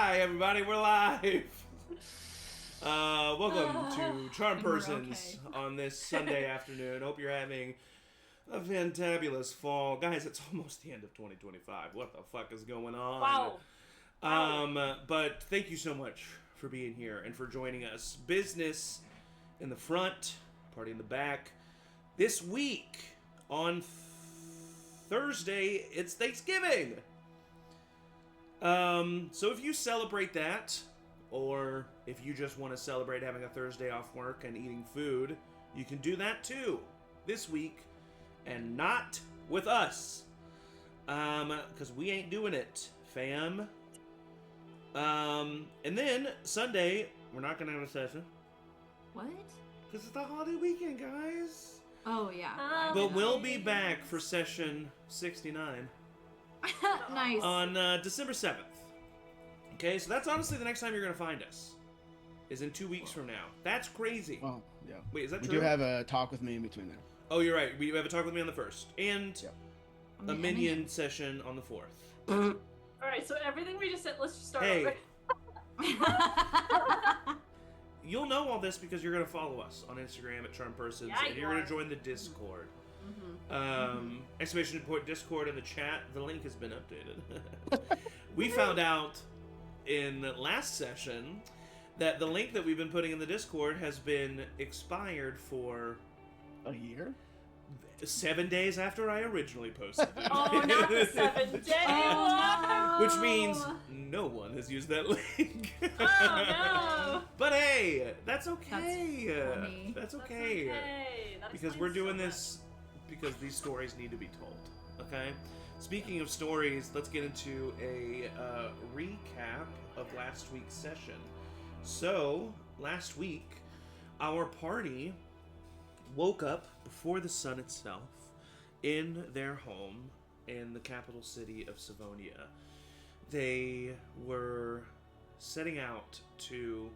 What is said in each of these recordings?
Hi, everybody. We're live. Welcome to CharmedPersons on this Sunday afternoon. Hope you're having a fantabulous fall. Guys, it's almost the end of 2025. What the fuck is going on? Wow. But thank you so much for being here and for joining us. Business in the front, party in the back. This week, on Thursday, it's Thanksgiving. So if you celebrate that, or if you just want to celebrate having a Thursday off work and eating food, you can do that too this week, and not with us. Because we ain't doing it, fam. And then Sunday, we're not gonna have a session. What? Because it's the holiday weekend, guys. Oh, yeah. But we'll be back for session 69. Nice. On December 7th. Okay, so that's honestly the next time you're going to find us. Is in 2 weeks from now. That's crazy. Oh, yeah. Wait, is that we true? do have a talk with me in between there. Oh, you're right. We have a talk with me on the 1st. And Yep. a minion session on the 4th. Alright, so everything we just said, let's just start Hey. over. You'll know all this because you're going to follow us on Instagram at CharmedPersons, Yeah, and you're going to join the Discord. Exclamation point Discord in the chat. The link has been updated. We found out in the last session that the link that we've been putting in the Discord has been expired for A year? 7 days after I originally posted it. Oh, not the 7-day one! Which means no one has used that link. Oh no! But hey, that's okay. That's funny. That's That's okay. okay. That Because explains we're doing so this because these stories need to be told. Okay? Speaking of stories, let's get into a recap of last week's session. So, last week, our party woke up before the sun itself in their home in the capital city of Savonia. They were setting out to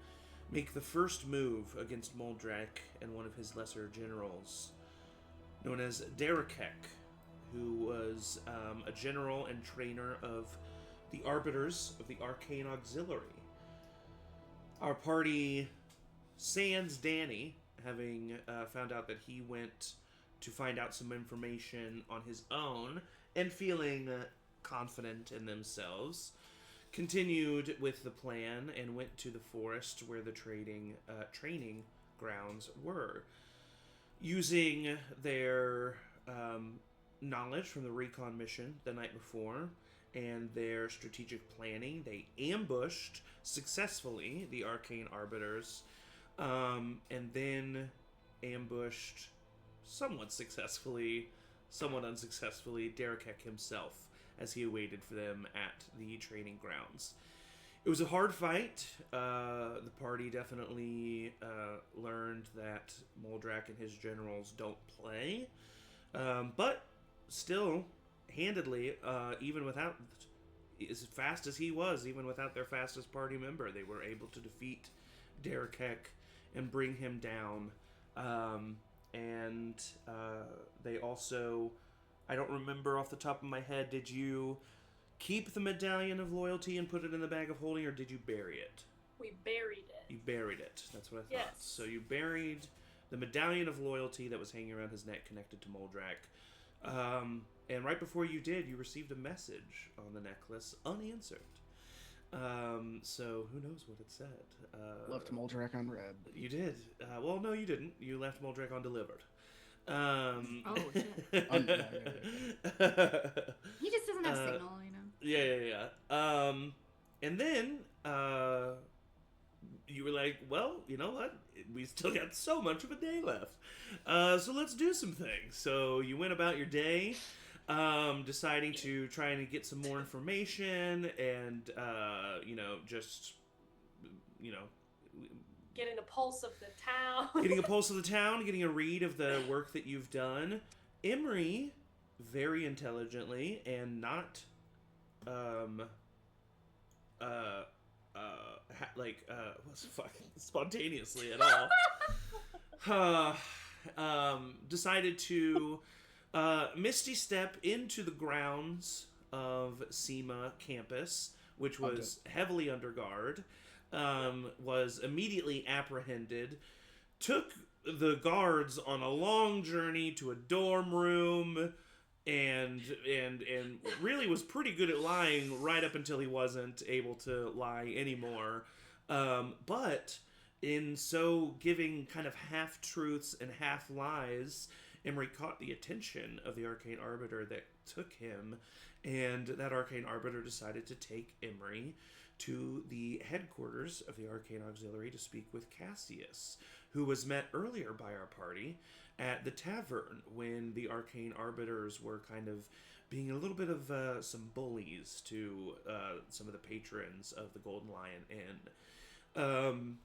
make the first move against Moldrak and one of his lesser generals, known as Danrek, who was a general and trainer of the Arbiters of the Arcane Auxiliary. Our party, sans Danny, having found out that he went to find out some information on his own and feeling confident in themselves, continued with the plan and went to the forest where the training grounds were. Using their knowledge from the recon mission the night before and their strategic planning, they ambushed successfully the Arcane Arbiters, and then ambushed somewhat successfully, somewhat unsuccessfully, Danrek himself as he awaited for them at the training grounds. It was a hard fight. The party definitely learned that Moldrak and his generals don't play, but still, handedly, even without, as fast as he was, even without their fastest party member, they were able to defeat Danrek and bring him down. And they also, I don't remember off the top of my head, did you keep the Medallion of Loyalty and put it in the bag of holding, or did you bury it? We buried it. You buried it. That's what I thought. Yes. So you buried the Medallion of Loyalty that was hanging around his neck connected to Moldrak. And right before you did, you received a message on the necklace, unanswered. So who knows what it said. Left Moldrak on red. You did. Well, no, you didn't. You left Moldrak undelivered. Oh, shit. He just doesn't have signal, you know? Yeah. And then, you were like, well, you know what? We still got so much of a day left. So let's do some things. So you went about your day, deciding to try and get some more information and, Getting a pulse of the town. Getting a pulse of the town, getting a read of the work that you've done. Emory, very intelligently and not, spontaneously at all, decided to misty step into the grounds of SEMA campus which was heavily under guard, was immediately apprehended, took the guards on a long journey to a dorm room, and really was pretty good at lying right up until he wasn't able to lie anymore. But in so giving kind of half-truths and half-lies, Emory caught the attention of the Arcane Arbiter that took him, and that Arcane Arbiter decided to take Emory to the headquarters of the Arcane Auxiliary to speak with Cassius, who was met earlier by our party at the tavern when the Arcane Arbiters were kind of being a little bit of some bullies to some of the patrons of the Golden Lion Inn.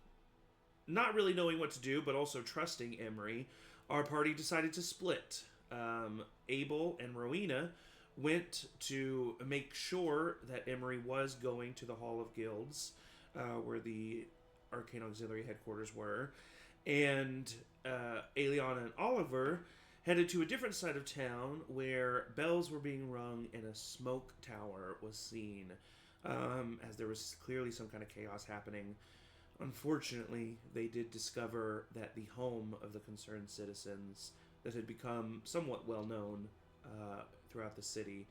Not really knowing what to do, but also trusting Emory, our party decided to split. Abel and Rowina went to make sure that Emory was going to the Hall of Guilds, where the Arcane Auxiliary headquarters were, and Aeliana and Oliver headed to a different side of town where bells were being rung and a smoke tower was seen, as there was clearly some kind of chaos happening. Unfortunately, they did discover that the home of the concerned citizens that had become somewhat well known throughout the city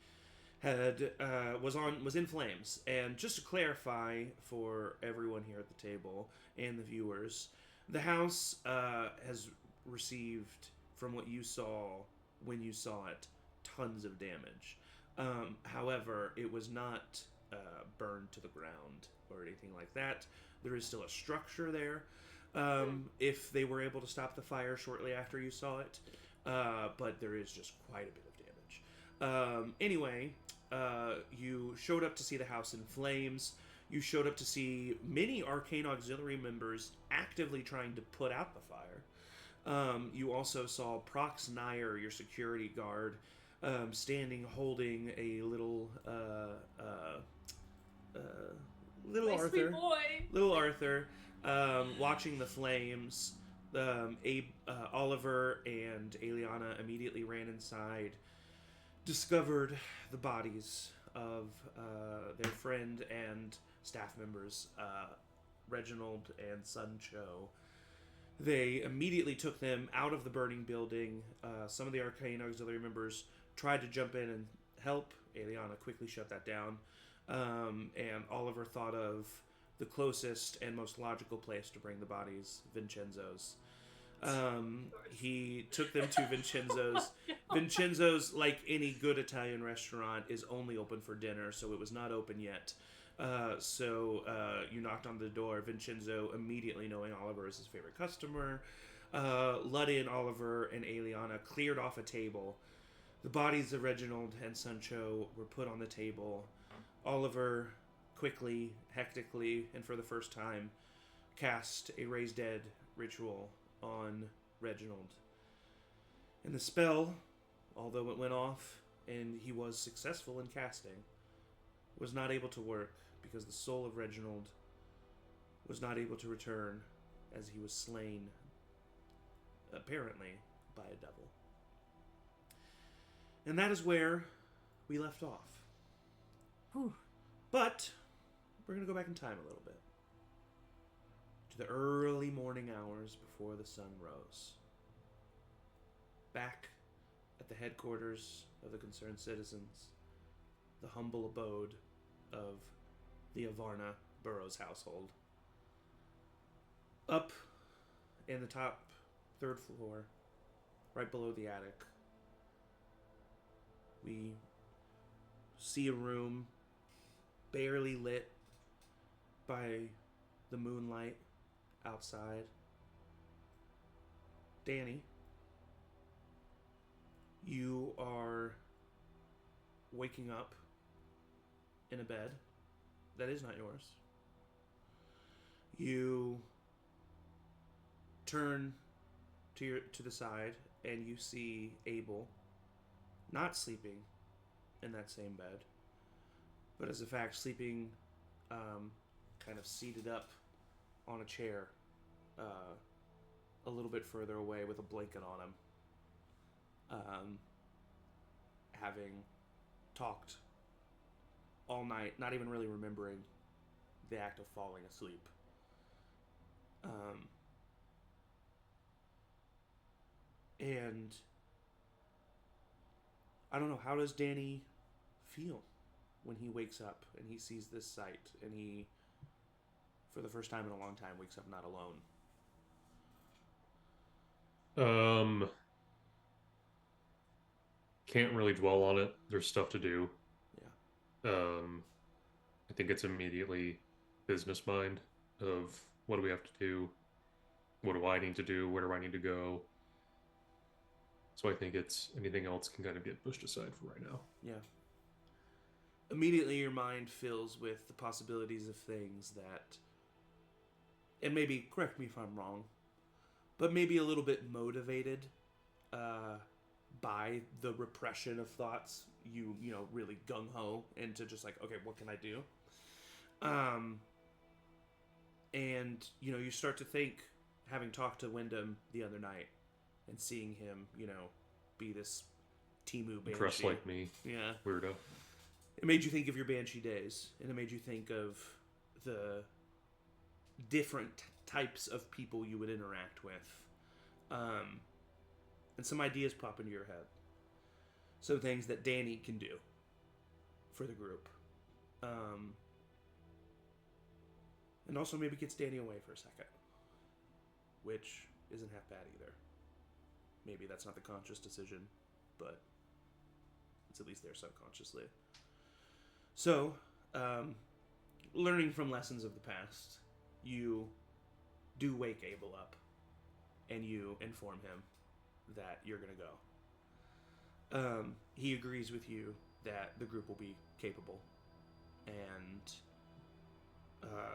was in flames. And just to clarify for everyone here at the table and the viewers, the house has received, from what you saw when you saw it, tons of damage. However, it was not burned to the ground or anything like that. There is still a structure there, if they were able to stop the fire shortly after you saw it, but there is just quite a bit of damage. Anyway, you showed up to see the house in flames. You showed up to see many Arcane Auxiliary members actively trying to put out the fire. You also saw Prox Nair, your security guard, standing holding a little My Arthur. sweet boy. Little Arthur, watching the flames. Oliver and Aeliana immediately ran inside, discovered the bodies of their friend and staff members, Reginald and Suncho. They immediately took them out of the burning building. Some of the Arcane Auxiliary members tried to jump in and help. Aeliana quickly shut that down. And Oliver thought of the closest and most logical place to bring the bodies, Vincenzo's. He took them to Vincenzo's. Vincenzo's, like any good Italian restaurant, is only open for dinner, so it was not open yet. So you knocked on the door. Vincenzo, immediately knowing Oliver as his favorite customer, let in Oliver and Aeliana, cleared off a table. The bodies of Reginald and Suncho were put on the table. Oliver quickly, hectically, and for the first time, cast a raise dead ritual on Reginald. And the spell, although it went off and he was successful in casting, was not able to work because the soul of Reginald was not able to return, as he was slain, apparently, by a devil. And that is where we left off. Whew. But we're going to go back in time a little bit, to the early morning hours before the sun rose. Back at the headquarters of the concerned citizens, the humble abode of the Avarna Burroughs household. Up in the top third floor, right below the attic, we see a room barely lit by the moonlight outside. Danny, you are waking up in a bed that is not yours. You turn to the side and you see Abel not sleeping in that same bed, but as a fact sleeping kind of seated up on a chair a little bit further away with a blanket on him, having talked all night, not even really remembering the act of falling asleep. And I don't know, how does Danny feel when he wakes up and he sees this sight and he, for the first time in a long time, wakes up not alone? Can't really dwell on it. There's stuff to do. Yeah. I think it's immediately business mind of what do we have to do? What do I need to do? Where do I need to go? So I think it's anything else can kind of get pushed aside for right now. Yeah. Immediately your mind fills with the possibilities of things that, and maybe, correct me if I'm wrong, but maybe a little bit motivated by the repression of thoughts. You know, really gung-ho into just like, okay, what can I do? And, you know, you start to think, having talked to Wyndham the other night and seeing him, you know, be this Timu Banshee. Dressed like me. Yeah. Weirdo. It made you think of your Banshee days, and it made you think of the different types of people you would interact with. And some ideas pop into your head. Some things that Danny can do for the group. And also maybe gets Danny away for a second. Which isn't half bad either. Maybe that's not the conscious decision, but it's at least there subconsciously. So, learning from lessons of the past, you do wake Abel up, and you inform him that you're going to go. He agrees with you that the group will be capable, and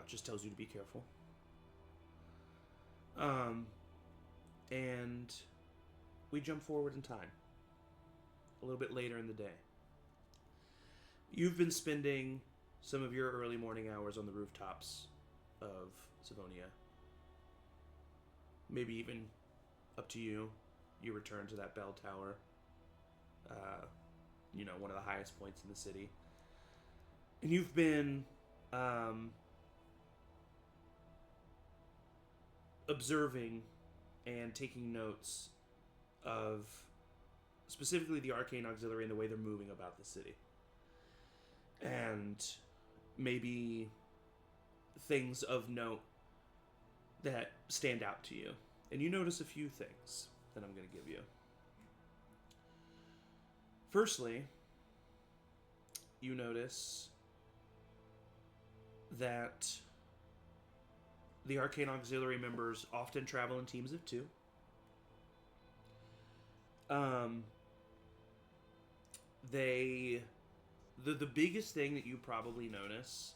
just tells you to be careful. And we jump forward in time, a little bit later in the day. You've been spending some of your early morning hours on the rooftops of Savonia. Maybe even up to you. You return to that bell tower. You know, one of the highest points in the city. And you've been observing and taking notes of specifically the Arcane Auxiliary and the way they're moving about the city. And maybe things of note that stand out to you. And you notice a few things that I'm going to give you. Firstly, you notice that the Arcane Auxiliary members often travel in teams of 2. The biggest thing that you probably notice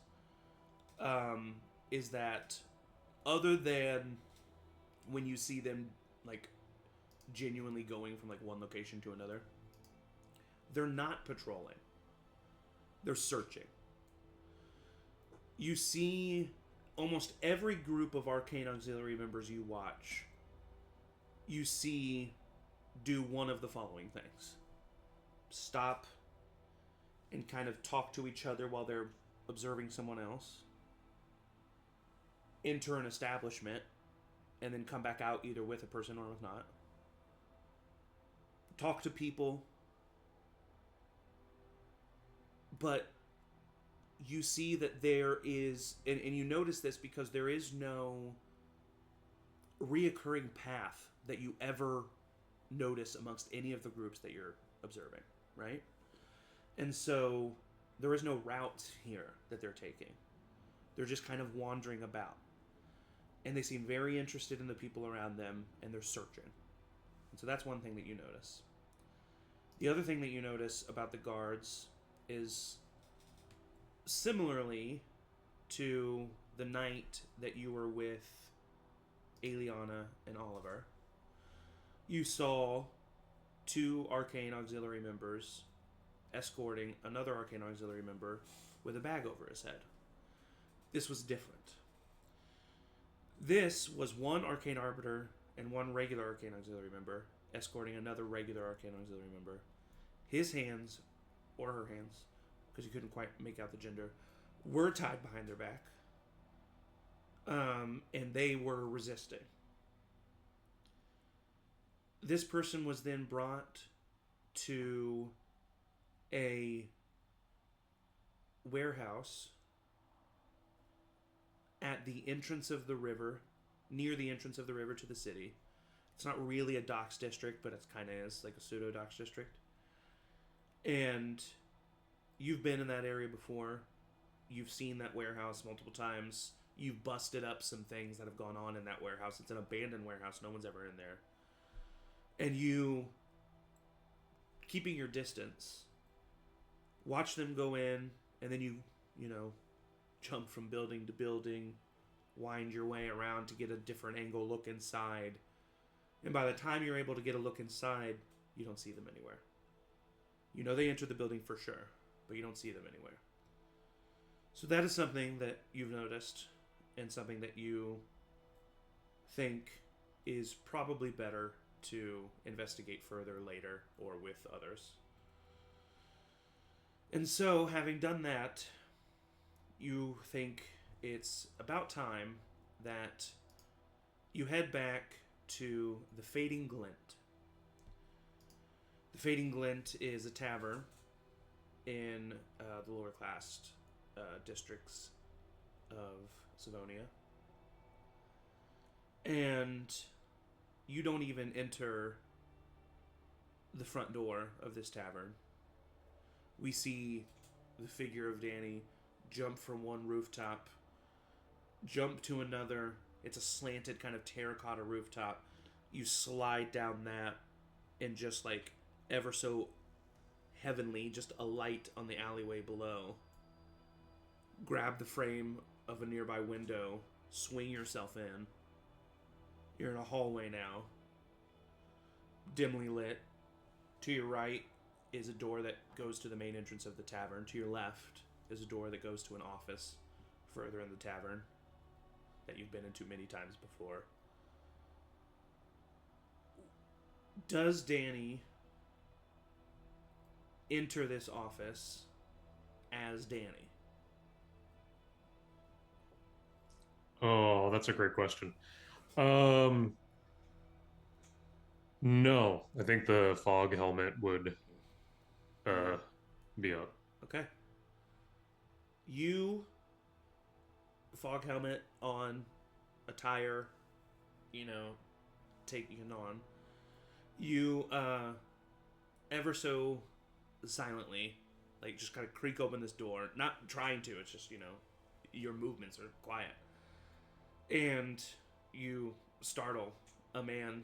is that other than when you see them like genuinely going from like one location to another, they're not patrolling. They're searching. You see almost every group of Arcane Auxiliary members you watch, you see do one of the following things. Stop and kind of talk to each other while they're observing someone else. Enter an establishment and then come back out either with a person or with not. Talk to people. But you see that there is, and you notice this because there is no reoccurring path that you ever notice amongst any of the groups that you're observing, right? And so there is no route here that they're taking. They're just kind of wandering about. And they seem very interested in the people around them, and they're searching. And so that's one thing that you notice. The other thing that you notice about the guards is similarly to the night that you were with Aeliana and Oliver, you saw 2 Arcane Auxiliary members escorting another Arcane Auxiliary member with a bag over his head. This was different. This was one Arcane Arbiter and one regular Arcane Auxiliary member escorting another regular Arcane Auxiliary member. His hands, or her hands, because you couldn't quite make out the gender, were tied behind their back. And they were resisting. This person was then brought to a warehouse at the entrance of the river, near the entrance of the river to the city. It's not really a docks district, but it kind of is, like a pseudo docks district. And you've been in that area before. You've seen that warehouse multiple times. You've busted up some things that have gone on in that warehouse. It's an abandoned warehouse. No one's ever in there. And you, keeping your distance, watch them go in, and then you jump from building to building, wind your way around to get a different angle look inside. And by the time you're able to get a look inside, you don't see them anywhere. You know they entered the building for sure, but you don't see them anywhere. So that is something that you've noticed, and something that you think is probably better to investigate further later or with others. And so, having done that, you think it's about time that you head back to the Fading Glint. The Fading Glint is a tavern in the lower class districts of Savonia. And you don't even enter the front door of this tavern. We see the figure of Danny jump from one rooftop, jump to another. It's a slanted kind of terracotta rooftop. You slide down that and just like ever so heavenly, just a light on the alleyway below. Grab the frame of a nearby window, swing yourself in. You're in a hallway now, dimly lit. To your right is a door that goes to the main entrance of the tavern. To your left is a door that goes to an office further in the tavern that you've been into many times before. Does Danny enter this office as Danny? Oh, that's a great question. No, I think the fog helmet would be up. Okay. You, fog helmet on, attire, taking it on. You, ever so silently, like, just kind of creak open this door. Not trying to, it's just, your movements are quiet. And you startle a man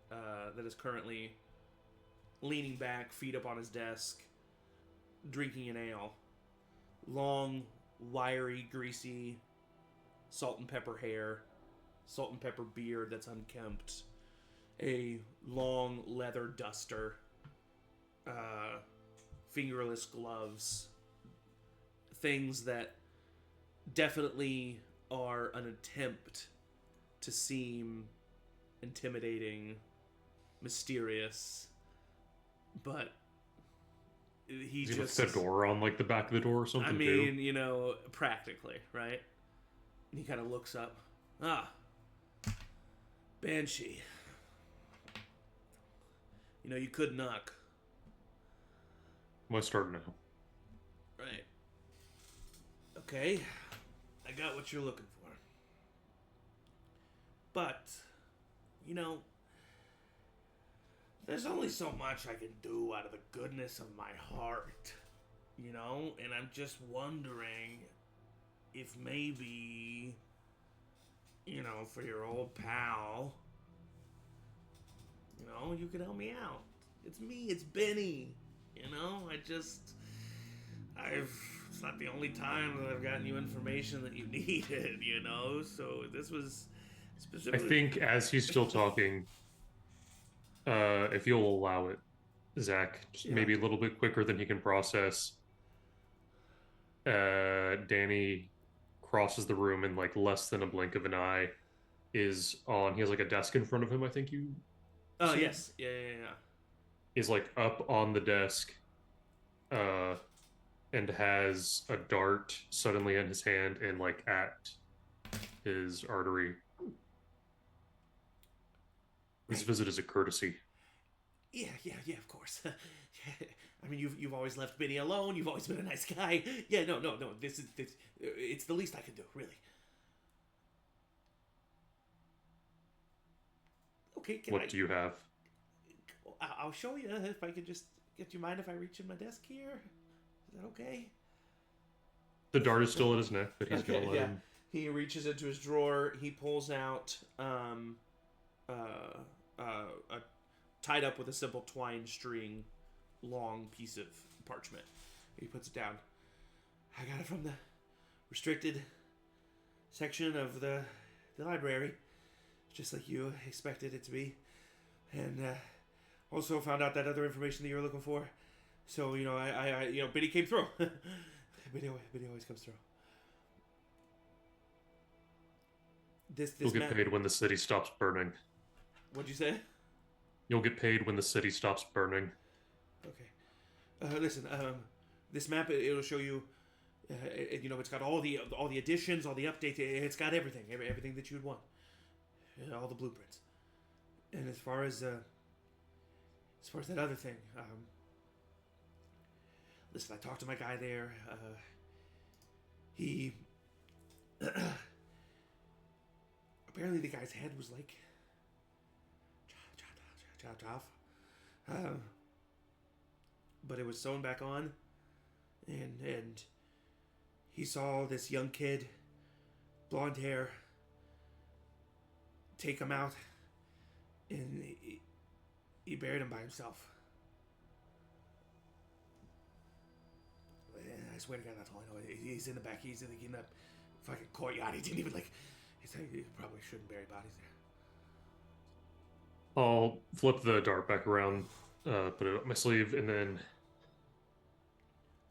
that is currently leaning back, feet up on his desk, drinking an ale. Long, wiry, greasy, salt and pepper hair, salt and pepper beard that's unkempt, a long leather duster, fingerless gloves, things that definitely are an attempt to seem intimidating, mysterious, but he Is he just... like the door on like the back of the door or something? I mean, practically, right? And he kind of looks up. Ah, Banshee. You could knock. Let's start now. Right. Okay. I got what you're looking for. But, there's only so much I can do out of the goodness of my heart. And I'm just wondering if maybe, for your old pal, you could help me out. It's me, it's Benny. It's not the only time that I've gotten you information that you needed, so this was specifically... I think as he's still talking, if you'll allow it, Zach, just maybe a little bit quicker than he can process, Danny crosses the room in like less than a blink of an eye, he has like a desk in front of him, I think you... Oh, yes. Yeah. Is like up on the desk, and has a dart suddenly in his hand and like at his artery. This visit is a courtesy. Yeah, of course. I mean, you've always left Benny alone. You've always been a nice guy. Yeah, no. This. It's the least I can do, really. Okay, What do you have? I'll show you if I could just get you mind if I reach in my desk here. Is that okay? The dart is still in his neck, but he's gonna let him. He reaches into his drawer. He pulls out a tied up with a simple twine string, long piece of parchment. He puts it down. I got it from the restricted section of the library, just like you expected it to be, and also found out that other information that you were looking for. So I Biddy came through. Biddy always comes through. You'll get paid when the city stops burning. What'd you say? You'll get paid when the city stops burning. Okay. Listen. This map, it'll show you. It's got all the additions, all the updates. It's got everything that you'd want. All the blueprints. And as far as that other thing, listen. I talked to my guy there. He apparently the guy's head was like chopped off, but it was sewn back on, and he saw this young kid, blonde hair, take him out, and he buried him by himself. I swear to God, that's all I know. He's in the back. He's in the fucking courtyard. He didn't even he probably shouldn't bury bodies there. I'll flip the dart back around, put it up my sleeve, and then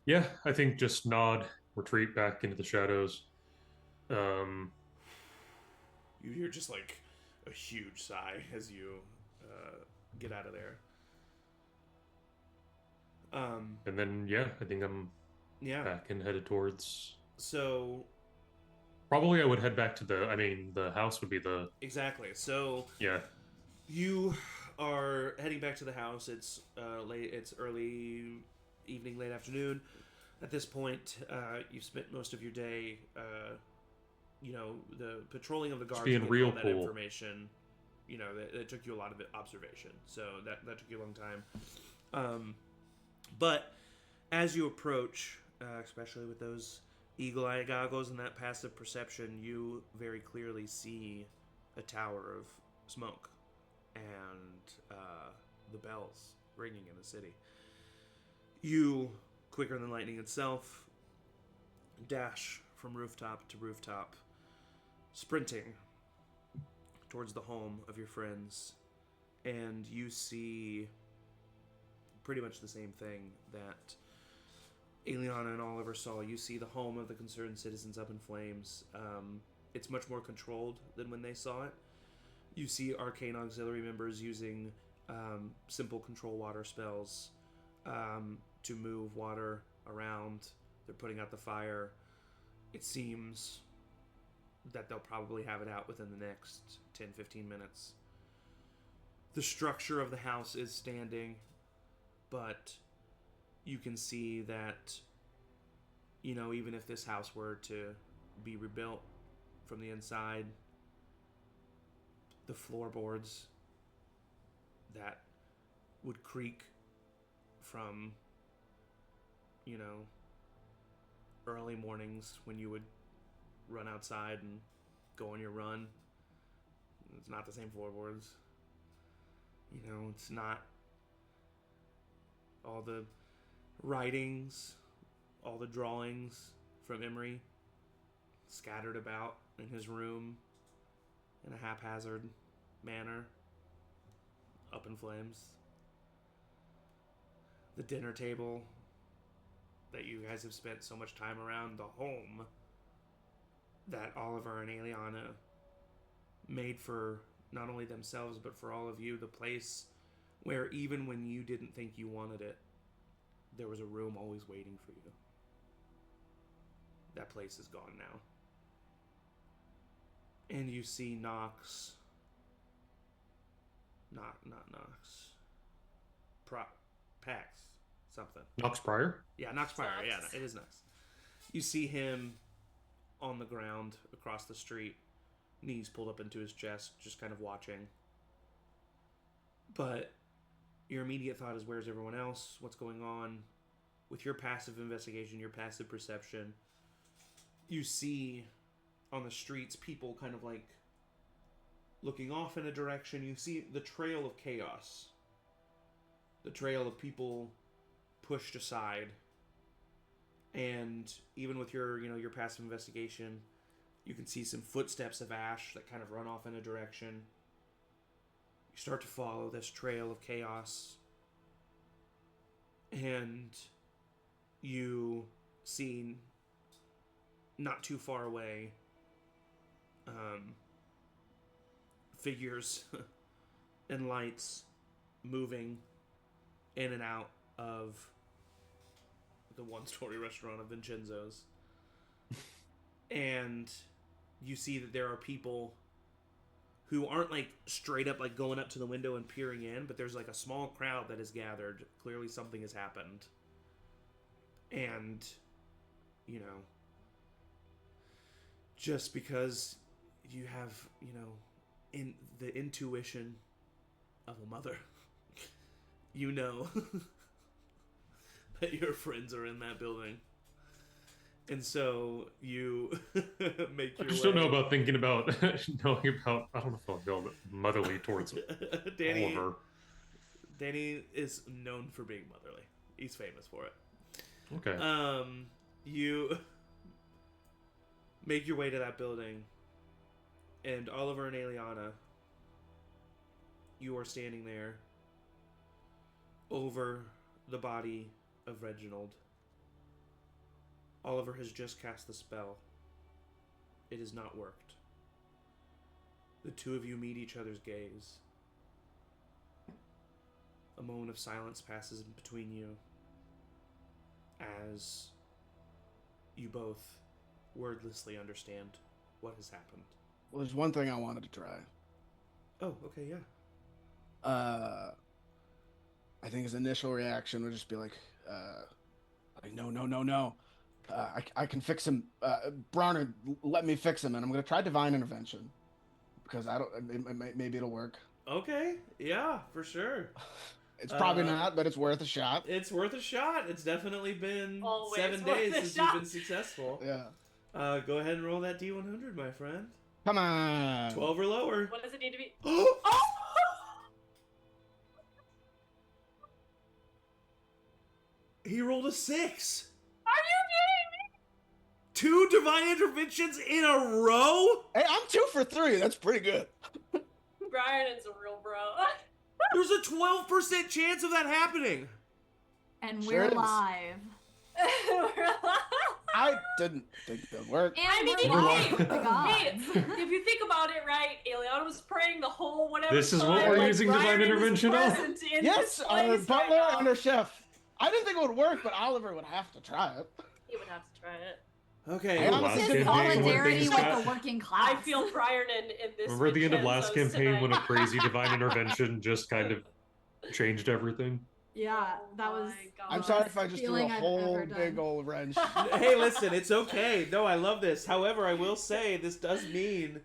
yeah, I think just nod, retreat back into the shadows. You hear just like a huge sigh as you get out of there. And then yeah, I think I'm back and headed towards. So probably I would head back to the house would be the exactly. So yeah. You are heading back to the house. It's late. It's early evening, late afternoon. At this point, you've spent most of your day, the patrolling of the guards, being real that cool. information. That took you a lot of observation. So that took you a long time. But as you approach, especially with those eagle-eye goggles and that passive perception, you very clearly see a tower of smoke and the bells ringing in the city. You, quicker than lightning itself, dash from rooftop to rooftop, sprinting towards the home of your friends, and you see pretty much the same thing that Aeliana and Oliver saw. You see the home of the concerned citizens up in flames. It's much more controlled than when they saw it. You see arcane auxiliary members using simple control water spells to move water around. They're putting out the fire. It seems that they'll probably have it out within the next 10-15 minutes. The structure of the house is standing, but you can see that, even if this house were to be rebuilt from the inside, the floorboards that would creak from, early mornings when you would run outside and go on your run. It's not the same floorboards. It's not all the writings, all the drawings from Emory scattered about in his room in a haphazard manner, up in flames. The dinner table that you guys have spent so much time around, the home that Oliver and Aeliana made for not only themselves but for all of you, the place where even when you didn't think you wanted it, there was a room always waiting for you. that place is gone now. And you see Nox. Not Nox. Pax. Something. Nox Pryor? Yeah, Nox Pryor. Yeah, Nox. it is Nox. You see him on the ground across the street, knees pulled up into his chest, just kind of watching. But your immediate thought is, where's everyone else? What's going on? With your passive investigation, your passive perception, you see on the streets people kind of like looking off in a direction. You see the trail of chaos. The trail of people pushed aside. And even with your, your passive investigation, you can see some footsteps of ash that kind of run off in a direction. You start to follow this trail of chaos. And you see not too far away figures and lights moving in and out of the one-story restaurant of Vincenzo's. And you see that there are people who aren't like straight up like going up to the window and peering in, but there's like a small crowd that has gathered. Clearly something has happened. And, just because you have, in the intuition of a mother, that your friends are in that building. And so you make your way. I just don't know about thinking about, knowing about, I don't know if I'll go motherly towards Oliver. Danny is known for being motherly. He's famous for it. Okay. You make your way to that building, and Oliver and Aeliana, you are standing there over the body of Reginald. Oliver has just cast the spell. It has not worked. The two of you meet each other's gaze. A moment of silence passes between you as you both wordlessly understand what has happened. Well, there's one thing I wanted to try. Oh, okay, yeah. I think his initial reaction would just be like, no. I can fix him. Bronner, let me fix him, and I'm gonna try divine intervention because maybe it'll work. Okay, yeah, for sure. It's probably not, but it's worth a shot. It's worth a shot. It's definitely been Always 7 worth days a since shot. you've been successful. Yeah. Go ahead and roll that D100, my friend. Come on. 12 or lower. What does it need to be? Oh! Oh! He rolled a 6. Are you 2 divine interventions in a row? Hey, I'm 2 for 3. That's pretty good. kidding me? Brian is a real bro. There's a 12% chance of that happening. And Sure we're is. live. I didn't think it would work. And I mean, we're hey, live. The gods. hey, if you think about it, right, Aeliana was praying the whole whatever. This is what time, we're like, using Brian divine is intervention on? present in Yes, this place butler right now. and her chef. I didn't think it would work, but Oliver would have to try it. He would have to try it. Okay. Hey, last This is campaign when solidarity things with got- the working class. I feel Brian in this. Remember at the end of last Vincenzo's campaign when a tonight. crazy divine intervention just kind of changed everything? Yeah, that was. my God. I'm sorry if I just threw a feeling I've whole ever done. big old wrench. Hey, listen, it's okay. No, I love this. However, I will say this does mean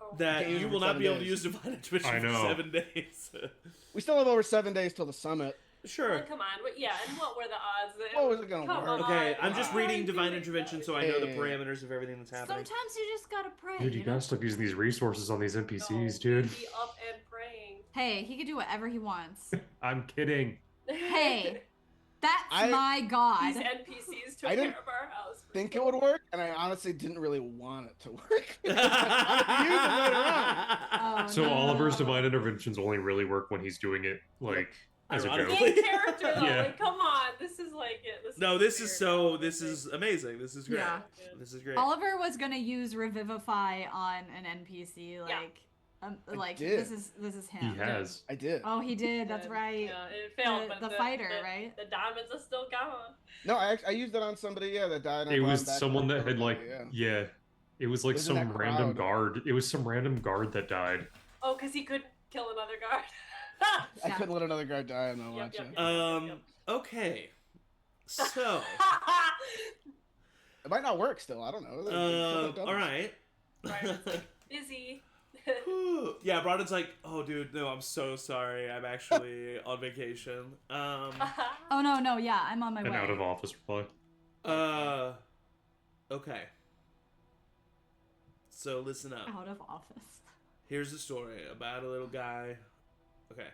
Oh, that Can't use you it will for not 7 be able to days. use divine intervention I for know. 7 days. We still have over 7 days till the summit. Sure. Come on, yeah, and what were the odds? That What was it gonna Come work? Okay, on, I'm just why reading do divine it? intervention so I know the Hey. parameters of everything that's happening. Sometimes you just gotta pray. Dude, you you know? gotta stop using these resources on these NPCs, No, dude. Be up and praying. Hey, he can do whatever he wants. I'm kidding. Hey, that's I- my god. These NPCs took I care didn't of our house. I think it would work, and I honestly didn't really want it to work. I wanted to use it later on. Oh, So no. Oliver's divine interventions only really work when he's doing it, like, as a Ironically. joke. In character though, Yeah. like come on, this is like it. This No, is this weird. is so. This is amazing. This is great. Yeah. This is great. Oliver was gonna use Revivify on an NPC, like, Like did. this is him. He has. I did. Oh, he did. That's And, right. Yeah, it failed, but The fighter, right? The diamonds are still going. No, I used it on somebody. Yeah, that died. And I It brought was him back someone to that had like, everybody, yeah. It was like It was in some that random crowd. guard. It was some random guard that died. Oh, because he couldn't kill another guard. I couldn't let another guy die on my watch. Yep. Okay. So. It might not work still. I don't know. All right. Brian's like, busy. Yeah, Brandon's like, oh, dude, no, I'm so sorry. I'm actually on vacation. Oh no, yeah, I'm on my An way. out of office reply. Okay. So listen up. Out of office. Here's a story about a little guy. Okay.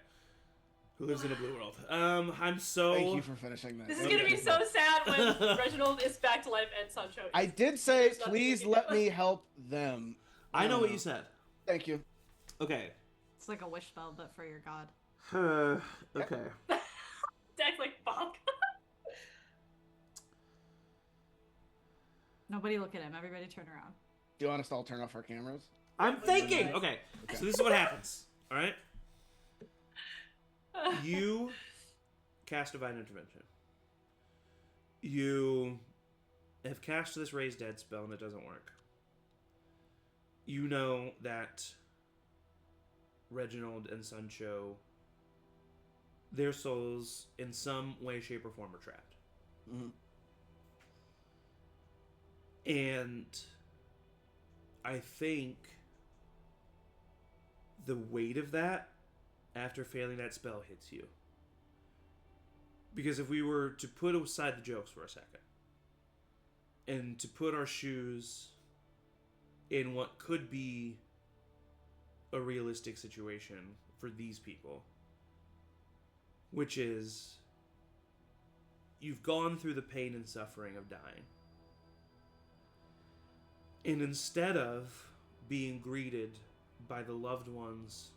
Who lives in a blue world. I'm so. Thank you for finishing that. This is gonna be so sad when Reginald is back to life and Sancho. I did say, There's nothing please we can let do. me help them. I know what you said. Thank you. Okay. It's like a wish spell, but for your god. Okay. Deck's like, fuck. Nobody look at him. Everybody turn around. Do you want us to all turn off our cameras? I'm thinking. Okay. So this is what happens. All right. You cast Divine Intervention. You have cast this Raise Dead spell and it doesn't work. You know that Reginald and Sancho, their souls in some way, shape, or form are trapped. Mm-hmm. And I think the weight of that after failing that spell hits you. Because if we were to put aside the jokes for a second and to put our shoes in what could be a realistic situation for these people, which is you've gone through the pain and suffering of dying. And instead of being greeted by the loved ones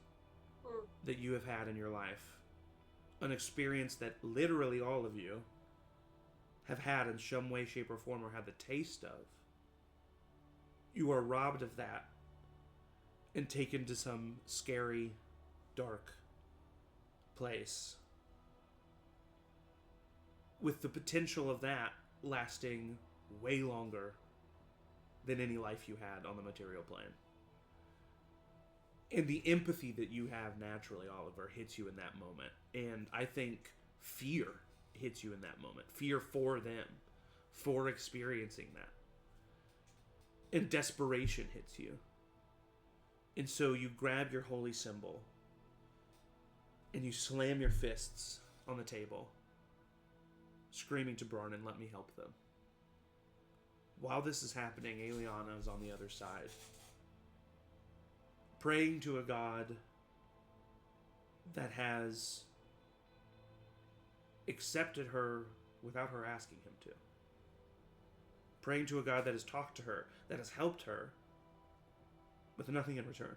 that you have had in your life, an experience that literally all of you have had in some way, shape, or form or had the taste of, you are robbed of that and taken to some scary, dark place with the potential of that lasting way longer than any life you had on the material plane. And the empathy that you have naturally, Oliver, hits you in that moment. And I think fear hits you in that moment. Fear for them, for experiencing that. And desperation hits you. And so you grab your holy symbol and you slam your fists on the table, screaming to Brandon, let me help them. While this is happening, Aeliana is on the other side, praying to a god that has accepted her without her asking him to. Praying to a god that has talked to her, that has helped her, with nothing in return.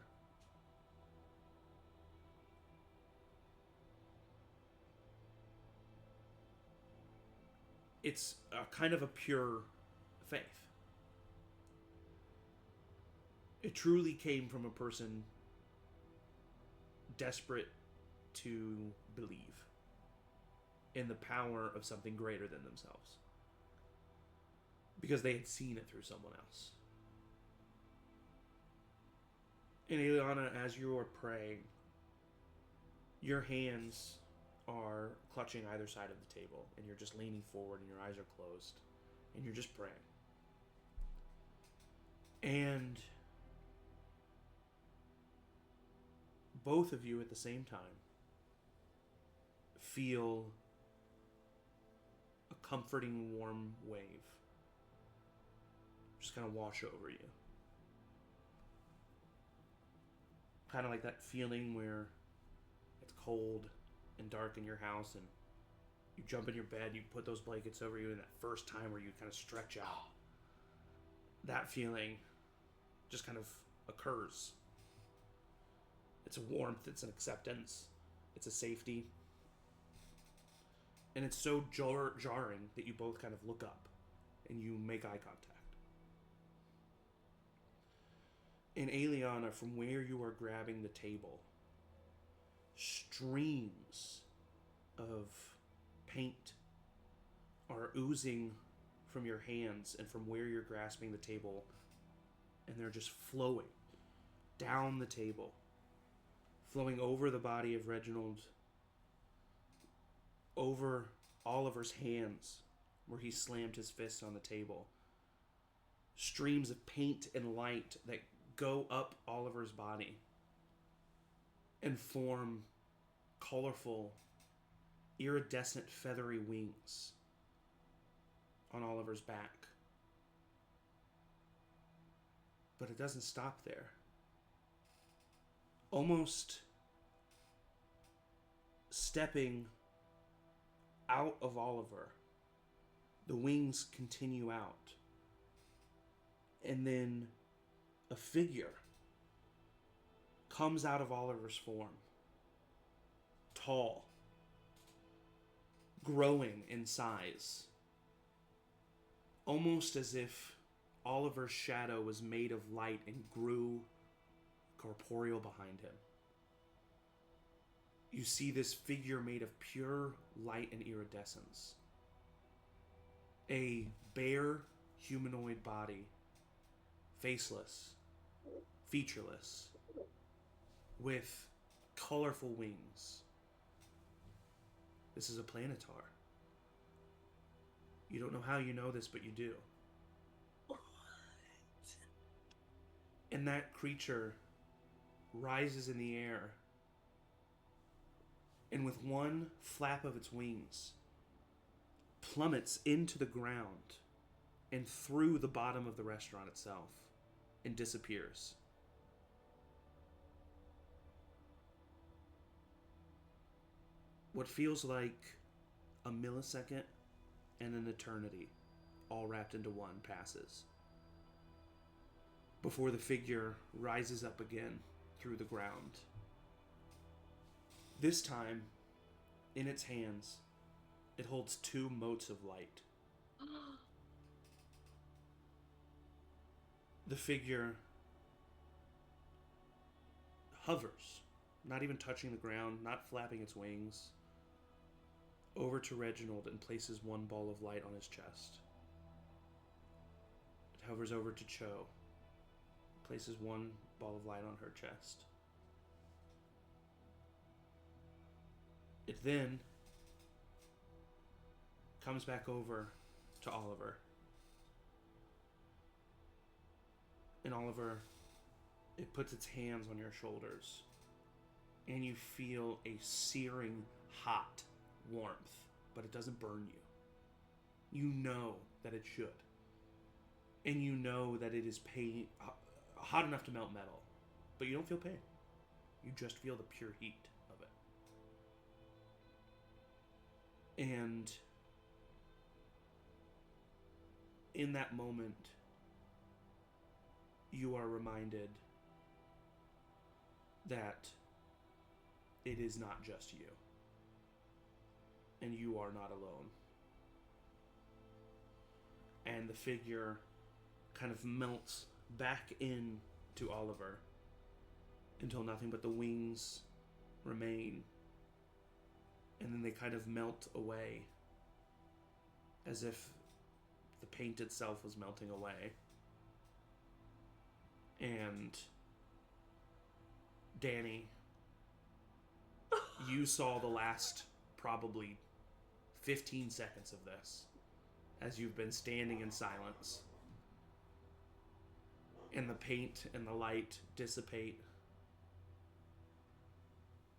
It's a kind of a pure faith. It truly came from a person desperate to believe in the power of something greater than themselves, because they had seen it through someone else. And Aeliana, as you are praying, your hands are clutching either side of the table, and you're just leaning forward, and your eyes are closed, and you're just praying. And both of you at the same time feel a comforting, warm wave just kind of wash over you. Kind of like that feeling where it's cold and dark in your house and you jump in your bed, you put those blankets over you, and that first time where you kind of stretch out, that feeling just kind of occurs. It's a warmth, it's an acceptance, it's a safety. And it's so jarring that you both kind of look up and you make eye contact. And Aeliana, from where you are grabbing the table, streams of paint are oozing from your hands and from where you're grasping the table, and they're just flowing down the table, flowing over the body of Reginald, over Oliver's hands where he slammed his fist on the table. Streams of paint and light that go up Oliver's body and form colorful, iridescent, feathery wings on Oliver's back. But it doesn't stop there. Almost stepping out of Oliver, the wings continue out. And then a figure comes out of Oliver's form. Tall. Growing in size. Almost as if Oliver's shadow was made of light and grew corporeal behind him. You see this figure made of pure light and iridescence. A bare humanoid body, faceless, featureless, with colorful wings. This is a planetar. You don't know how you know this, but you do. What? And that creature rises in the air, and with one flap of its wings, plummets into the ground and through the bottom of the restaurant itself and disappears. What feels like a millisecond and an eternity, all wrapped into one, passes before the figure rises up again through the ground. This time, in its hands, it holds 2 motes of light. The figure hovers, not even touching the ground, not flapping its wings, over to Reginald and places one ball of light on his chest. It hovers over to Cho, places one ball of light on her chest. It then comes back over to Oliver. And Oliver, it puts its hands on your shoulders. And you feel a searing hot warmth, but it doesn't burn you. You know that it should. And you know that it is hot enough to melt metal. But you don't feel pain. You just feel the pure heat of it. And in that moment, you are reminded that it is not just you. And you are not alone. And the figure kind of melts back in to Oliver until nothing but the wings remain. And then they kind of melt away as if the paint itself was melting away. And Danny, you saw the last probably 15 seconds of this as you've been standing in silence. And the paint and the light dissipate.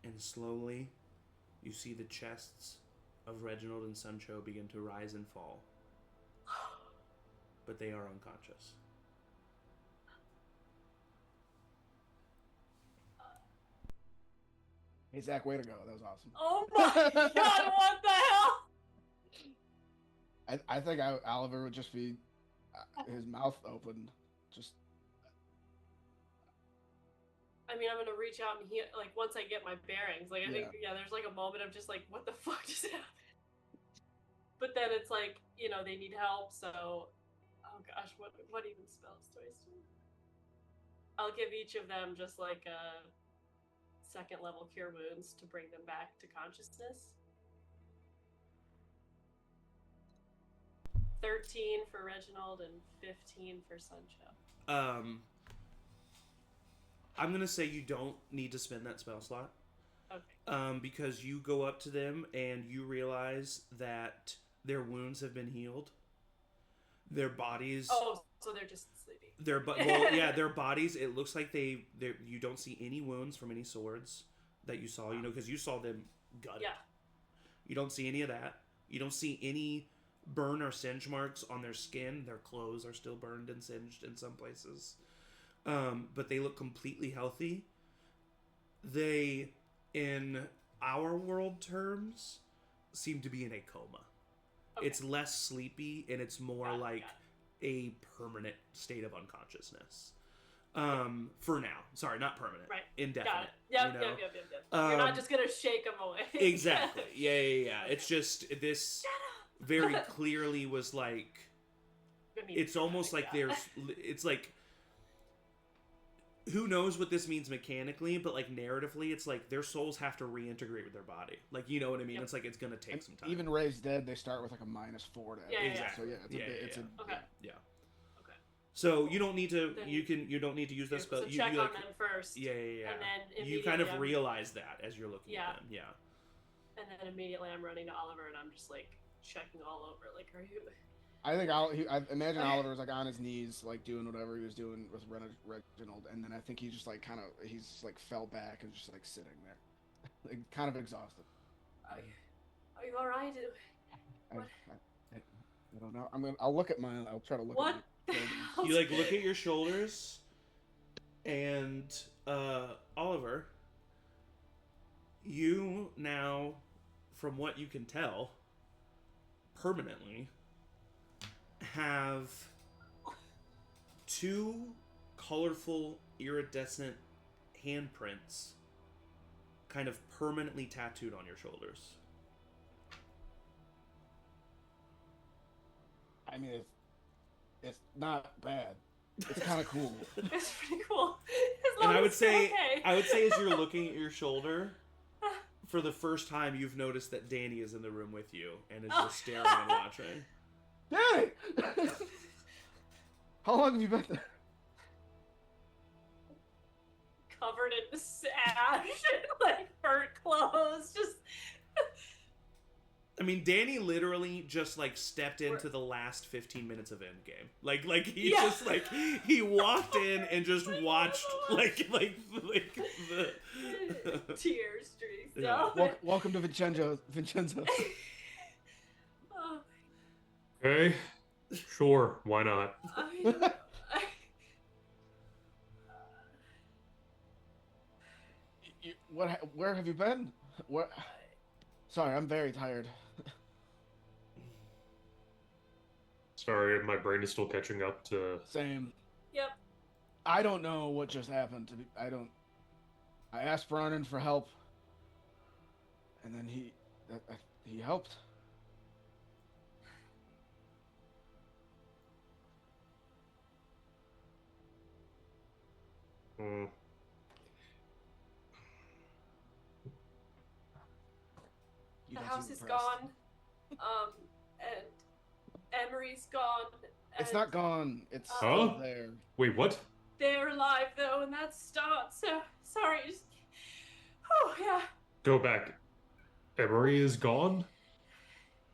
And slowly, you see the chests of Reginald and Sancho begin to rise and fall. But they are unconscious. Hey, Zach, way to go. That was awesome. Oh my god, what the hell? I think Oliver would just be his mouth open, just. I mean, I'm gonna reach out and like once I get my bearings. Like I think there's like a moment of just like, what the fuck just happened? But then it's like, you know, they need help. So, oh gosh, what even spells do I still? I'll give each of them just like a second level cure wounds to bring them back to consciousness. 13 for Reginald and 15 for Sunshine. I'm gonna say you don't need to spend that spell slot. Okay. Because you go up to them and you realize that their wounds have been healed. Their bodies. Oh, so they're just sleepy. Their bodies. It looks like they. You don't see any wounds from any swords that you saw. You know, because you saw them gutted. Yeah. You don't see any of that. You don't see any burn or singe marks on their skin. Their clothes are still burned and singed in some places. But they look completely healthy. They, in our world terms, seem to be in a coma. Okay. It's less sleepy, and it's more a permanent state of unconsciousness. For now. Sorry, not permanent. Right. Indefinite. Got it. Yep, you know? yep. You're not just going to shake them away. Exactly. Yeah. Okay. It's just this Shut up. very clearly was like... It's almost like there's... It's like... Who knows what this means mechanically, but like narratively, it's like their souls have to reintegrate with their body. Like, you know what I mean? Yep. It's like it's gonna take some time. Even raised dead, they start with like a -4 to exactly. So it's okay. Yeah. Okay. So you don't need to. You don't need to use this, but so you check like, on them first. Yeah. And then you kind of realize that as you're looking at them. Yeah. And then immediately I'm running to Oliver and I'm just like checking all over. Like, are you? I think I imagine Oliver's like on his knees, like doing whatever he was doing with Reginald, and then I think he just like he's like fell back and just like sitting there, like kind of exhausted. Are you all right? I don't know. I'll look at mine. I'll try to look. What? At my you like look at your shoulders, and Oliver, you now, from what you can tell, permanently have 2 colorful iridescent handprints kind of permanently tattooed on your shoulders. I mean, it's not bad. It's kind of cool. It's pretty cool. And I would say as you're looking at your shoulder, for the first time you've noticed that Danny is in the room with you and is just staring and watching. Danny! How long have you been there? Covered in ash and like burnt clothes, just. I mean, Danny literally just like stepped into the last 15 minutes of Endgame. Like he just like he walked in and just watched like the tears streaks. Yeah. Welcome to Vincenzo. Oh. Okay, sure, why not? Where have you been? What? Sorry, I'm very tired. Sorry, my brain is still catching up to... Same. Yep. I don't know what just happened. I asked Vernon for help, and then he helped. Hmm. The house is gone. And Emory's gone. It's not gone. It's Huh? still there. Wait, what? They're alive though, and that's starts. So sorry. Just... Oh yeah. Go back. Emory is gone?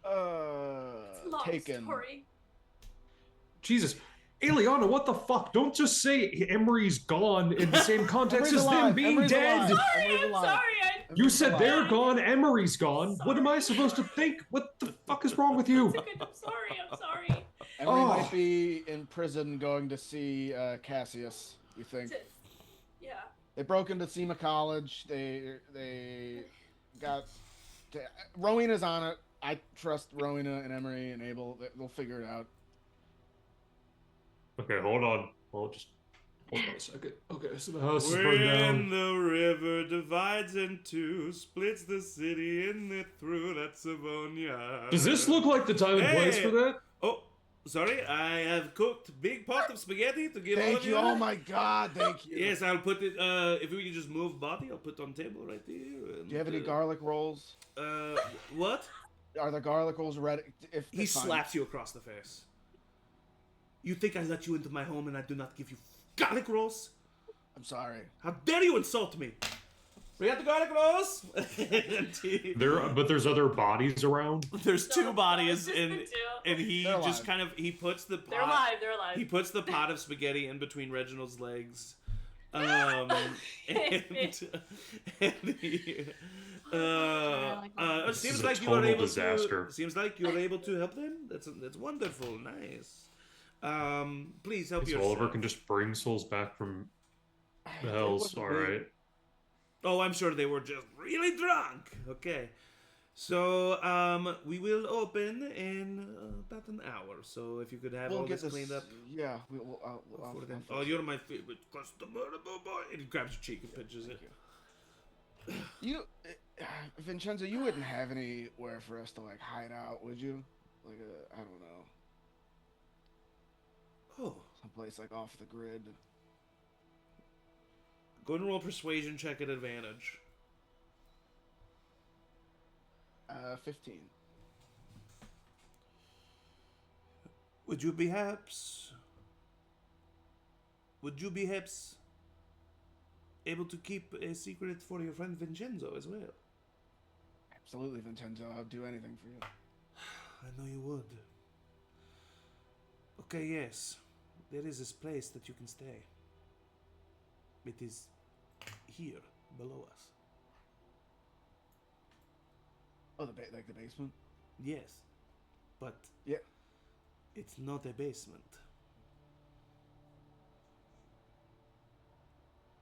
It's a long Taken. story. Jesus. Aeliana, what the fuck? Don't just say Emory's gone in the same context as them being Emory's dead. alive. Sorry, I'm sorry. You said they're alive. gone, Emory's gone. What am I supposed to think? What the fuck is wrong with you? I'm sorry. Emory might be in prison going to see Cassius, we think. Yeah. They broke into Sema College. They got... Rowina's on it. I trust Rowina and Emory and Abel. They'll figure it out. Okay, hold on. Hold on a second. Okay, so the house is burned down. When the river divides in two, splits the city in it through, that's Savonia. Does this look like the time and place for that? Oh, Sorry, I have cooked big pot of spaghetti to give all Thank of you. Oh my God, thank you. Yes, I'll put it. If we can just move body, I'll put it on table right there. And, Do you have any garlic rolls? What? Are the garlic rolls ready? If He it's fine. slaps you across the face. You think I let you into my home and I do not give you garlic rolls? I'm sorry. How dare you insult me? We got the garlic rolls. But there's other bodies around. There's two No, bodies, just and the two. and he They're just alive. kind of puts the pot. They're alive. They're alive. He puts the pot of spaghetti in between Reginald's legs. And he, it seems is a like you are total able disaster. to. Seems like you're able to help them. That's wonderful. Nice. Please help So yourself. Oliver can just bring souls back from the hells. All right. Oh, I'm sure they were just really drunk. Okay. So, we will open in about an hour. So, if you could have all this cleaned up. Yeah, I'll Oh, you're my favorite customer, boy. And he grabs your cheek and pinches it. You, Vincenzo, you wouldn't have anywhere for us to like hide out, would you? Like I don't know, Oh, someplace like off the grid. go and roll persuasion check at advantage. 15. Would you perhaps able to keep a secret for your friend Vincenzo as well? Absolutely, Vincenzo. I'll do anything for you. I know you would. Okay, yes. There is this place that you can stay. It is here, below us. Oh, like the basement. Yes. But Yeah. it's not a basement.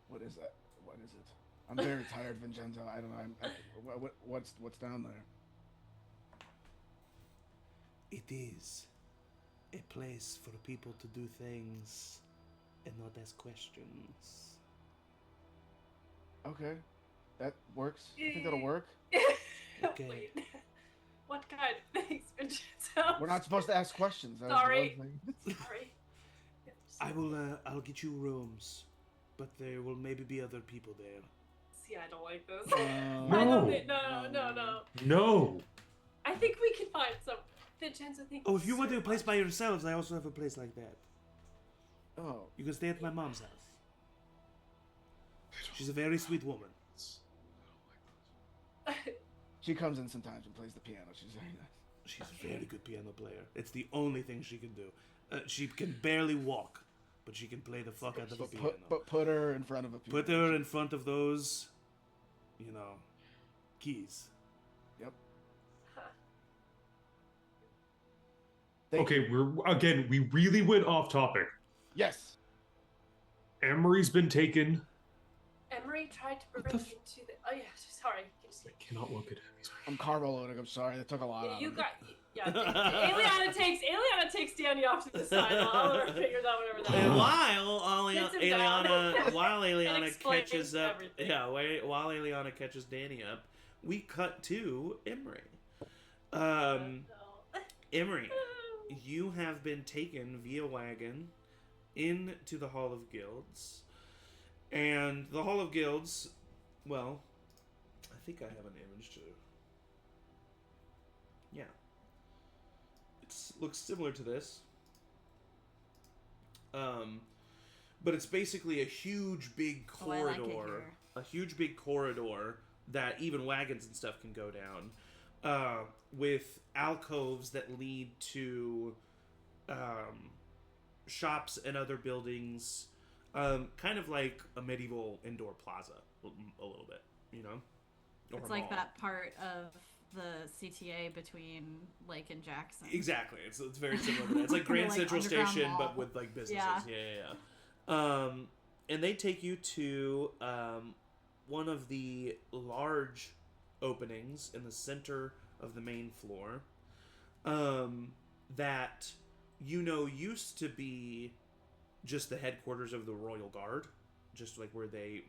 What is that? What is it? I'm very tired, Vincenzo. I don't know. What's down there? It is a place for people to do things and not ask questions. Okay, that works. I think that'll work. Okay. Wait. What kind of things, Vincenzo? We're not supposed to ask questions. That was Sorry. one thing. Sorry. I will. I'll get you rooms, but there will maybe be other people there. See, I don't like this. No. I don't No. think, no. No. I think we can find some. Vincenzo, think. Oh, if you want a place by yourselves, I also have a place like that. Oh, You can stay at my mom's house. She's a very sweet woman. she comes in sometimes and plays the piano. She's very nice. She's a very good piano player. It's the only thing she can do. She can barely walk, but she can play the fuck out of a piano. Put her in front of a piano. Put her in front of those, keys. Yep. Okay, we really went off topic. Yes. Emory's been taken. Emery tried to What bring the him to the. Oh yeah, sorry. I cannot look at him. I'm carbo loading. I'm sorry. That took a lot. Yeah, out you of me. got. Yeah, Aeliana takes Danny off to the side while Oliver figures out whatever that And is. while Aeliana explains catches up, everything. while Aeliana catches Danny up, we cut to Emory. No. Emory, you have been taken via wagon into the Hall of Guilds, and the Hall of Guilds. Well, I think I have an image to. Yeah. Looks similar to this. But it's basically a huge big Oh, I like it corridor. here. A huge big corridor that even wagons and stuff can go down. With alcoves that lead to shops and other buildings. Kind of like a medieval indoor plaza, a little bit, Or It's a like mall. that part of the CTA between Lake and Jackson. Exactly. It's very similar to that. It's like Grand Like Central underground Station, mall. but with like businesses. Yeah. And they take you to one of the large openings in the center of the main floor that used to be just the headquarters of the Royal Guard, just like where they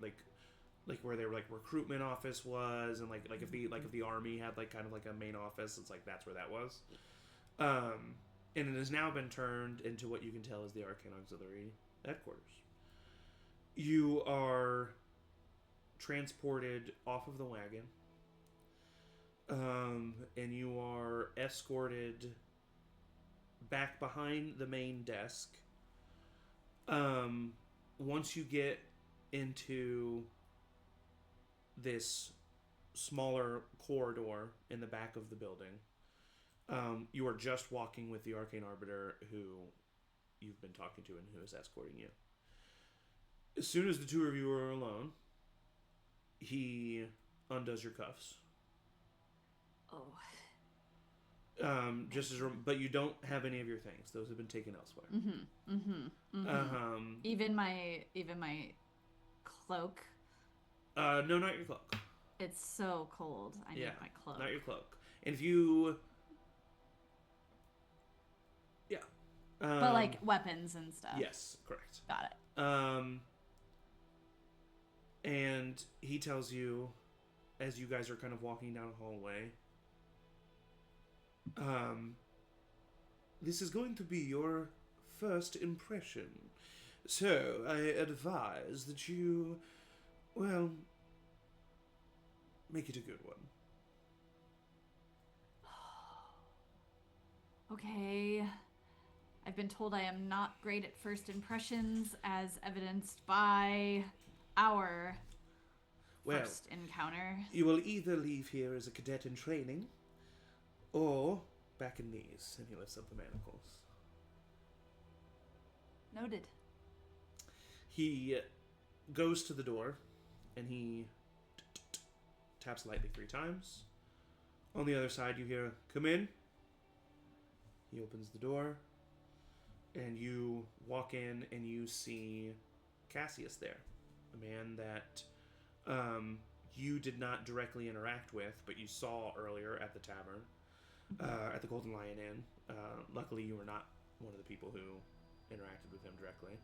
where their recruitment office was, and if the army had kind of a main office, it's that's where that was. And it has now been turned into what you can tell is the Arcane Auxiliary headquarters. You are transported off of the wagon, and you are escorted back behind the main desk. Once you get into this smaller corridor in the back of the building, you are just walking with the Arcane Arbiter who you've been talking to and who is escorting you. As soon as the two of you are alone, he undoes your cuffs. Oh. But you don't have any of your things. Those have been taken elsewhere. Even my cloak. No, not your cloak. It's so cold. I need my cloak. Not your cloak. And if you, but like weapons and stuff. Yes, correct. Got it. And he tells you, as you guys are kind of walking down a hallway, this is going to be your first impression. So, I advise that you, well, make it a good one. Okay. I've been told I am not great at first impressions, as evidenced by our first encounter. You will either leave here as a cadet in training, or back in these. And he lifts up the manacles. Noted. He goes to the door, and he taps lightly 3 times. On the other side, you hear, "Come in." He opens the door, and you walk in, and you see Cassius there. A man that you did not directly interact with, but you saw earlier at the tavern, at the Golden Lion Inn. Luckily, you were not one of the people who interacted with him directly.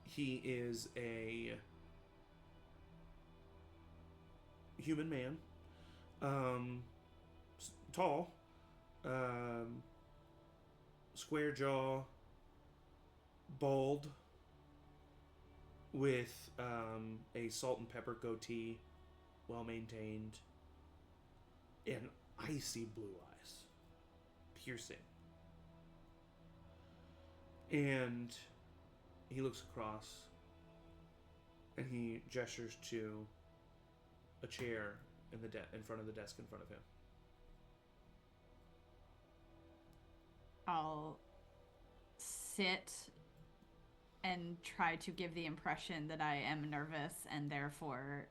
He is a human man, tall, square jaw, bald, with a salt and pepper goatee, well maintained, and icy blue eyes, piercing. And he looks across, and he gestures to a chair in front of the desk in front of him. I'll sit and try to give the impression that I am nervous and therefore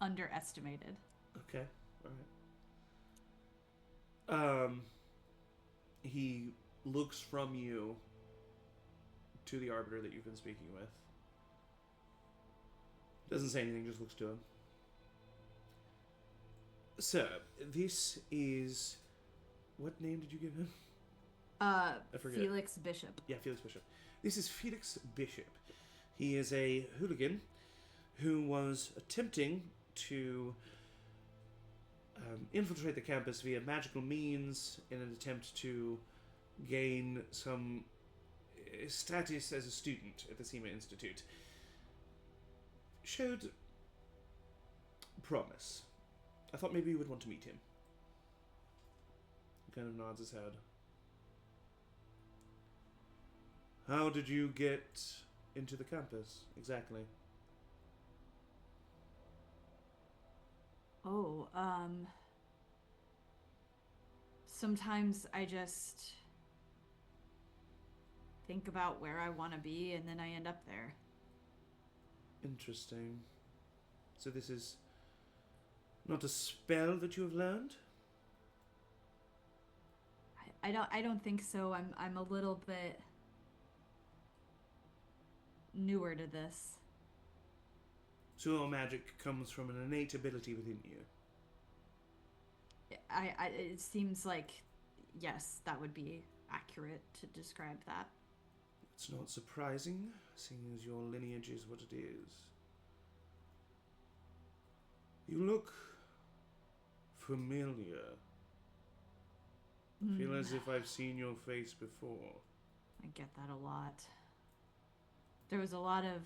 underestimated. Okay, all right. He looks from you to the Arbiter that you've been speaking with. Doesn't say anything, just looks to him. Sir, this is... What name did you give him? I forget. Felix Bishop. Yeah, Felix Bishop. This is Felix Bishop. He is a hooligan who was attempting to infiltrate the campus via magical means in an attempt to gain some status as a student at the SEMA Institute. Showed promise. I thought maybe you would want to meet him. He kind of nods his head. How did you get into the campus, exactly? Oh, sometimes I just think about where I want to be and then I end up there. Interesting. So this is not a spell that you have learned? I don't think so. I'm a little bit newer to this. So your magic comes from an innate ability within you. It seems like, yes, that would be accurate to describe that. It's not surprising, seeing as your lineage is what it is. You look familiar. Feel as if I've seen your face before. I get that a lot. There was a lot of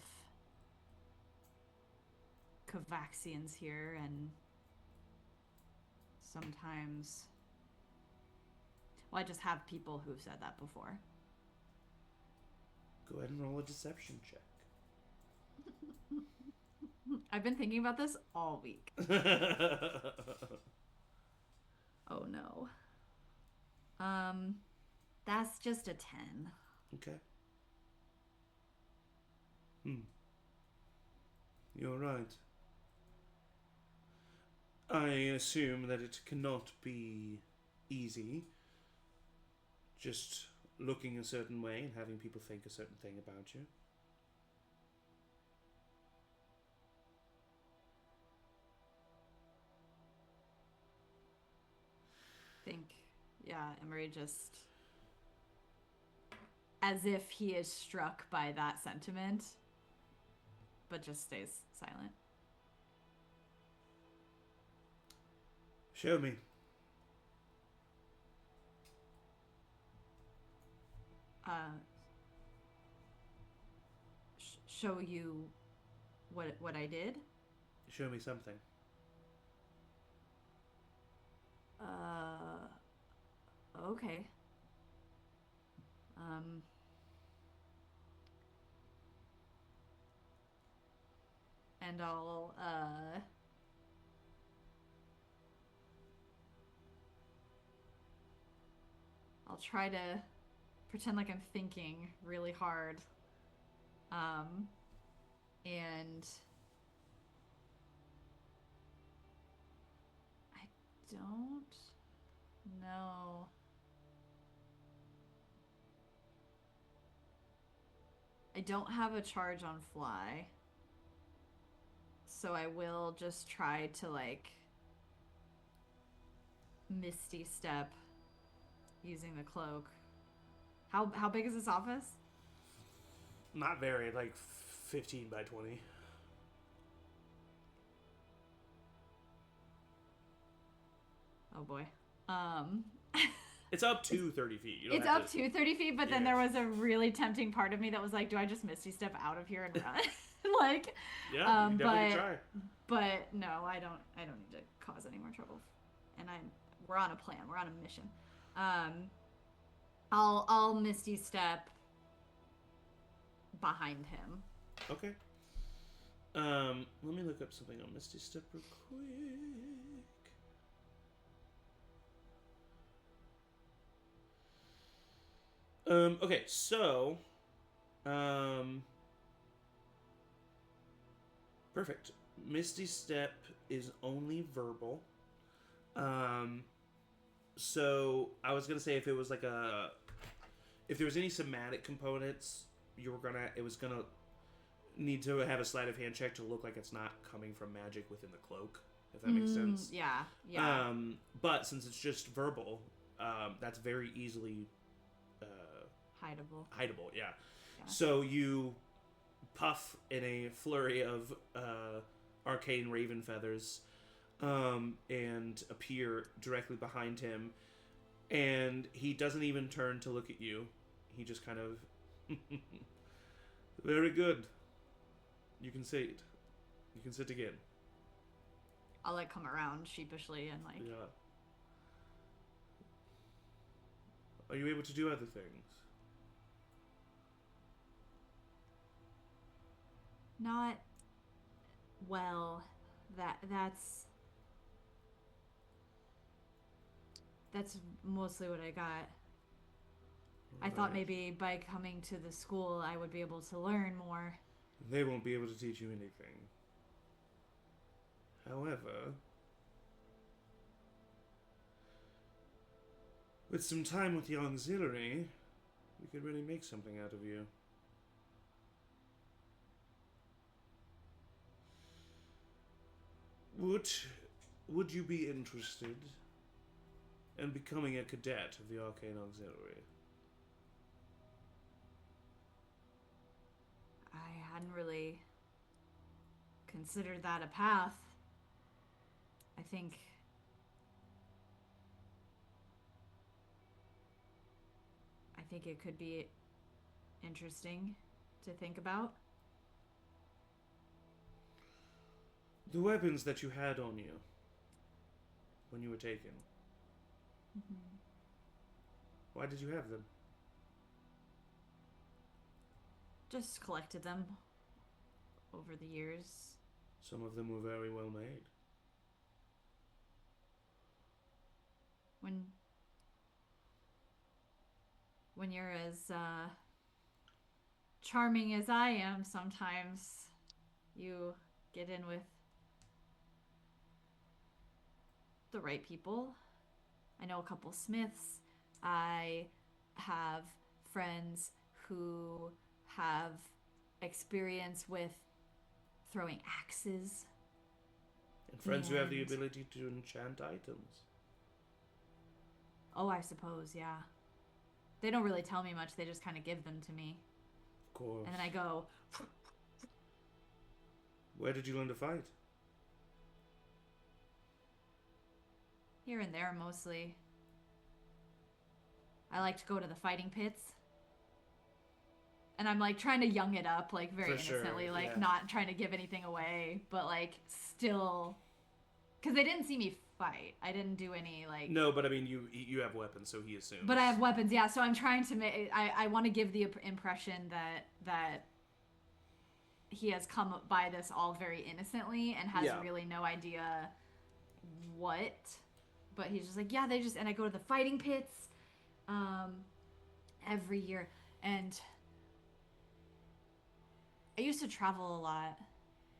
Kovaxians here, and sometimes... Well, I just have people who've said that before. Go ahead and roll a deception check. I've been thinking about this all week. Oh no. That's just a 10. Okay. You're right. I assume that it cannot be easy just looking a certain way and having people think a certain thing about you. Emory just, as if he is struck by that sentiment, but just stays silent. Show me. Show you what I did? Show me something. Okay. And I'll try to pretend like I'm thinking really hard. And I don't know. I don't have a charge on fly. So I will just try to, like, misty step using the cloak. How big is this office? Not very, like 15 by 20. Oh boy. It's up to 30 feet. You don't it's have up to 30 feet, but then there was a really tempting part of me that was like, do I just misty step out of here and run? Like, yeah, you definitely try. But no, I don't need to cause any more trouble. And we're on a plan. We're on a mission. I'll misty step behind him. Okay. Let me look up something on Misty Step real quick. Okay, so perfect. Misty Step is only verbal. So I was gonna say if it was like if there was any somatic components, it was gonna need to have a sleight of hand check to look like it's not coming from magic within the cloak, if that makes sense. Yeah. But since it's just verbal, that's very easily hideable. Yeah. So you puff in a flurry of arcane raven feathers and appear directly behind him, and he doesn't even turn to look at you. He just kind of very good. You can sit. You can sit again. I'll like come around sheepishly and like. Yeah. Are you able to do other things? Not well. That's mostly what I got. I thought maybe by coming to the school I would be able to learn more. They won't be able to teach you anything. However, with some time with the auxiliary, we could really make something out of you. Would you be interested in becoming a cadet of the Arcane Auxiliary? I hadn't really considered that a path. I think think it could be interesting to think about. The weapons that you had on you when you were taken. Mm-hmm. Why did you have them? Just collected them over the years. Some of them were very well made. When you're as charming as I am, sometimes you get in with the right people. I know a couple smiths. I have friends who have experience with throwing axes. And friends who have the And- ability to enchant items. Oh, I suppose, yeah. They don't really tell me much. They just kind of give them to me. Of course. And then I go, Where did you learn to fight? here and there, mostly. I like to go to the fighting pits. And I'm, like, trying to young it up, like, very For sure, innocently. Like, yeah. not trying to give anything away. But, like, still... Because they didn't see me fight. I didn't do any, like... No, but I mean, you have weapons, so he assumes. But I have weapons, yeah. So I'm trying to make... I want to give the impression that he has come by this all very innocently and has Yeah. really no idea what. But he's just like, yeah, they just... And I go to the fighting pits every year. And I used to travel a lot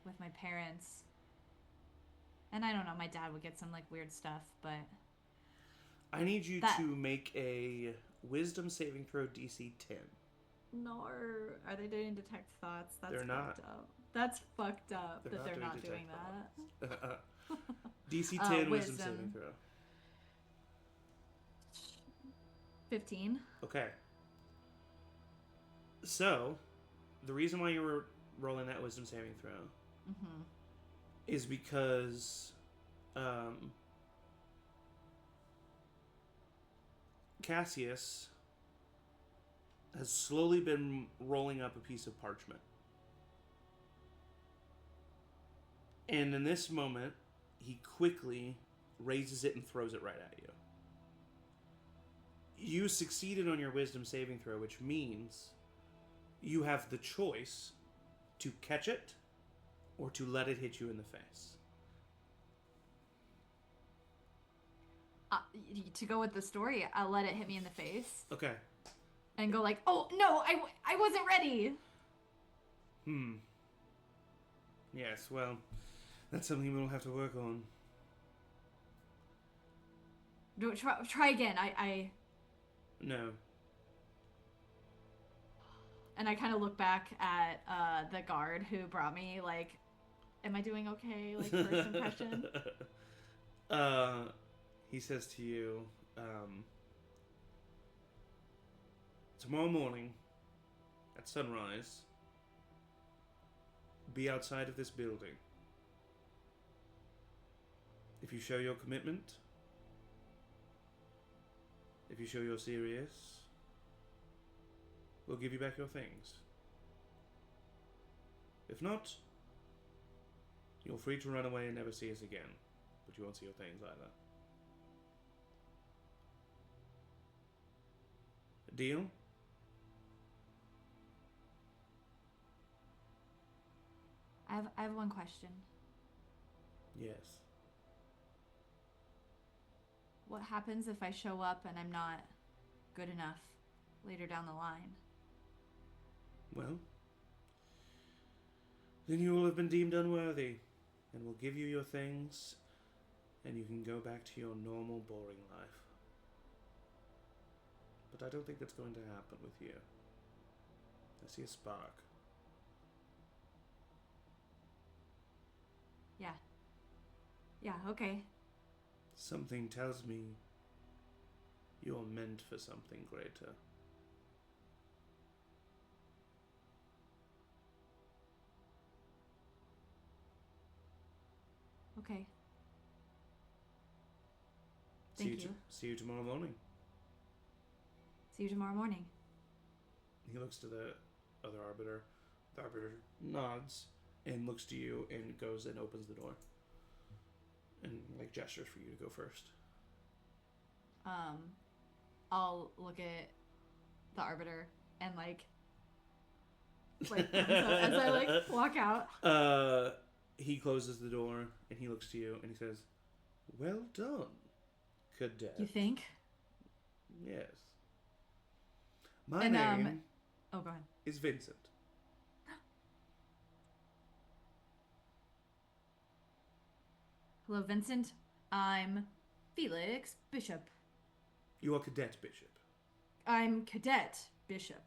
with my parents. And I don't know, my dad would get some, like, weird stuff, but... I need you That- to make a wisdom saving throw DC 10. No, are they doing detect thoughts? That's They're not. fucked up. That's fucked up They're that not they're doing not doing detect that. DC 10 wisdom wisdom. saving throw. 15. Okay. So, the reason why you were rolling that wisdom saving throw Mm-hmm. is because Cassius has slowly been rolling up a piece of parchment. And in this moment, he quickly raises it and throws it right at you. You succeeded on your wisdom saving throw, which means you have the choice to catch it or to let it hit you in the face. To go with the story, I'll let it hit me in the face Okay. and go like, oh, no, I wasn't ready. Yes, well, that's something we'll have to work on. Try again. No. And I kind of look back at the guard who brought me, like, am I doing okay? Like, first impression? He says to you, tomorrow morning at sunrise, be outside of this building. If you show your commitment, if you show you're serious, we'll give you back your things. If not, you're free to run away and never see us again, but you won't see your things either. A deal? I have one question. Yes. What happens if I show up and I'm not good enough later down the line? Well, then you will have been deemed unworthy, and we'll give you your things, and you can go back to your normal, boring life. But I don't think that's going to happen with you. I see a spark. Yeah. Yeah, okay. Something tells me you're meant for something greater. Okay. Thank you. See you tomorrow morning. See you tomorrow morning. he looks to the other arbiter. The arbiter nods and looks to you and goes and opens the door. And, like, gestures for you to go first. I'll look at the arbiter and, like as I, like, walk out. He closes the door and he looks to you and he says, "Well done, cadet." You think? Yes. My name oh, go ahead. is Vincent. Hello, Vincent. I'm Felix Bishop. You are Cadet Bishop. I'm Cadet Bishop.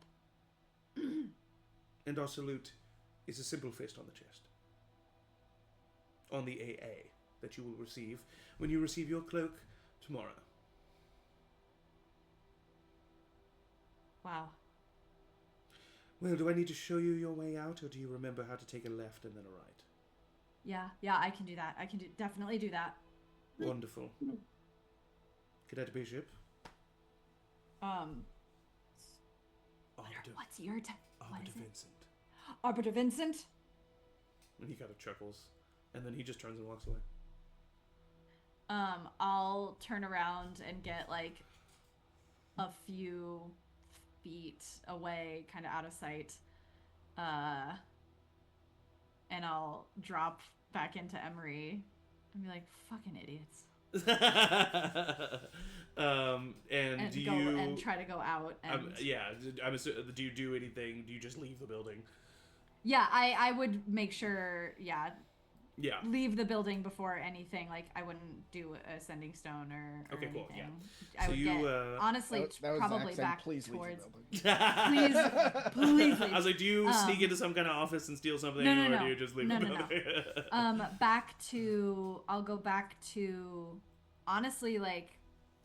And our salute is a simple fist on the chest. On the AA that you will receive when you receive your cloak tomorrow. Wow. Well, do I need to show you your way out, or do you remember how to take a left and then a right? Yeah, I can do that. I can definitely do that. Wonderful. Cadet Bishop. What's your what Arbiter is it? Vincent. Arbiter Vincent? And he kind of chuckles, and then he just turns and walks away. I'll turn around and get, like, a few feet away, kind of out of sight, and I'll drop back into Emory and be like, "Fucking idiots." And do go you and try to go out and do you do anything? Do you just leave the building? Yeah, I would make sure, Yeah. leave the building before anything. Like, I wouldn't do a sending stone or Okay, anything. cool, yeah. I So would you, get, honestly, that was probably Zach saying, back please towards... leave the building. Please leave. I was like, do you sneak into some kind of office and steal something, No. or do you just leave the building? I'll go back to, honestly, like,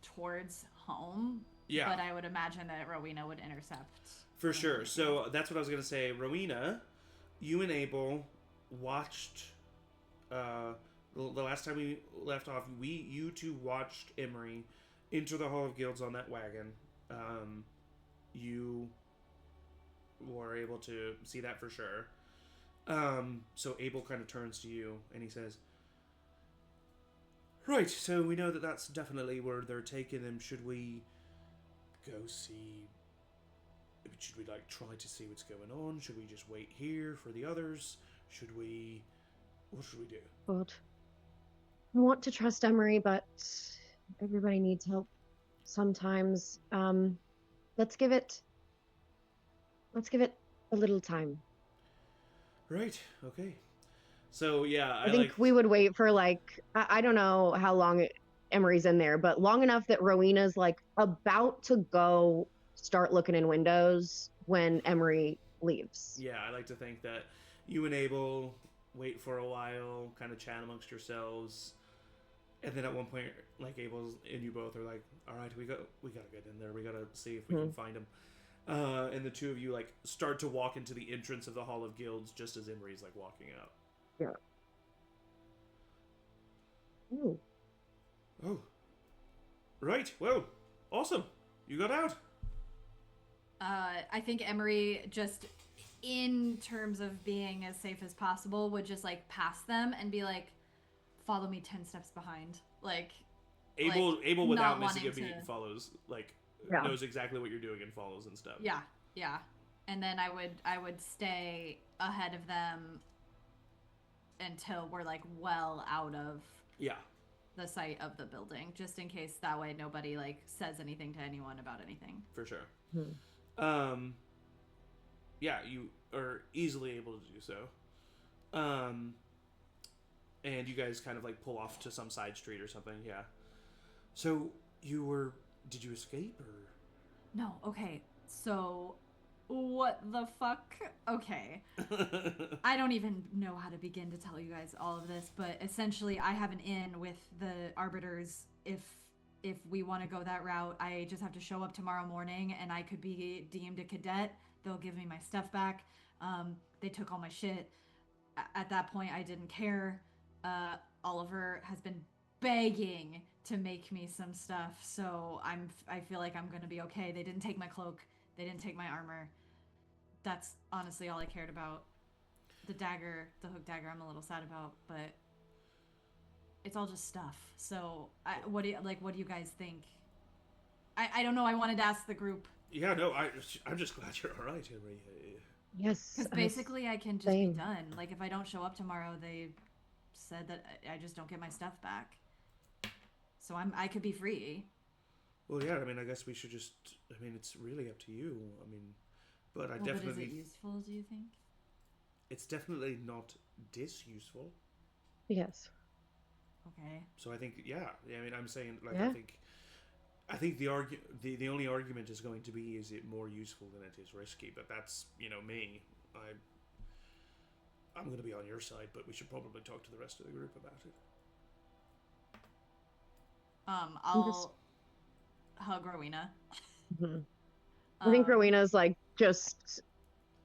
towards home. Yeah. But I would imagine that Rowina would intercept. For sure. So that's what I was going to say. Rowina, you and Abel watched... the last time we left off, you two watched Emory enter the Hall of Guilds on that wagon. You were able to see that for sure. So Abel kind of turns to you and he says, "Right, so we know that that's definitely where they're taking him. Should we go see... Should we, like, try to see what's going on? Should we just wait here for the others? Should we... What should we do?" God. I want to trust Emory, but everybody needs help sometimes. Let's give it a little time. Right, okay. So, yeah, I think we would wait for, like, I don't know how long Emory's in there, but long enough that Rowina's, like, about to go start looking in windows when Emory leaves. Yeah, I like to think that you and Abel wait for a while, kind of chat amongst yourselves, and then at one point, like, Abel's and you both are like, "All right, we gotta get in there. We gotta see if we can find him." And the two of you, like, start to walk into the entrance of the Hall of Guilds just as Emory's, like, walking out. Yeah. Ooh. Oh. Right, well, awesome. You got out. I think Emory, just in terms of being as safe as possible, would just, like, pass them and be like, "Follow me 10 steps behind." Like, Abel without not missing a wanting beat to- follows, like, Yeah. knows exactly what you're doing and follows and stuff. Yeah. And then I would stay ahead of them until we're, like, well out of Yeah. the site of the building, just in case that way nobody, like, says anything to anyone about anything. For sure. Hmm. Yeah, you are easily able to do so. And you guys kind of, like, pull off to some side street or something, yeah. So, did you escape, or? No, okay, so what the fuck? Okay. I don't even know how to begin to tell you guys all of this, but essentially I have an in with the arbiters. If we want to go that route, I just have to show up tomorrow morning and I could be deemed a cadet. They'll give me my stuff back. They took all my shit. At that point, I didn't care. Oliver has been begging to make me some stuff, so I feel like I'm gonna be okay. They didn't take my cloak. They didn't take my armor. that's honestly all I cared about. The dagger, the hook dagger, I'm a little sad about, but it's all just stuff. So, what do you guys think? I don't know. I wanted to ask the group. Yeah, no, I'm just glad you're all right, Emory. Yes. Because basically, I can just same. be done. Like, if I don't show up tomorrow, they said that I just don't get my stuff back. So I could be free. Well, yeah, I mean, I guess we should just. I mean, it's really up to you. I mean, but I definitely. But is it useful? Do you think? It's definitely not disuseful. Yes. Okay. So I think, yeah. I mean, I'm saying, like, Yeah. I think the only argument is going to be, is it more useful than it is risky? But that's, me. I'm going to be on your side, but we should probably talk to the rest of the group about it. I'll hug Rowina. Mm-hmm. I think Rowina's like just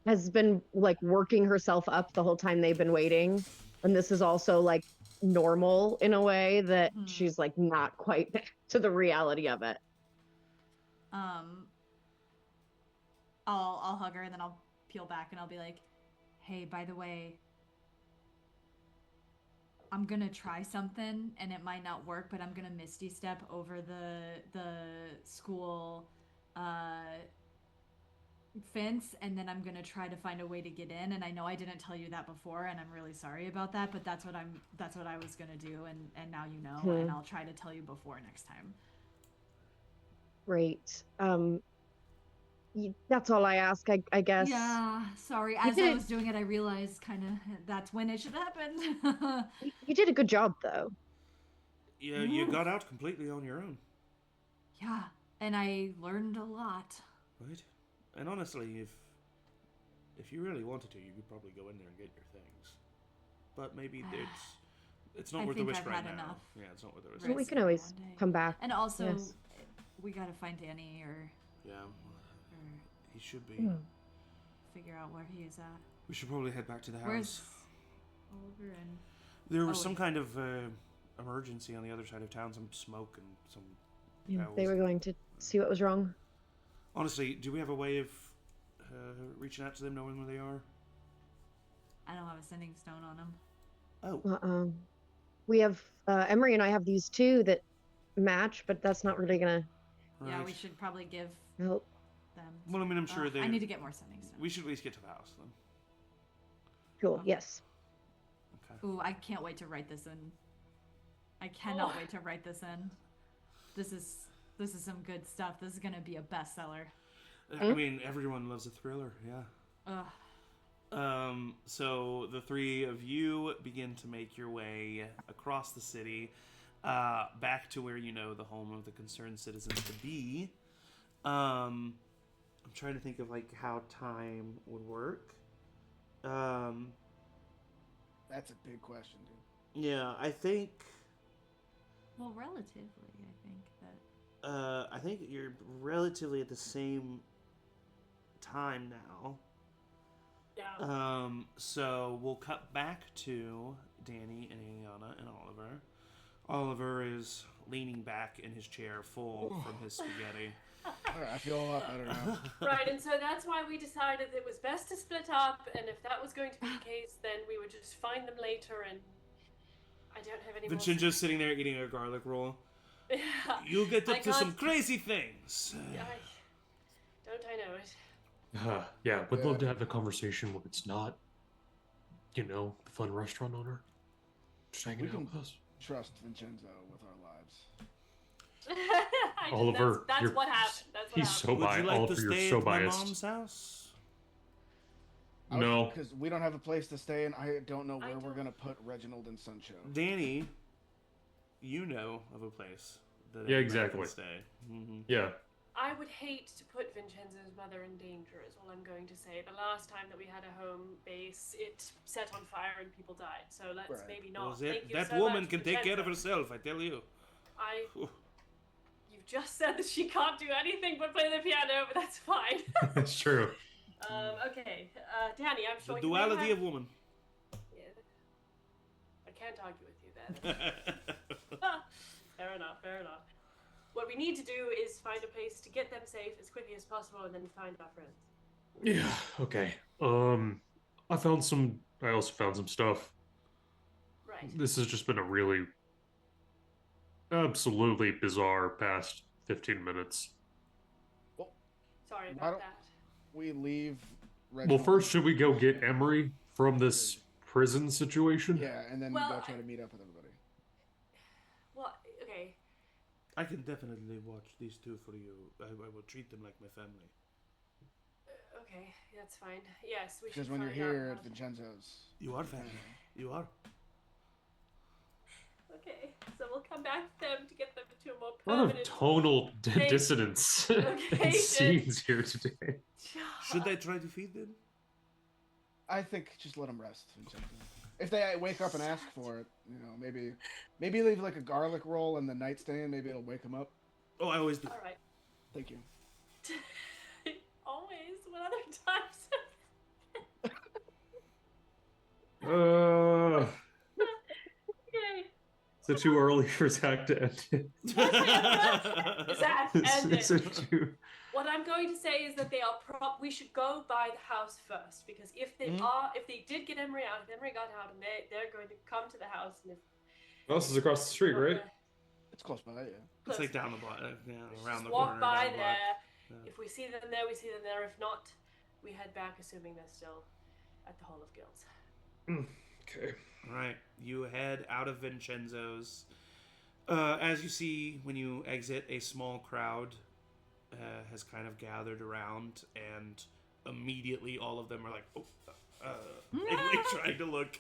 has been like working herself up the whole time they've been waiting, and this is also like normal in a way that she's like not quite back to the reality of it. I'll hug her and then I'll peel back and I'll be like, hey, by the way, I'm gonna try something and it might not work, but I'm gonna Misty Step over the school fence, and then I'm gonna try to find a way to get in. And I know I didn't tell you that before, and I'm really sorry about that, but that's what I was gonna do, and now you know, and I'll try to tell you before next time. Great. That's all I ask, I guess. Yeah, sorry. As I was doing it, I realized kind of that's when it should happen. You did a good job, though. Yeah, you got out completely on your own. Yeah, and I learned a lot. Right. And honestly, if you really wanted to, you could probably go in there and get your things. But maybe it's not worth the risk right now. Enough. Yeah, it's not worth the risk. Well, we can always come back. And also, yes. We gotta find Danny or he should be. Figure out where he is at. We should probably head back to the house. Where's Oliver and... There was some kind of emergency on the other side of town, some smoke and some... Yeah, they were going to see what was wrong. Honestly, do we have a way of reaching out to them, knowing where they are? I don't have a sending stone on them. Oh. We have... Emory and I have these two that match, but that's not really gonna... Right. Yeah, we should probably give... Help. Them. Well, I mean, I'm sure they... I need to get more sending stones. We should at least get to the house, then. Cool, yes. Okay. Ooh, I can't wait to write this in. I cannot wait to write this in. This is some good stuff. This is gonna be a bestseller. I mean, everyone loves a thriller, yeah. Ugh. So the three of you begin to make your way across the city, back to where you know the home of the concerned citizens to be. I'm trying to think of like how time would work. That's a big question, dude. Yeah, I think. Well, relatively, I think that. I think you're relatively at the same time now. Yeah. So we'll cut back to Danny and Aeliana and Oliver. Oliver is leaning back in his chair full from his spaghetti. I feel a lot better now. Right, and so that's why we decided it was best to split up, and if that was going to be the case, then we would just find them later, and I don't have any more... Vincenzo's sitting there eating a garlic roll. Yeah. You'll get up to some crazy things. Don't I know it? Yeah, would love to have the conversation when it's not, the fun restaurant owner. Just hanging out with us. Trust Vincenzo with our lives. Oliver, that's what happened. That's what he's happened. so biased. Would you like Oliver, to you're stay so at my biased. mom's house? No. Because we don't have a place to stay, and I don't know where we're going to put Reginald and Suncho. Danny, you know of a place that Yeah, everybody exactly. can stay. Mm-hmm. Yeah. I would hate to put Vincenzo's mother in danger, is all I'm going to say. The last time that we had a home base, it set on fire and people died. So let's maybe not. Well, that woman can take care of herself, I tell you. You've just said that she can't do anything but play the piano, but that's fine. That's true. Okay. Danny, I'm sure The duality of woman. Yeah. I can't argue with you then. Fair enough, fair enough. What we need to do is find a place to get them safe as quickly as possible and then find our friends. Yeah, okay. I also found some stuff. Right. This has just been a really absolutely bizarre past 15 minutes. Well, Sorry why about don't that. we leave Well, Reginald? first, should we go get Emory from this prison situation? Yeah, and then Well, go try to meet up with everybody. Well, okay. I can definitely watch these two for you. I will treat them like my family. Okay, that's fine. Yes, we Because should when you're find out here at about- You Vincenzo's, are family. You are. Okay, so we'll come back to them to get them to a more A lot of permanent. tonal They- dissonance Okay, and scenes here today. Should I try to feed them? I think just let them rest. Vincenzo. If they wake up and ask for it, maybe leave like a garlic roll in the nightstand. Maybe it'll wake them up. Oh, I always do. All right. Thank you. Always. What other times? Okay. Is it too early for Zach to end it? Zach, end Is it. it too... What I'm going to say is that they are we should go by the house first, because if they if they did get Emory out, if Emory got out, and they're going to come to the house, and if Well, this is across the street, right? It's close by, yeah. It's like down the block, around just the walk corner. by down the block. there. Yeah. If we see them there, we see them there. If not, we head back, assuming they're still at the Hall of Guilds. Okay. All right, you head out of Vincenzo's. As you see when you exit, a small crowd has kind of gathered around, and immediately all of them are like, like trying to look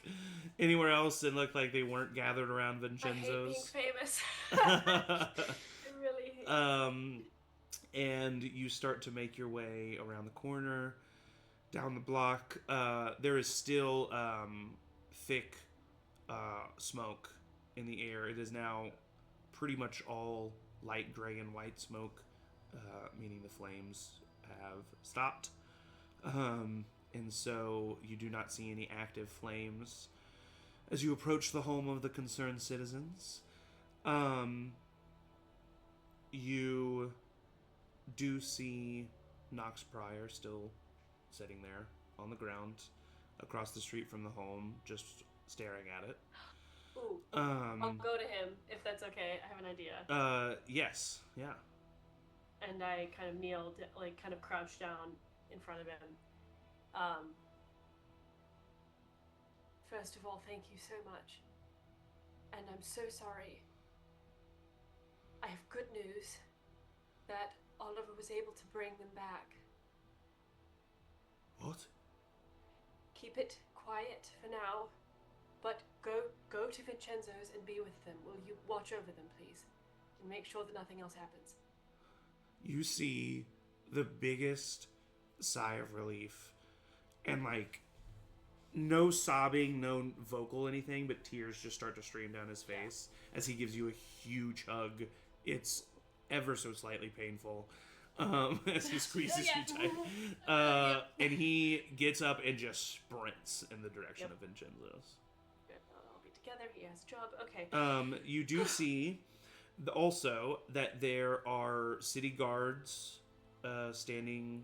anywhere else and look like they weren't gathered around Vincenzo's. I hate being famous. I really hate And you start to make your way around the corner, down the block. There is still thick smoke in the air. It is now pretty much all light gray and white smoke, meaning the flames have stopped. And so you do not see any active flames as you approach the home of the concerned citizens. You do see Knox Pryor still sitting there on the ground across the street from the home, just staring at it. Ooh. I'll go to him if that's okay. I have an idea. Yes, yeah. And I kind of kneel, like kind of crouch down in front of him. First of all, thank you so much. And I'm so sorry. I have good news that Oliver was able to bring them back. What? Keep it quiet for now, but go to Vincenzo's and be with them. Will you watch over them, please? And make sure that nothing else happens. You see the biggest sigh of relief, and like no sobbing, no vocal anything, but tears just start to stream down his face as he gives you a huge hug. It's ever so slightly painful as he squeezes you tight. And he gets up and just sprints in the direction of Vincenzo's. Good. I'll be together. He has a job. Okay. You do see also that there are city guards standing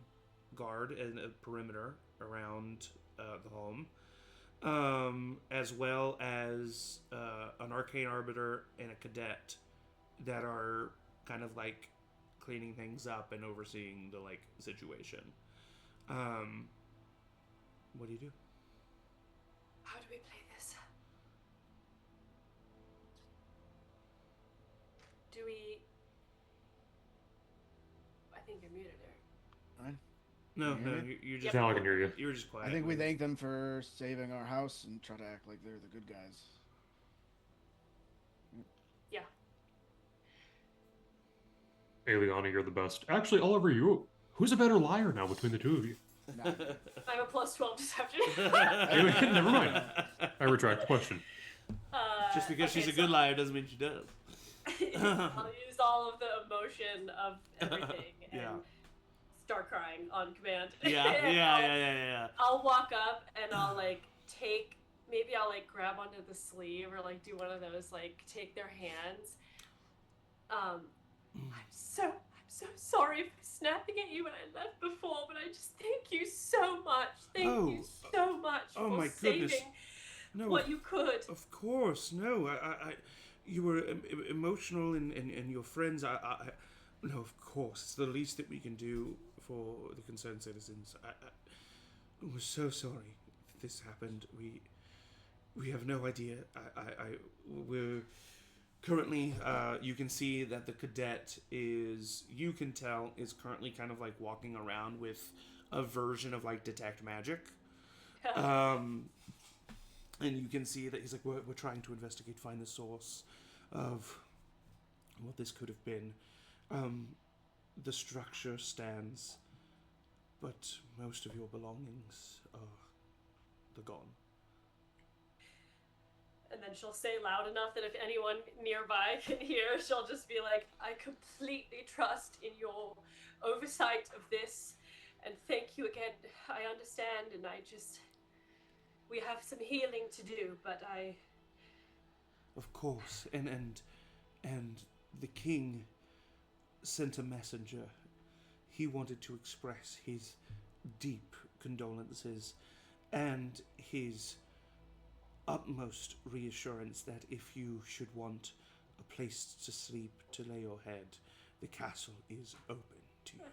guard in a perimeter around the home, as well as an arcane arbiter and a cadet that are kind of like cleaning things up and overseeing the like situation. What do you do? How do we play this? Do we... I think you're muted, Eric. No, Can you hear you're just. Now I can hear you. You were just quiet. I think we thank them for saving our house and try to act like they're the good guys. Yeah. Aeliana, you're the best. Actually, Oliver, who's a better liar now between the two of you? Nah. I'm a +12 deception. Never mind. I retract the question. Just because okay, she's a so good liar doesn't mean she does. I'll use all of the emotion of everything and Yeah. start crying on command. Yeah. I'll walk up and I'll like maybe I'll like grab onto the sleeve or like do one of those like take their hands. I'm so sorry for snapping at you when I left before, but I just thank you so much. Thank you so much oh for my saving goodness. No, what you could. Of course, no. You were emotional, and your friends. No, of course, it's the least that we can do for the concerned citizens. We're so sorry this happened. We have no idea. We're currently. You can see that the cadet is. You can tell is currently kind of like walking around with a version of like detect magic. And you can see that he's like, we're trying to investigate, find the source of what this could have been. The structure stands, but most of your belongings they're gone. And then she'll say loud enough that if anyone nearby can hear, she'll just be like, I completely trust in your oversight of this, and thank you again. I understand, and we have some healing to do, but Of course, and the king sent a messenger. He wanted to express his deep condolences and his utmost reassurance that if you should want a place to sleep, to lay your head, the castle is open to you.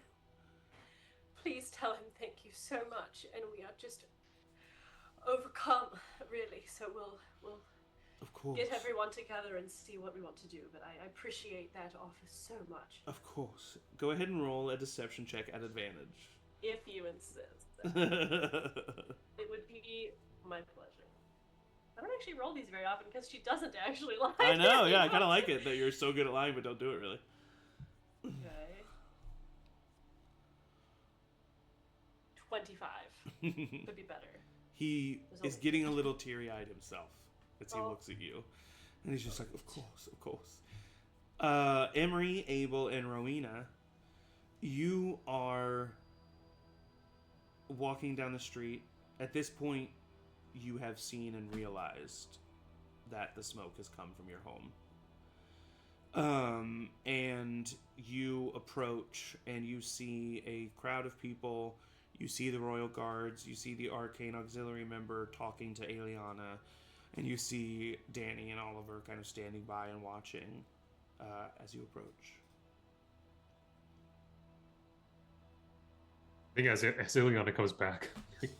Please tell him thank you so much, and we are just overcome, really. So we'll Of course. get everyone together and see what we want to do. But I appreciate that offer so much. Of course. Go ahead and roll a deception check at advantage. If you insist. It would be my pleasure. I don't actually roll these very often because she doesn't actually lie. I know, yeah, I kind of like it that you're so good at lying but don't do it really. Okay. 25. Could be better. He is getting a little teary-eyed himself as he looks at you. And he's just like, of course, of course. Emory, Abel, and Rowina, you are walking down the street. At this point, you have seen and realized that the smoke has come from your home. And you approach and you see a crowd of people. You see the royal guards. You see the arcane auxiliary member talking to Aeliana. And you see Danny and Oliver kind of standing by and watching as you approach. I think as Aeliana comes back, like,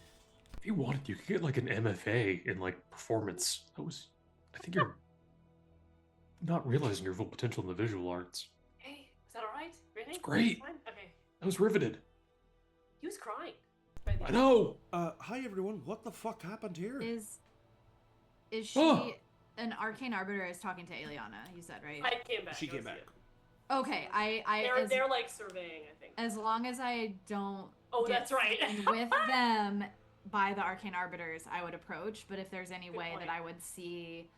if you wanted, you could get like an MFA in like performance. I think you're not realizing your full potential in the visual arts. Hey, is that all right? Really? It's great. Fine? Okay. I was riveted. He was crying. by the I end. know. Hi everyone. What the fuck happened here? Is she an arcane arbiter is talking to Aeliana, you said, right? I came back. She came back. Okay, They're like surveying, I think. as long as I don't Oh, that's right. seen with them by the arcane arbiters, I would approach, but if there's any Good way point. that I would see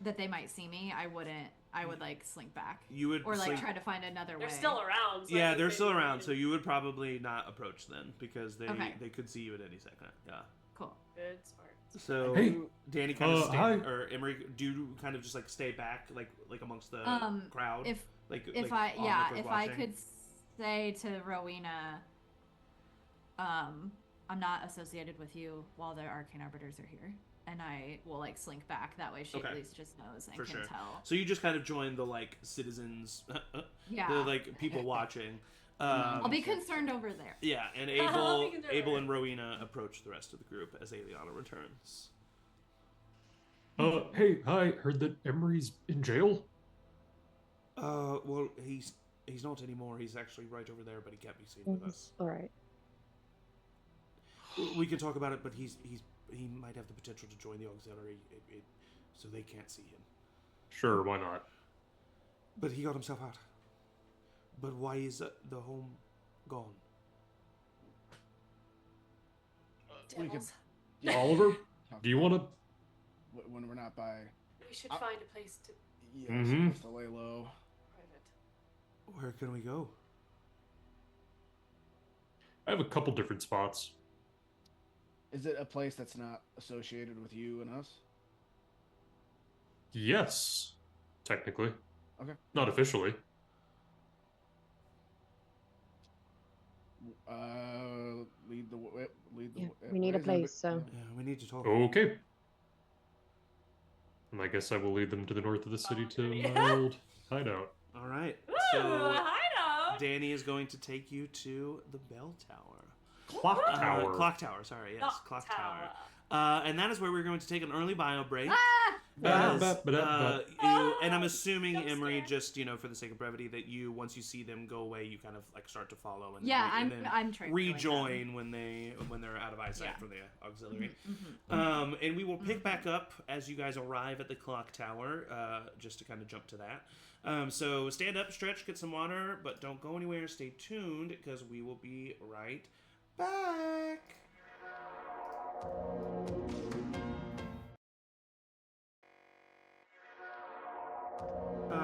that they might see me, I wouldn't. I would like slink back. You would Or like slink- try to find another way. They're still around. So I Yeah, think they're they still would around, need so you would probably not approach them because they could see you at any second. Yeah. Cool. Good, smart. So Hey, Danny kind of hi. or Emory, do you kind of just like stay back, like amongst the crowd? If like if like I yeah, onlookers if I watching? could say to Rowina, I'm not associated with you while the arcane arbiters are here, and I will like slink back. That way, she Okay. at least just knows and For can sure. tell. So you just kind of join the like citizens, Yeah, the like people watching. I'll be concerned over there. Yeah, and I'll be Abel, concerned. Abel and Rowina approach the rest of the group as Aeliana returns. Hey, hi. Heard that Emory's in jail. Well, he's not anymore. He's actually right over there, but he can't be seen with us. All right. We can talk about it, but he might have the potential to join the auxiliary, so they can't see him. Sure, why not? But he got himself out. But why is the home gone? We could. Devils. Oliver, talk do you want to? when we're not by? We should find a place to Yeah, Mhm. supposed to lay low. private. Where can we go? I have a couple different spots. Is it a place that's not associated with you and us? Yes, technically. Okay. Not officially. Lead the way. Lead the Yeah, way. we need a Is anybody- place, so- Yeah, we need to talk. Okay. And I guess I will lead them to the north of the city to Alrighty. my old hideout. All right. Ooh, So hideout. Danny is going to take you to the bell tower. Clock tower. Clock tower. Sorry. Yes, clock tower. And that is where we're going to take an early bio break. Ah! And I'm assuming, Jump Emory, scare. just for the sake of brevity, that you, once you see them go away, you kind of like start to follow and Yeah, and then I'm trying. rejoin when they're out of eyesight Yeah. from the auxiliary. Mm-hmm. And we will pick back up as you guys arrive at the clock tower, just to kind of jump to that. So stand up, stretch, get some water, but don't go anywhere. Stay tuned because we will be right back.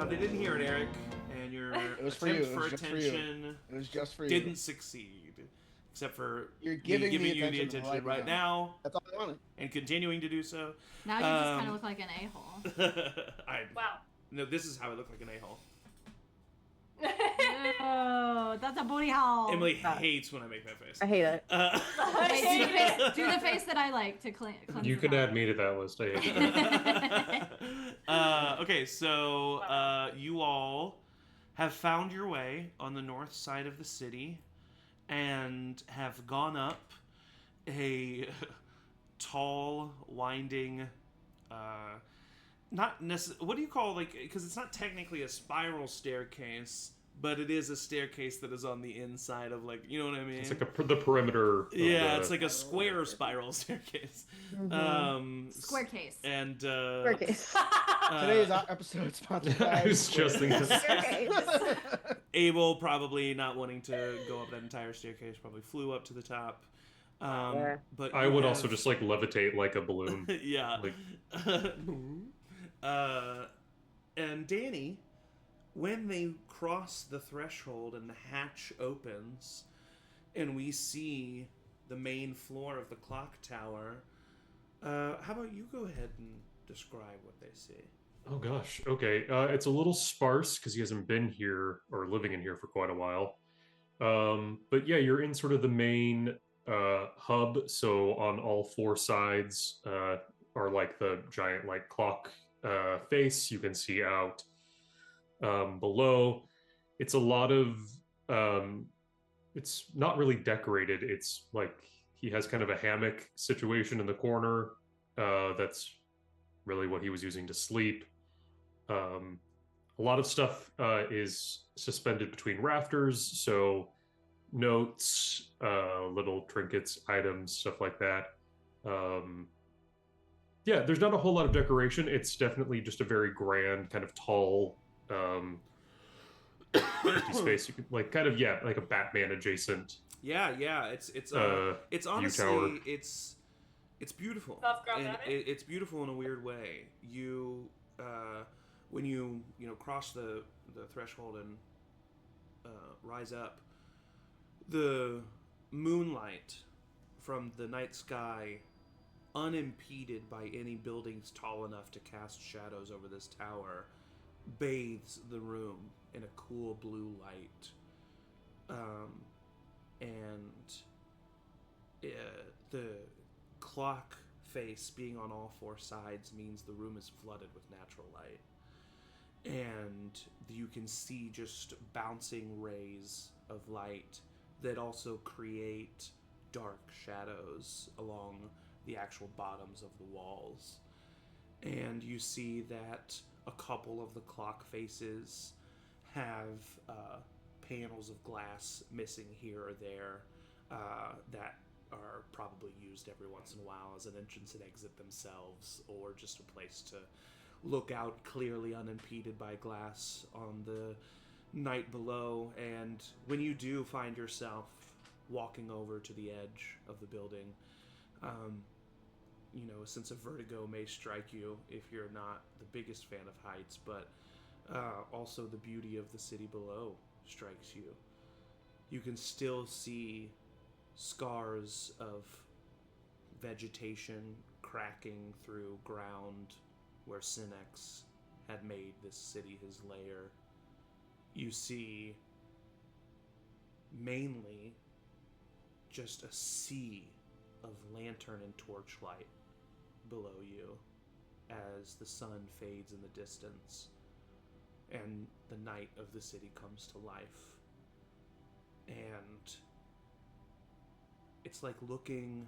They didn't hear it, Eric, and your It was for attempt you. It for was just for you. attention It was just for you. didn't succeed, except for You're me giving giving me you the attention attention right now That's all I wanted. and continuing to do so. Now you just kind Um, of look like an a-hole. Wow. No, this is how I look like an a-hole. Oh, that's a booty hole. Emily hates when I make that face. I hate it. Wait, do the face that I like to cleanse. You could add me to that list. I hate that. Okay, so you all have found your way on the north side of the city and have gone up a tall, winding, not necessarily, what do you call, like, because it's not technically a spiral staircase, but it is a staircase that is on the inside of, like, you know what I mean? It's like the perimeter. Of Yeah, the- it's like a square spiral staircase. Square case. And Staircase. Today's episode sponsored by I was just thinking. Staircase. Abel, probably not wanting to go up that entire staircase, probably flew up to the top. Yeah. But I you would have- also just like levitate like a balloon. yeah. Like- And Danny, when they cross the threshold and the hatch opens, and we see the main floor of the clock tower, how about you go ahead and describe what they see? Oh gosh. Okay. It's a little sparse because he hasn't been here or living in here for quite a while. But yeah, you're in sort of the main hub. So on all four sides are like the giant like clock face. You can see out below. It's a lot of it's not really decorated. It's like he has kind of a hammock situation in the corner. That's really what he was using to sleep. A lot of stuff is suspended between rafters, so notes, little trinkets, items, stuff like that. Yeah, there's not a whole lot of decoration. It's definitely just a very grand, kind of tall empty space. You could like kind of like a Batman adjacent. Yeah, it's tower. honestly it's beautiful. Above ground And rabbit? it's beautiful in a weird way. You when you cross the threshold and rise up, the moonlight from the night sky, unimpeded by any buildings tall enough to cast shadows over this tower, bathes the room in a cool blue light. The clock face being on all four sides means the room is flooded with natural light. And you can see just bouncing rays of light that also create dark shadows along the actual bottoms of the walls. And you see that a couple of the clock faces have panels of glass missing here or there that are probably used every once in a while as an entrance and exit themselves, or just a place to look out clearly unimpeded by glass on the night below. And when you do find yourself walking over to the edge of the building, a sense of vertigo may strike you if you're not the biggest fan of heights, but also the beauty of the city below strikes you. You can still see scars of vegetation cracking through ground where Sinex had made this city his lair. You see mainly just a sea of lantern and torchlight below you as the sun fades in the distance and the night of the city comes to life. And it's like looking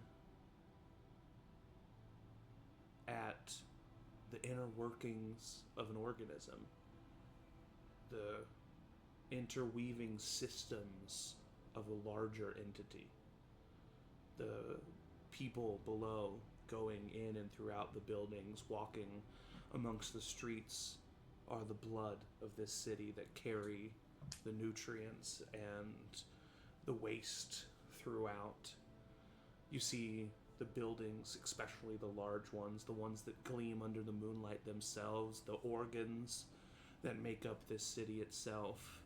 at the inner workings of an organism, the interweaving systems of a larger entity, the people below going in and throughout the buildings, walking amongst the streets, are the blood of this city that carry the nutrients and the waste throughout. You see the buildings, especially the large ones, the ones that gleam under the moonlight themselves, the organs that make up this city itself.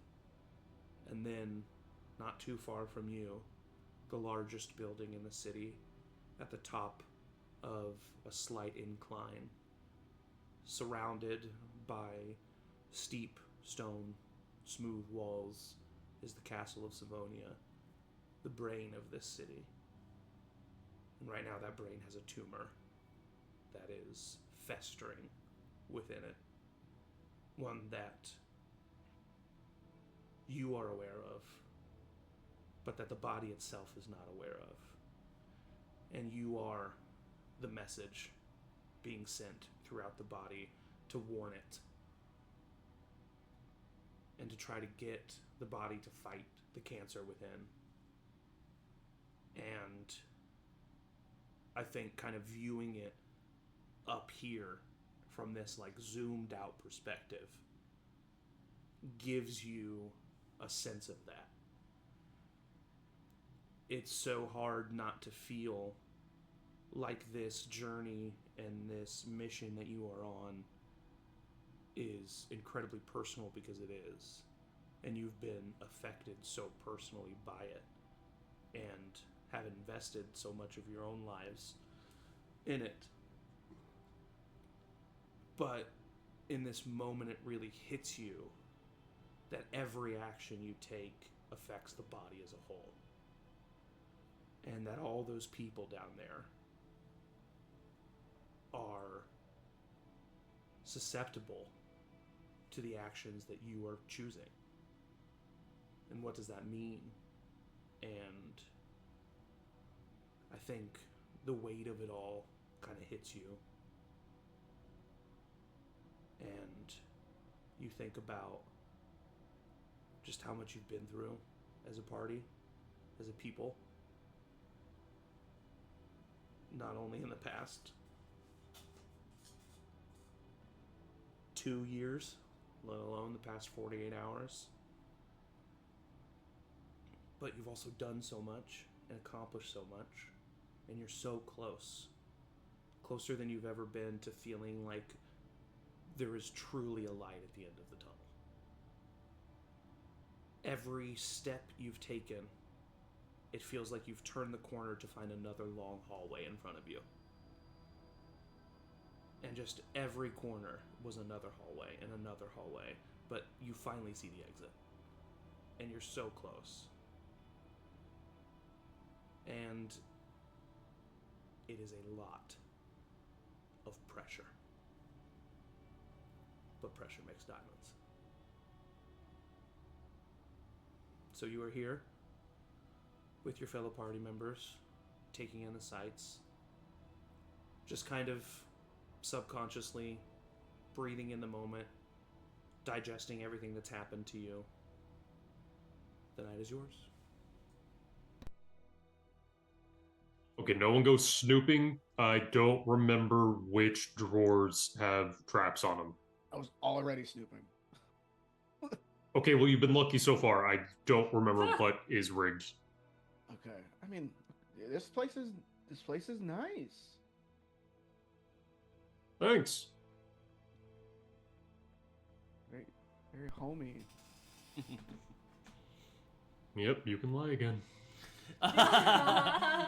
And then, not too far from you, the largest building in the city, at the top of a slight incline, surrounded by steep stone, smooth walls, is the castle of Savonia, the brain of this city. And right now that brain has a tumor that is festering within it. One that you are aware of, but that the body itself is not aware of. And you are the message being sent throughout the body to warn it, and to try to get the body to fight the cancer within. And I think kind of viewing it up here from this like zoomed out perspective gives you a sense of that. It's so hard not to feel like this journey and this mission that you are on is incredibly personal, because it is. And you've been affected so personally by it and have invested so much of your own lives in it. But in this moment, it really hits you that every action you take affects the body as a whole. And that all those people down there are susceptible to the actions that you are choosing. And what does that mean? And I think the weight of it all kind of hits you. And you think about just how much you've been through as a party, as a people. Not only in the past 2 years, let alone the past 48 hours. But you've also done so much and accomplished so much. And you're so close. Closer than you've ever been to feeling like there is truly a light at the end of the tunnel. Every step you've taken, it feels like you've turned the corner to find another long hallway in front of you. And just every corner was another hallway and another hallway. But you finally see the exit. And you're so close. And it is a lot of pressure. But pressure makes diamonds. So you are here with your fellow party members, taking in the sights, just kind of subconsciously breathing in the moment, digesting everything that's happened to you. The night is yours. Okay, no one goes snooping. I don't remember which drawers have traps on them. I was already snooping. Okay, well, you've been lucky so far. I don't remember what is rigged. Okay, I mean, this place is nice. Thanks. Very, very homey. Yep, you can lie again. I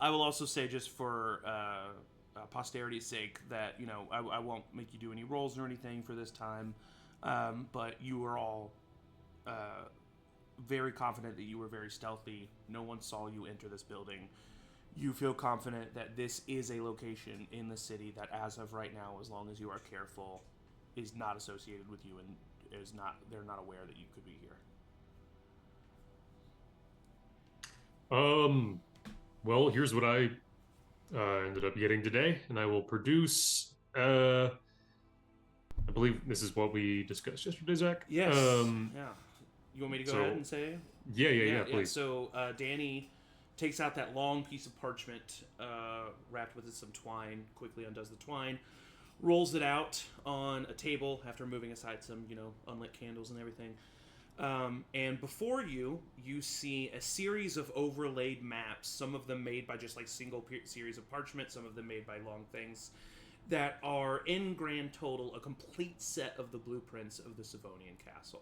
will also say, just for posterity's sake, that, you know, I won't make you do any rolls or anything for this time, but you are all very confident that you were very stealthy. No one saw you enter this building. You feel confident that this is a location in the city that, as of right now, as long as you are careful, is not associated with you and they're not aware that you could be here. Well, here's what I ended up getting today, and I will produce. I believe this is what we discussed yesterday, Zach. Yes. Yeah. You want me to go ahead and say? Yeah, please. So Danny takes out that long piece of parchment wrapped with some twine, quickly undoes the twine, rolls it out on a table after moving aside some, unlit candles and everything. And before you see a series of overlaid maps, some of them made by just like single series of parchment, some of them made by long things, that are in grand total a complete set of the blueprints of the Savonian castle.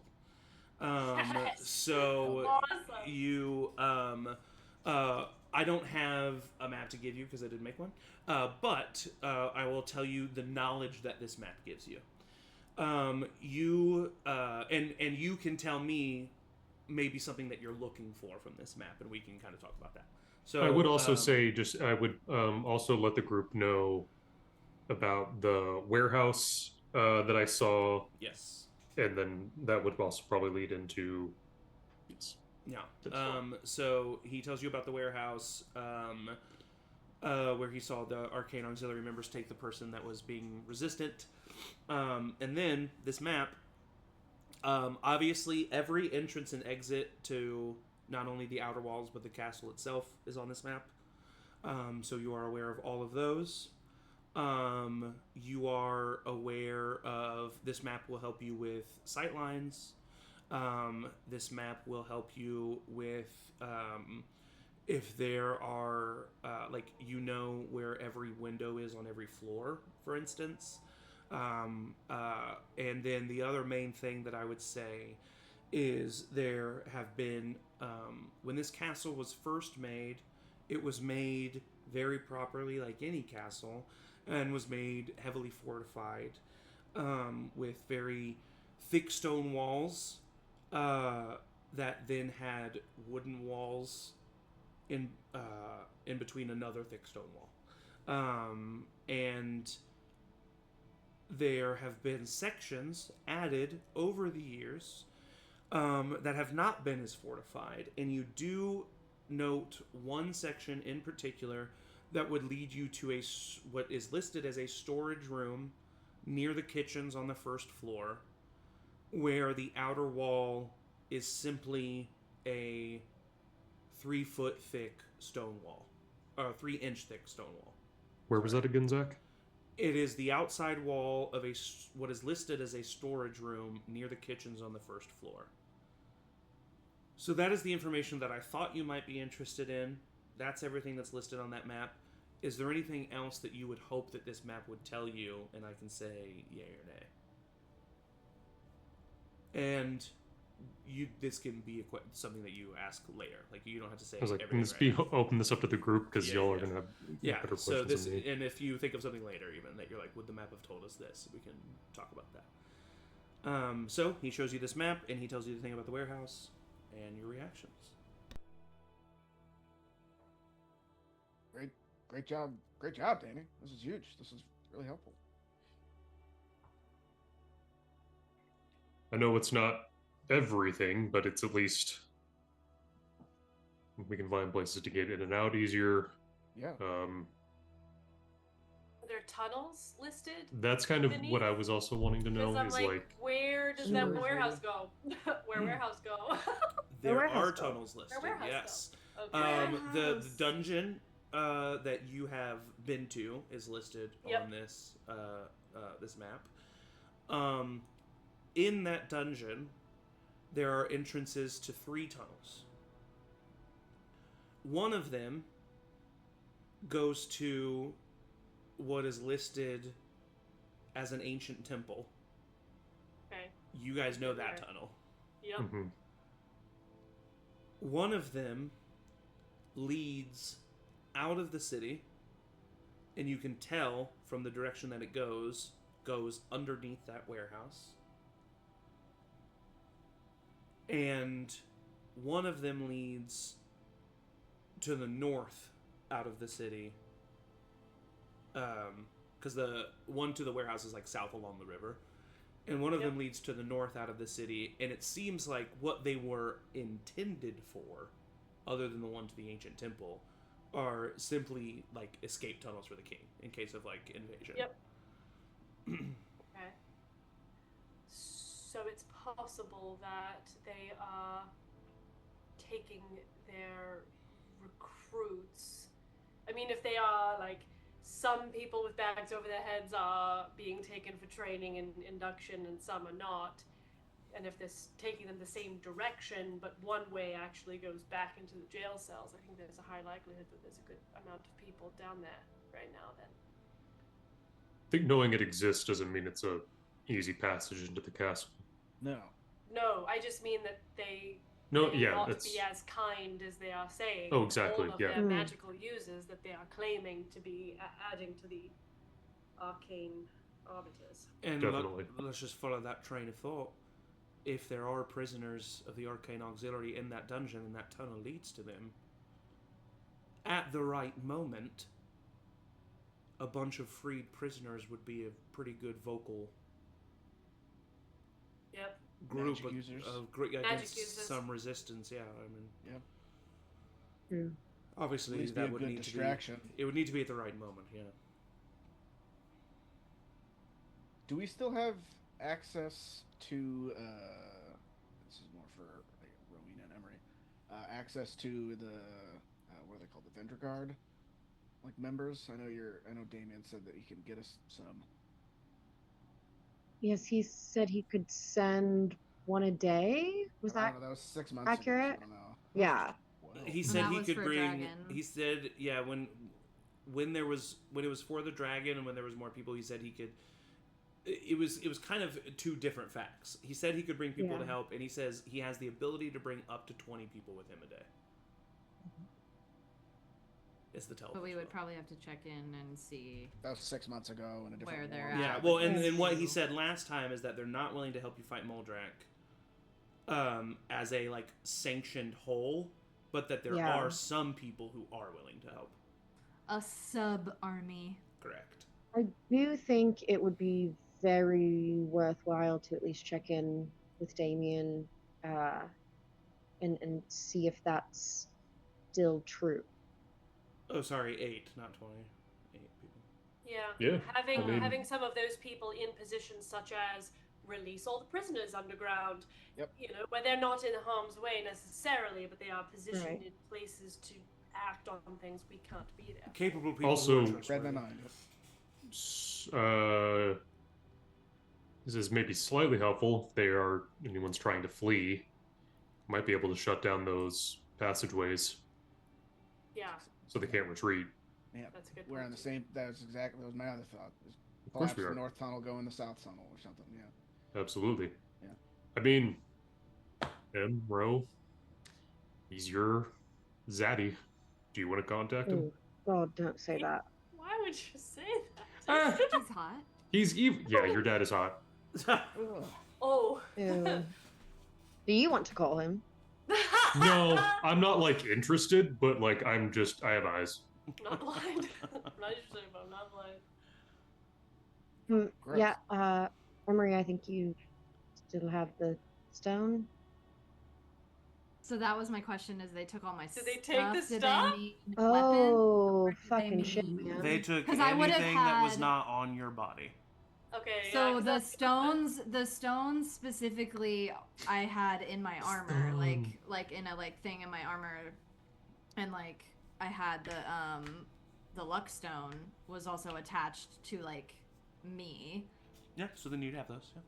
Yes. So awesome. you, I don't have a map to give you because I didn't make one, but I will tell you the knowledge that this map gives you. You can tell me maybe something that you're looking for from this map, and we can kind of talk about that. So I would also say, I would also let the group know about the warehouse that I saw. Yes. And then that would also probably lead into. Yes. Yeah. So he tells you about the warehouse, where he saw the arcane auxiliary members take the person that was being resistant. And then this map, obviously every entrance and exit to not only the outer walls but the castle itself is on this map. So you are aware of all of those. You are aware of this map will help you with sightlines. This map will help you with if there are where every window is on every floor, for instance. And then the other main thing that I would say is there have been when this castle was first made, it was made very properly like any castle, and was made heavily fortified with very thick stone walls that then had wooden walls in between another thick stone wall. And there have been sections added over the years that have not been as fortified, and you do note one section in particular that would lead you to what is listed as a storage room near the kitchens on the first floor, where the outer wall is simply a 3-foot thick stone wall, or 3-inch thick stone wall. Where was that again, Zach? It is the outside wall of what is listed as a storage room near the kitchens on the first floor. So that is the information that I thought you might be interested in. That's everything that's listed on that map. Is there anything else that you would hope that this map would tell you, and I can say yay or nay? And this can be something that you ask later. Like, you don't have to say. I was like, everything can this open this up to the group, because y'all are gonna have better questions so this, than me. and if you think of something later, even that you're like, would the map have told us this? We can talk about that. So he shows you this map, and he tells you the thing about the warehouse, and your reactions. Great job, Danny. This is huge. This is really helpful. I know it's not everything, but it's at least we can find places to get in and out easier. Yeah. Are there tunnels listed? That's kind of what I was also wanting to know. I'm Is where does that warehouse go? Where warehouse go? There are tunnels listed. Yes. Okay. The dungeon that you have been to is listed on this this map. In that dungeon, there are entrances to 3 tunnels. One of them goes to what is listed as an ancient temple. Okay. You guys know that tunnel. Yep. Mm-hmm. One of them leads out of the city, and you can tell from the direction that it goes underneath that warehouse. And one of them leads to the north out of the city. Because the one to the warehouse is like south along the river. And one of them leads to the north out of the city. And it seems like what they were intended for, other than the one to the ancient temple, are simply like escape tunnels for the king in case of like invasion. Yep. Okay. So it's possible that they are taking their recruits. I mean, if they are like, some people with bags over their heads are being taken for training and induction, and some are not. And if they're taking them the same direction, but one way actually goes back into the jail cells, I think there's a high likelihood that there's a good amount of people down there right now then. I think knowing it exists doesn't mean it's a easy passage into the castle. No. No, I just mean that they No, may yeah, not that's be as kind as they are saying. Oh, exactly, All of yeah. their magical uses that they are claiming to be adding to the arcane arbiters. And Definitely. let's just follow that train of thought. If there are prisoners of the Arcane Auxiliary in that dungeon and that tunnel leads to them, at the right moment, a bunch of freed prisoners would be a pretty good vocal Yep. group Magic users. against users. some resistance. Yeah, I mean, Hmm. obviously At least be that a would good need distraction. to be. It would need to be at the right moment. Yeah. Do we still have access to? This is more for like, Rowina and Emory. Access to the what are they called? The Vendor Guard, like members. I know Damien said that he can get us some. Yes, he said he could send one a day. Was I that don't know, that was 6 months accurate? ago. So I don't know. Yeah. Whoa. He And said that he was could for bring. dragon. He said, yeah, when it was for the dragon and when there was more people, he said he could. It was kind of two different facts. He said he could bring people to Yeah. help, and he says he has the ability to bring up to 20 people with him a day. It's the teleport. But we would probably have to check in and see. That was 6 months ago in a different Where they're world. at. Yeah, well, and That's what he true. said last time is that they're not willing to help you fight Moldrak as a like sanctioned whole, but that there Yeah. are some people who are willing to help. A sub-army. Correct. I do think it would be very worthwhile to at least check in with Damien and see if that's still true. Oh, sorry, 8, not 20. 8 people. Yeah. Yeah, Having I mean- having some of those people in positions such as release all the prisoners underground. Yep. You know, where they're not in harm's way necessarily, but they are positioned Right. in places to act on things we can't be there. Capable people. Also- who are Read my trustworthy. mind. This is maybe slightly helpful if anyone's trying to flee. Might be able to shut down those passageways Yeah, so they can't retreat. Yeah, that's a good we're point on the too. same. That was my other thought. Of course Collapse we the are. north tunnel, go in the south tunnel, or something. Yeah. Absolutely. Yeah. I mean, Ro, he's your zaddy. Do you want to contact him? Oh, God, don't say that. Why would you say that? Ah, He's hot. he's even. Yeah, your dad is hot. Ugh. Oh. Ew. Do you want to call him? No, I'm not like interested, but like I have eyes. I'm not blind. I'm not interested, but I'm not blind. Hmm, Gross. yeah, Emory, I think you still have the stone. So that was my question: is they took all my Did they stuff? take the Did stuff? they need weapons? Oh, or did they fucking shit, need- man. They took 'Cause I would've anything that was had- not on your body. Okay. So yeah, 'cause the stones specifically, I had in my armor, Stone. like in a like thing in my armor, and like I had the luck stone was also attached to like me. Yeah, so then you'd have those. Yeah.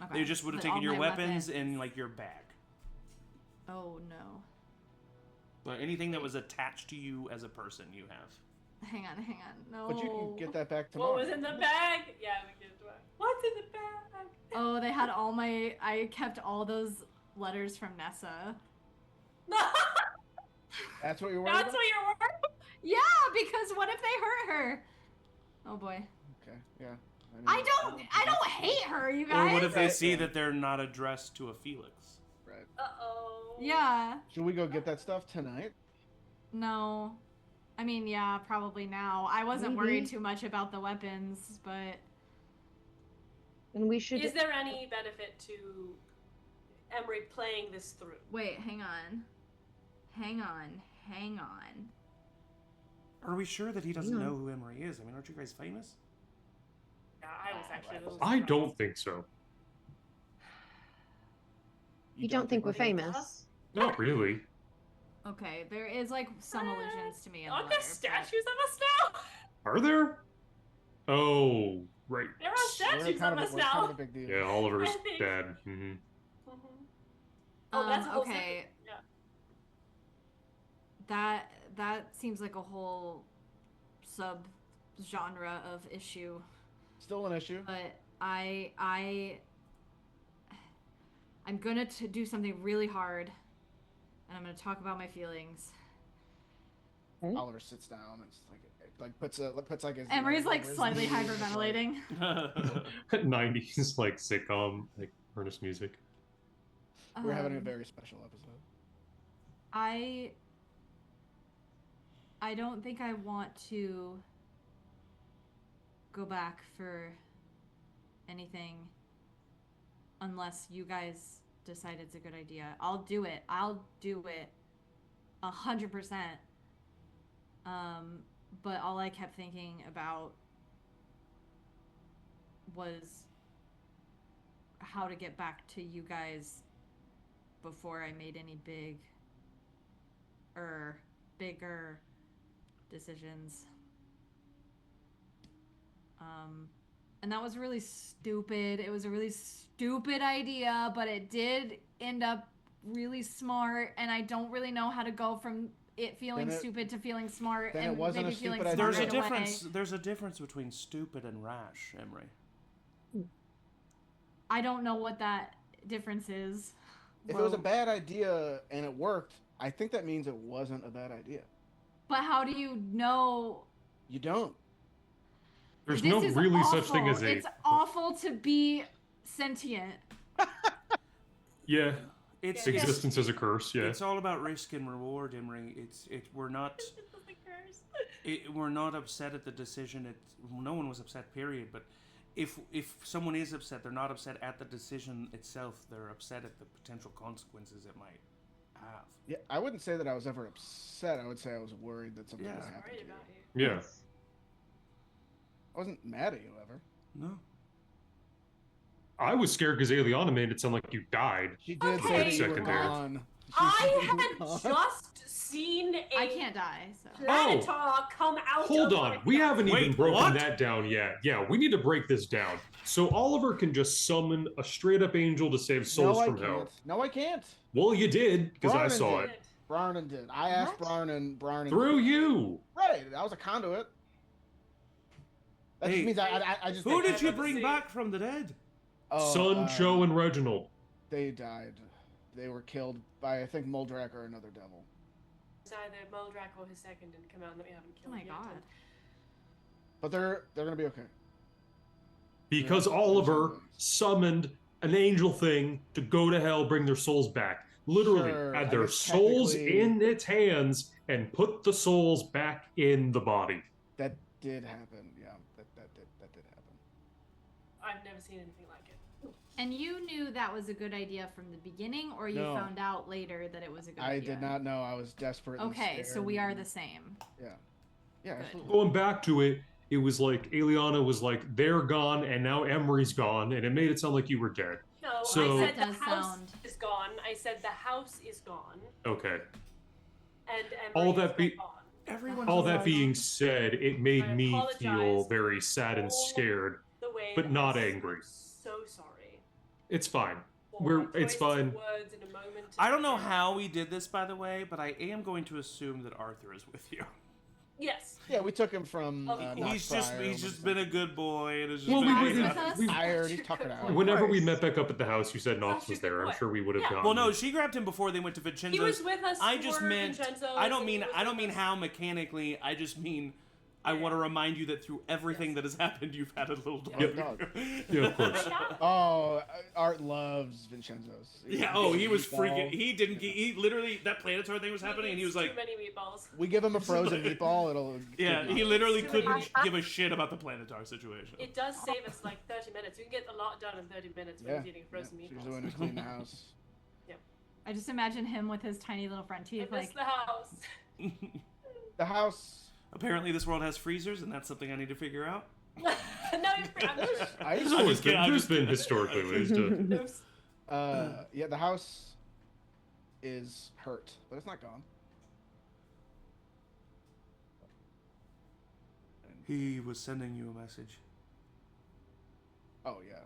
Okay. They just would have But all taken your my weapons in like your bag. Oh no! But anything that was attached to you as a person, you have. Hang on, no. But you can get that back tomorrow. What was in the bag? Yeah, we can do it. What's in the bag? Oh, they had all my. I kept all those letters from Nessa. That's what you're worried That's about? what you're worried. Yeah, because what if they hurt her? Oh boy. Okay, yeah. mean, I don't hate her, you Or guys. what if they Right, see yeah. that they're not addressed to a Felix? right? Uh-oh. Yeah. Should we go get that stuff tonight? No. I mean, yeah, probably now. I wasn't worried too much about the weapons, but... And we should. Is there any benefit to Emory playing this through? Wait, hang on. Hang on. Are we sure that he doesn't know who Emory is? I mean, aren't you guys famous? Yeah, I was actually a little I surprised. don't think so. You don't think we're famous? Not really. Okay, there is, like, some allusions to me in the Aren't letter. there statues of us now? Are there? Oh, right. There are We're statues kind of of, us we're kind now. of a big deal. Yeah, Oliver's I think- dead. Hmm. Oh, that's a whole okay. second- Yeah. That seems like a whole sub-genre of issue. Still an issue. But I'm gonna do something really hard, and I'm gonna talk about my feelings. Oliver sits down and puts like his. Emery's like his slightly knee, just like- hyperventilating. 90s, like sitcom, like earnest music. We're having a Um, very special episode. I don't think I want to go back for anything unless you guys decide it's a good idea. I'll do it 100%. But all I kept thinking about was how to get back to you guys before I made any bigger decisions. And that was really stupid. It was a really stupid idea, but it did end up really smart, and I don't really know how to go from it feeling stupid to feeling smart then it and wasn't maybe a feeling stupid smart There's a right away. difference. There's a difference between stupid and rash, Emory. I don't know what that difference is. If it was a bad idea and it worked, I think that means it wasn't a bad idea. But how do you know? You don't. There's This no is really such thing awful. as a. It's awful to be sentient. Yeah, It's existence is a curse. Yeah. It's all about risk and reward, Emory. We're not we're not upset at the decision. No one was upset, period. But if someone is upset, they're not upset at the decision itself. They're upset at the potential consequences it might have. Yeah, I wouldn't say that I was ever upset. I would say I was worried that something Yeah. would happen Worried to you. about you. Yeah. I wasn't mad at you ever. No. I was scared because Aeliana made it sound like you died. She did Okay. say that you were Second there. gone. She I said you had were gone. just seen a I can't die, so. Planetar come out Hold of on, my we gut. haven't even Wait, broken what? that down yet. Yeah, we need to break this down. So Oliver can just summon a straight up angel to save souls No, I from can't. hell. No, I can't. Well, you did because I Brian saw did. it Brownon did. I asked What? Brownon. through you. Right, I was a conduit. That Hey, just means I just. Who did I'd you love to bring see- back from the dead? Oh, Sun, Cho, and Reginald. They died. They were killed by I think Muldrak or another devil. It's either Muldrak or his second in command that we haven't Oh killed my yet. god. But they're gonna be okay. Because Yeah. Oliver summoned an angel thing to go to hell, bring their souls back. Literally Sure, had I their guess souls technically- in its hands and put the souls back in the body. That did happen. Yeah, that did happen. I've never seen anything like it. And you knew that was a good idea from the beginning, or you No. found out later that it was a good I idea? did not know. I was desperate. and Okay, so scared we are and- the same. Yeah, Good. absolutely. Going back to it, it was like Aeliana was like, they're gone, and now Emory's gone, and it made it sound like you were dead. No, So- I said the Does house sound- is gone. I said the house is gone. Okay. And All Emory that is be- gone. Everyone's All that alive. being said, it made I me apologize feel very sad and all scared. The way but that not I angry. am so sorry. It's fine. for We're- my it's choices fine. of Words in a moment. I don't know how we did this, by the way, but I am going to assume that Arthur is with you. Yes. Yeah, we took him from. Of course. He's just been a good boy, and it's just Well, been we hanging wouldn't- out. with us? tired. He's tuckered out. Of Whenever we course. met back up at the house, you said Knox Such was a good there. I'm boy. sure we would have Yeah. gone. Well, no, she grabbed him before they went to Vincenzo's. He was with us. I just for meant. Vincenzo's I don't and he mean. was I don't with mean us- how mechanically. I just mean I want to remind you that through everything that has happened, you've had a little dog. Yep. Dog. Yeah, of course. Oh, Art loves Vincenzo's. Yeah, oh, he was Meatball. freaking. He literally, that planetary thing was happening, and he was like, too many meatballs. We give him a frozen meatball, it'll. yeah, keep he him literally Too couldn't many. give a shit about the planetar situation. It does save us like 30 minutes. We can get a lot done in 30 minutes when Yeah, he's eating frozen She's meatballs. doing to clean the house. I just imagine him with his tiny little front I teeth, miss like, the house. The house. Apparently, this world has freezers, and that's something I need to figure out. No, you're I'm sure. There's I'm always just kidding, been, I'm there's just been kidding. historically ways to. Yeah, the house is hurt, but it's not gone. He was sending you a message. Oh yeah.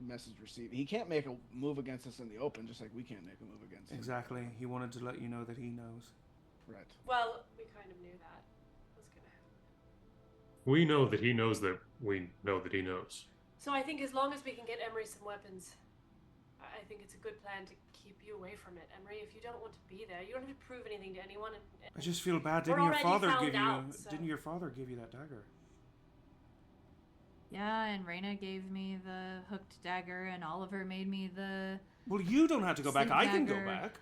A message received. He can't make a move against us in the open, just like we can't make a move against him. Exactly. He wanted to let you know that he knows. Right. Well, we kind of knew that was gonna happen. We know that he knows that we know that he knows. So I think as long as we can get Emory some weapons, I think it's a good plan to keep you away from it. Emory, if you don't want to be there, you don't have to prove anything to anyone. I just feel bad. We're Didn't your already father found give you? out, so- Didn't your father give you that dagger? yeah, and Reyna gave me the hooked dagger, and Oliver made me the. Well, you don't have to go back. Sleep I can go dagger. back.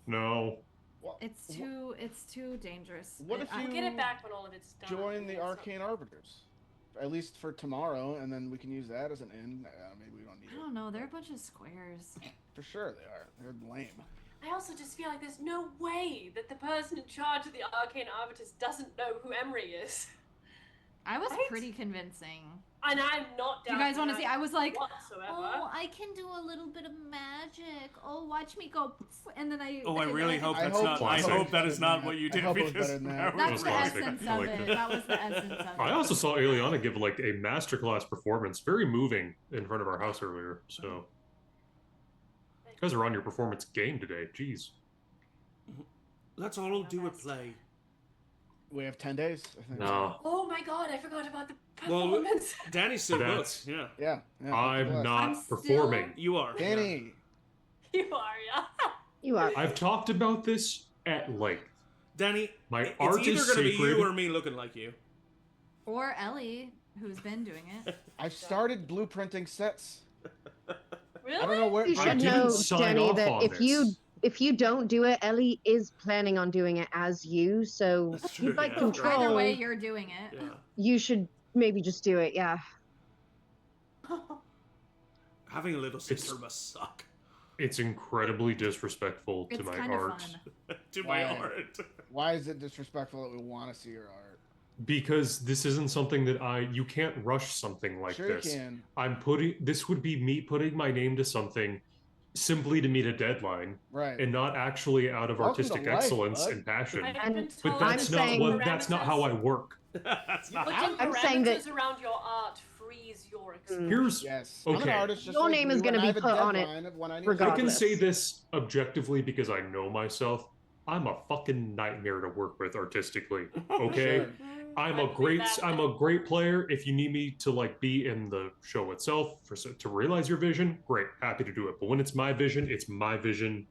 No. Well, It's too dangerous. What if I- you We'll get it back when all of it's done. join the It's not- Arcane Arbiters? At least for tomorrow, and then we can use that as an end. Maybe we don't need I it. don't know. They're a bunch of squares. For sure they are. They're lame. I also just feel like there's no way that the person in charge of the Arcane Arbiters doesn't know who Emory is. I was Right? pretty convincing. And I'm not Do down you guys for want to that see? I was like, whatsoever. oh, I can do a little bit of magic. Oh, watch me go. Poof," and then I. Oh, I really hope I that's hope- not. I Classic. hope that is not what you I did hope it was because better than that. that That's was the classic. essence I of like it. that. That was the essence of it. I also saw Aeliana give like a masterclass performance, very moving, in front of our house earlier. So, you guys are on your performance game today. Jeez. Let's all do a play. We have 10 days. I think. No, Oh my god, I forgot about the Well, performance. Danny's still That's- booked. Yeah, Yeah. yeah I'm blessed. not I'm still- performing. you are. Danny. You are, yeah. You are. I've talked about this at length. Danny, My it's art either is going to be sacred. you or me looking like you. Or Ellie, who's been doing it. I've started blueprinting sets. Really? I don't know where. You I should didn't know, sign Danny, off that on if you don't do it, Ellie is planning on doing it as you. So That's if true, you'd like yeah. control, Either way, you're doing it. Yeah. you should maybe just do it. Yeah. Having a little sister must suck. It's incredibly disrespectful to It's my kind of art fun. To my Why? art. Why is it disrespectful that we want to see your art? because this isn't something that you can't rush something like Sure this. you can. This would be me putting my name to something simply to meet a deadline Right. and not actually out of Welcome to artistic life, excellence bud. and passion. I've been But told that's I'm not saying- what that's not how I work. That's not Putting I'm saying that- parameters around your art frees your experience. Here's Yes. I'm an Okay. artist just Your like name you, is gonna and I be have a put on it deadline of when I need I regardless. can say this objectively because I know myself. I'm a fucking nightmare to work with artistically. Okay? Sure. I'm I a believe great player. If you need me to like be in the show itself to realize your vision, great, happy to do it. But when it's my vision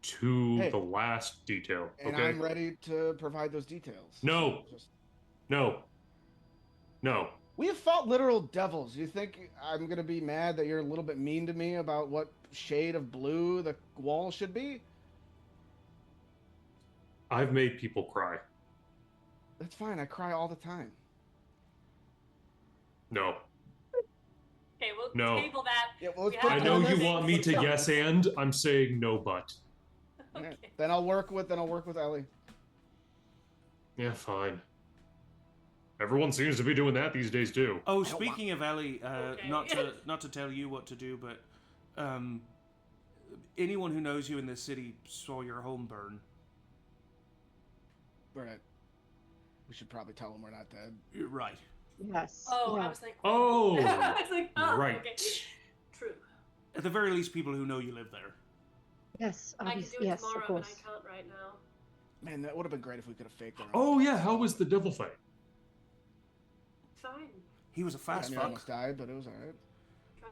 to Hey. the last detail. And Okay? I'm ready to provide those details. No. Just- No. No. We have fought literal devils. You think I'm gonna be mad that you're a little bit mean to me about what shade of blue the wall should be? I've made people cry. That's fine. I cry all the time. No. Okay, we'll No. table that. Yeah, well, We let's have I put to know it on you this- want me to yes and. I'm saying no but. Yeah, Okay. Then I'll work with Ellie. Yeah, fine. Everyone seems to be doing that these days too. Oh, speaking of Ellie, Okay. not to tell you what to do, but anyone who knows you in this city saw your home burn. Right. We should probably tell them we're not dead. You're right. Yes. Oh, yeah. I was like, Oh, I was like, oh, right. okay. True. At the very least, people who know you live there. Yes. I can do Obviously. it Yes. tomorrow, Of but I course. can't right now. Man, that would have been great if we could have faked our own Oh yeah, deaths. how was the devil fight? Fine. He was a I fast mean, I fuck. almost died, but it was alright.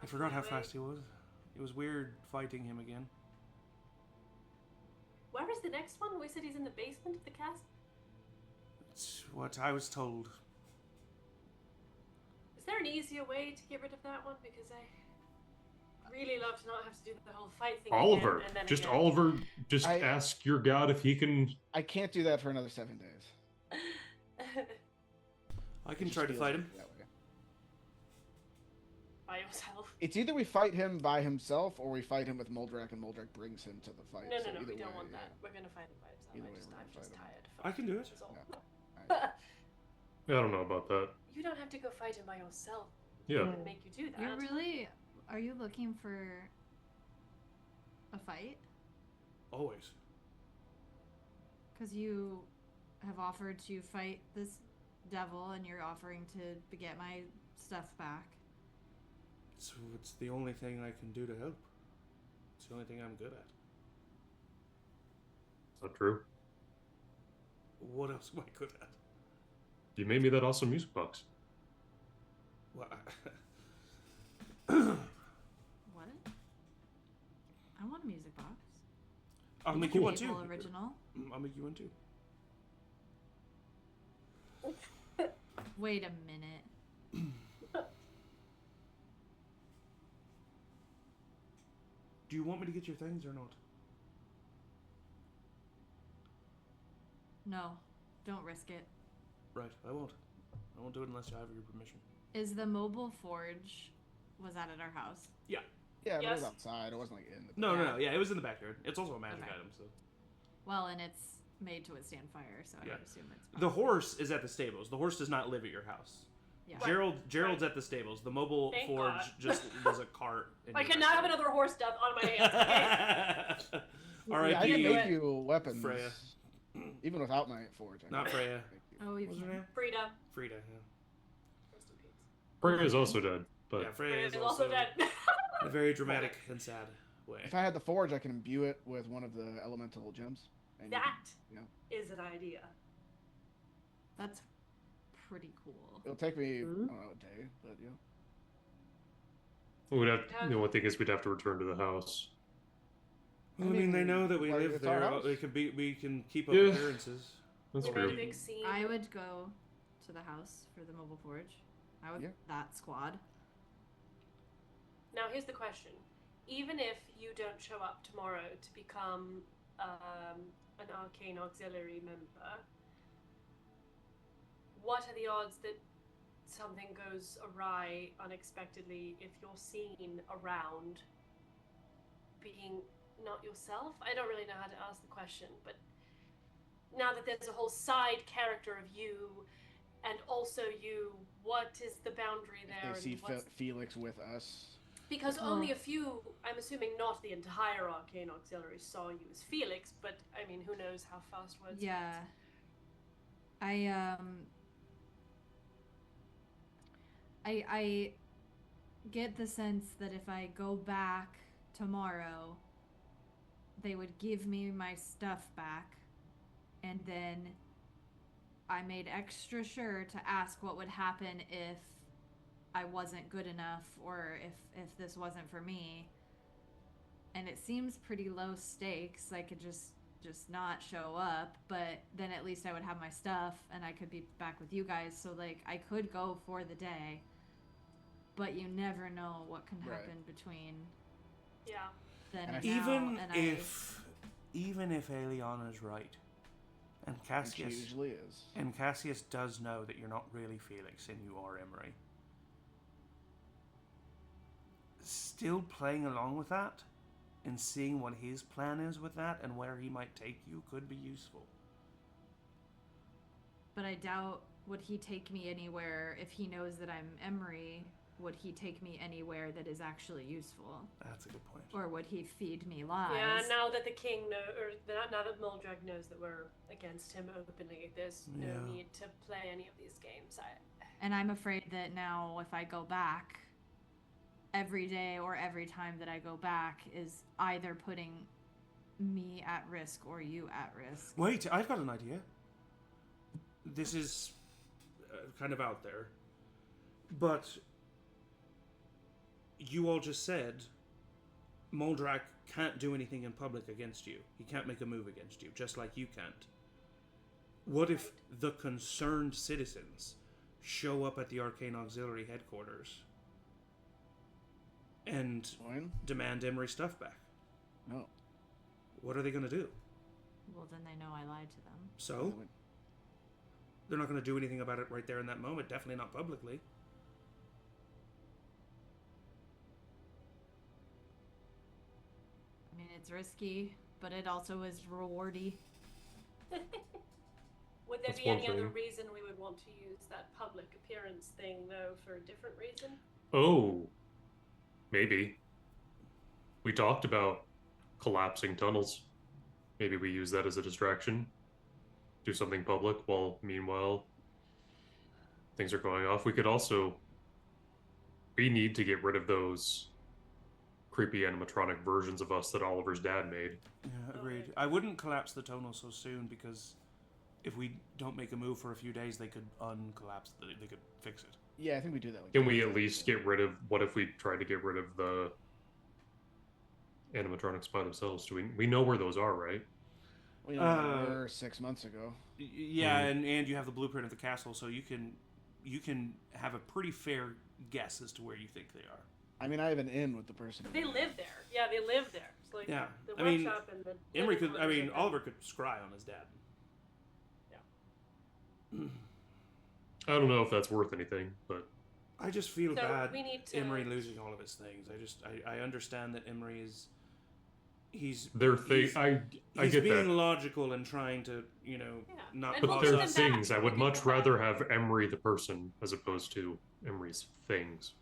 I forgot how fast he was. It was weird fighting him again. Where is the next one? We said he's in the basement of the castle. It's what I was told. Is there an easier way to get rid of that one? Because I really love to not have to do the whole fight thing Oliver, again, and then just again. Oliver, just ask your god if he can. I can't do that for another 7 days. I can It try just to feels fight like him. that way. By yourself. It's either we fight him by himself or we fight him with Moldrak and Moldrak brings him to the fight. No, So we either don't way, want that. yeah. We're gonna fight him by himself. Either way, we're I'm gonna just fight him. tired. I can do it. That's all. Yeah. I don't know about that. You don't have to go fight him by yourself. Yeah. It would make you do that. You're really... Are you looking for a fight? Always. Because you have offered to fight this devil and you're offering to get my stuff back. So it's the only thing I can do to help. It's the only thing I'm good at. Is that true? What else am I good at? You made me that awesome music box. Well, What? I want a music box. I'll make You you one can too. label original. I'll make you one too. Wait a minute. Do you want me to get your things or not? No, don't risk it. Right, I won't. I won't do it unless I have your permission. Is the mobile forge... Was that at our house? Yeah. Yeah, but it was Yes. outside. It wasn't like in the. No. Yeah, it was in the backyard. It's also a magic Okay. item, so. Well, and it's made to withstand fire, so I Yeah. would assume it's... The horse is at the stables. The horse does not live at your house. Yeah. Gerald's at the stables. The mobile Thank forge God. just was a cart. in I your cannot have backyard. another horse death on my hands. Okay? Yeah, I can R.I.P. do make it. you weapons. Freya. Even without my forge. I Not can Freya. make you- Oh, you What was her name? Frida. Frida, yeah. Rest in peace. Freya is also dead, but Yeah, Freya Freya is is also dead. in a very dramatic and sad way. If I had the forge, I can imbue it with one of the elemental gems. And you That can- is an idea. That's pretty cool. It'll take me, I Mhm. don't know, a day, but yeah. we'd have. The only thing is, we'd have to return to the house. Well, I mean, they know that we like, live it's our there. house. We can keep up Yeah. appearances. That's We true. made a big scene. I would go to the house for the mobile forge. I would... Yeah. That squad. Now here's the question: even if you don't show up tomorrow to become an arcane auxiliary member, what are the odds that something goes awry unexpectedly if you're seen around being not yourself? I don't really know how to ask the question, but now that there's a whole side character of you and also you, what is the boundary there? If they see and what's Felix with us. because only a few, I'm assuming not the entire Arcane Auxiliary saw you as Felix, but I mean, who knows how fast words Yeah. get. I get the sense that if I go back tomorrow, they would give me my stuff back, and then I made extra sure to ask what would happen if I wasn't good enough, or if this wasn't for me. And it seems pretty low stakes. I could just not show up, but then at least I would have my stuff and I could be back with you guys. So like I could go for the day, but you never know what can Right. happen between Yeah. then And and Even now. And even if Aeliana's right, and And she Cassius usually is. and Cassius does know that you're not really Felix and you are Emory, still playing along with that and seeing what his plan is with that and where he might take you could be useful. but I doubt would he take me anywhere if he knows that I'm Emory. Would he take me anywhere that is actually useful, That's a good point. or would he feed me lies? Yeah, now that the king now that Muldreg knows that we're against him openly, there's no Yeah. need to play any of these games. And I'm afraid that now if I go back, every day or every time that I go back is either putting me at risk or you at risk. Wait, I've got an idea. This is kind of out there, but you all just said Muldrak can't do anything in public against you. He can't make a move against you, just like you can't. What if the concerned citizens show up at the Arcane Auxiliary headquarters and Join? demand Emory's stuff back? No. What are they going to do? Well, then they know I lied to them. So? They're not going to do anything about it right there in that moment. Definitely not publicly. I mean, it's risky, but it also is rewardy. Would there That's be one any other thing. reason we would want to use that public appearance thing, though, for a different reason? Oh, maybe. We talked about collapsing tunnels. Maybe we use that as a distraction. Do something public while, meanwhile, things are going off. We could also... We need to get rid of those creepy animatronic versions of us that Oliver's dad made. Yeah, agreed. I wouldn't collapse the tunnel so soon because if we don't make a move for a few days, they could uncollapse. They could fix it. Yeah, I think we do that. Like Can we at least get rid of... What if we tried to get rid of the animatronics by themselves? We know where those are, right? We know we were 6 months ago. Yeah, and you have the blueprint of the castle, so you can have a pretty fair guess as to where you think they are. I mean, I have an in with the person. They live there. Yeah, they live there. It's like Yeah, the I mean, workshop and the Emory living could. I quarters mean, are Oliver could scry on his dad. I don't know if that's worth anything, but... I just feel So bad. we need to- Emory losing all of his things. I understand that Emory is. He's Their thing, he's- I He's get being that. logical and trying to, Yeah. not And But we'll cause give they're us. them back. things. I We'll would give much them back. rather have Emory the person as opposed to Emory's things.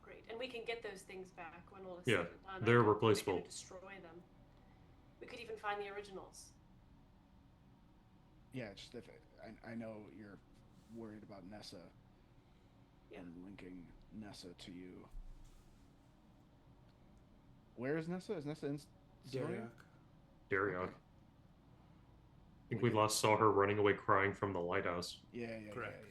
Great, and we can get those things back when all is Yeah, said and done. they're I don't think we're replaceable. gonna destroy them. We could even find the originals. Yeah, just if I know you're worried about Nessa Yeah. and linking Nessa to you. Where is Nessa? Is Nessa in Soria? Dariak. Dariak. Okay. I think we last saw her running away crying from the lighthouse. Yeah. Correct.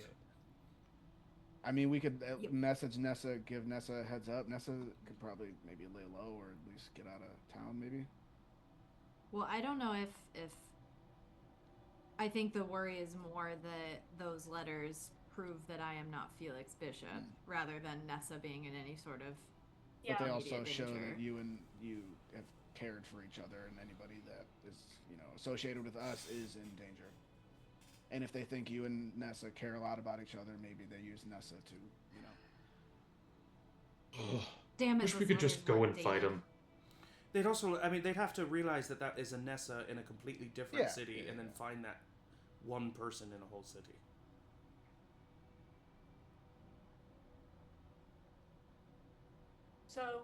I mean, we could Yep. message Nessa, give Nessa a heads up. Nessa could probably maybe lay low or at least get out of town, maybe. Well, I don't know if I think the worry is more that those letters prove that I am not Felix Bishop, rather than Nessa being in any sort of. Yeah. But they also immediate show danger. that you have cared for each other, and anybody that is associated with us is in danger. And if they think you and Nessa care a lot about each other, maybe they use Nessa to, Damn it! Wish we those could just letters go weren't and fight dated. him. They'd also. I mean, they'd have to realize that that is a Nessa in a completely different Yeah, city, yeah, and then yeah. find that one person in a whole city. So,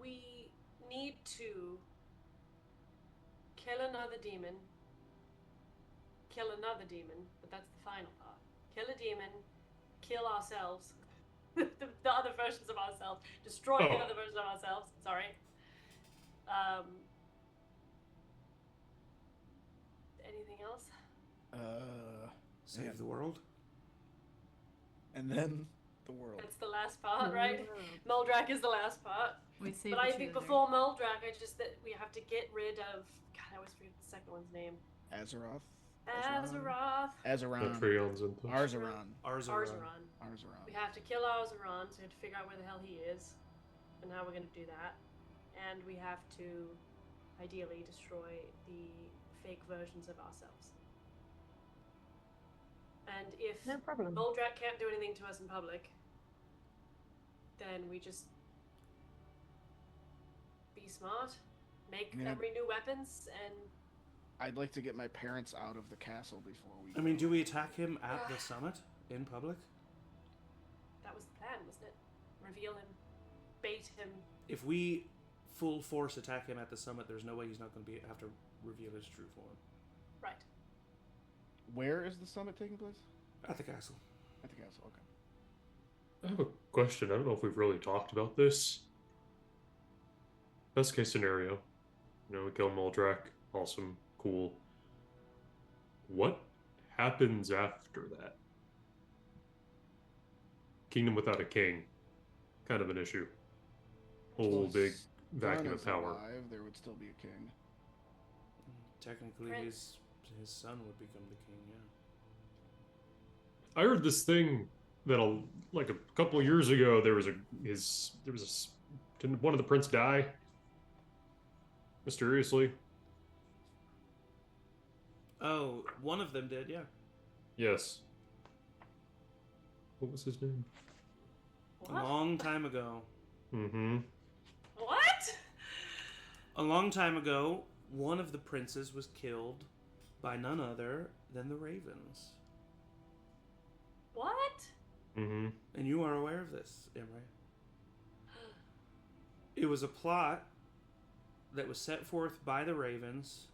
we need to kill another demon, but that's the final part. Kill a demon, kill ourselves, the other versions of ourselves, destroy the Oh. other versions of ourselves, sorry. Anything else? Save Yeah. the world. and then the world. That's the last part, right? Muldrak is the last part. We saved But I the think chooser. before Muldrak, that we have to get rid of. God, I always forget the second one's name. Azeroth. Azeroth. The Azeron. Treons and things. Arzeron. Arzeron. Arzeron. We have to kill Arzeron, so we have to figure out where the hell he is, and how we're going to do that. And we have to, ideally, destroy the fake versions of ourselves. And if No problem. Muldrak can't do anything to us in public, then we just be smart, make Yeah. every new weapons, and I'd like to get my parents out of the castle before we. I mean, go. do we attack him at the summit in public? that was the plan, wasn't it? Reveal him, bait him. If we full force attack him at the summit, there's no way he's not going to have to reveal his true form. Right. Where is the summit taking place? At the castle. At the castle. Okay. I have a question. I don't know if we've really talked about this. Best case scenario. We kill Muldrak. Awesome. Cool. What happens after that? Kingdom without a king. Kind of an issue. Whole Well, big Thorn vacuum is of power. alive, there would still be a king. Technically, Prince. he's his son would become the king. Yeah. I heard this thing that like a couple years ago didn't one of the prince die mysteriously? Oh, one of them did. Yeah. Yes. What was his name? A What? long time ago. Mm-hmm. What? A long time ago, one of the princes was killed by none other than the Ravens. What? Mm-hmm. And you are aware of this, Emory. It was a plot that was set forth by the Ravens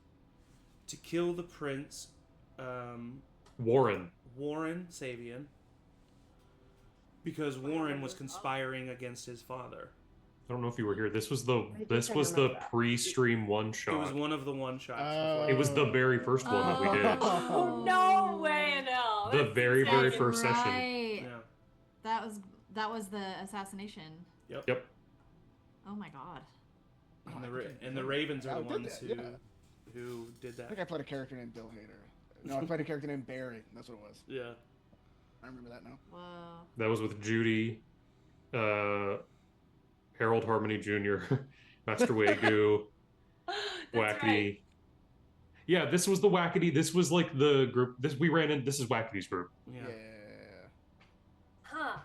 to kill the prince, Warren. Warren Savian, because Warren was conspiring against his father. I don't know if you were here. This was the I think I remember that. pre-stream one shot. It was one of the one shots. Oh. It was the very first one that we did. Oh, no way in hell. The That's very, very insane. first session. Right. Yeah. That was the assassination. Yep. Oh my god. And the Ravens are the I did ones that, who yeah. who did I that. think I played a character named Bill Hader. No, I played a character named Barry. That's what it was. Yeah. I remember that now. Whoa. That was with Judy, Harold Harmony Jr., Master Wagyu, That's Wackety. right. Yeah, this was the Wackety. This was like the group. This is Wackety's group. Yeah. Yeah. Huh.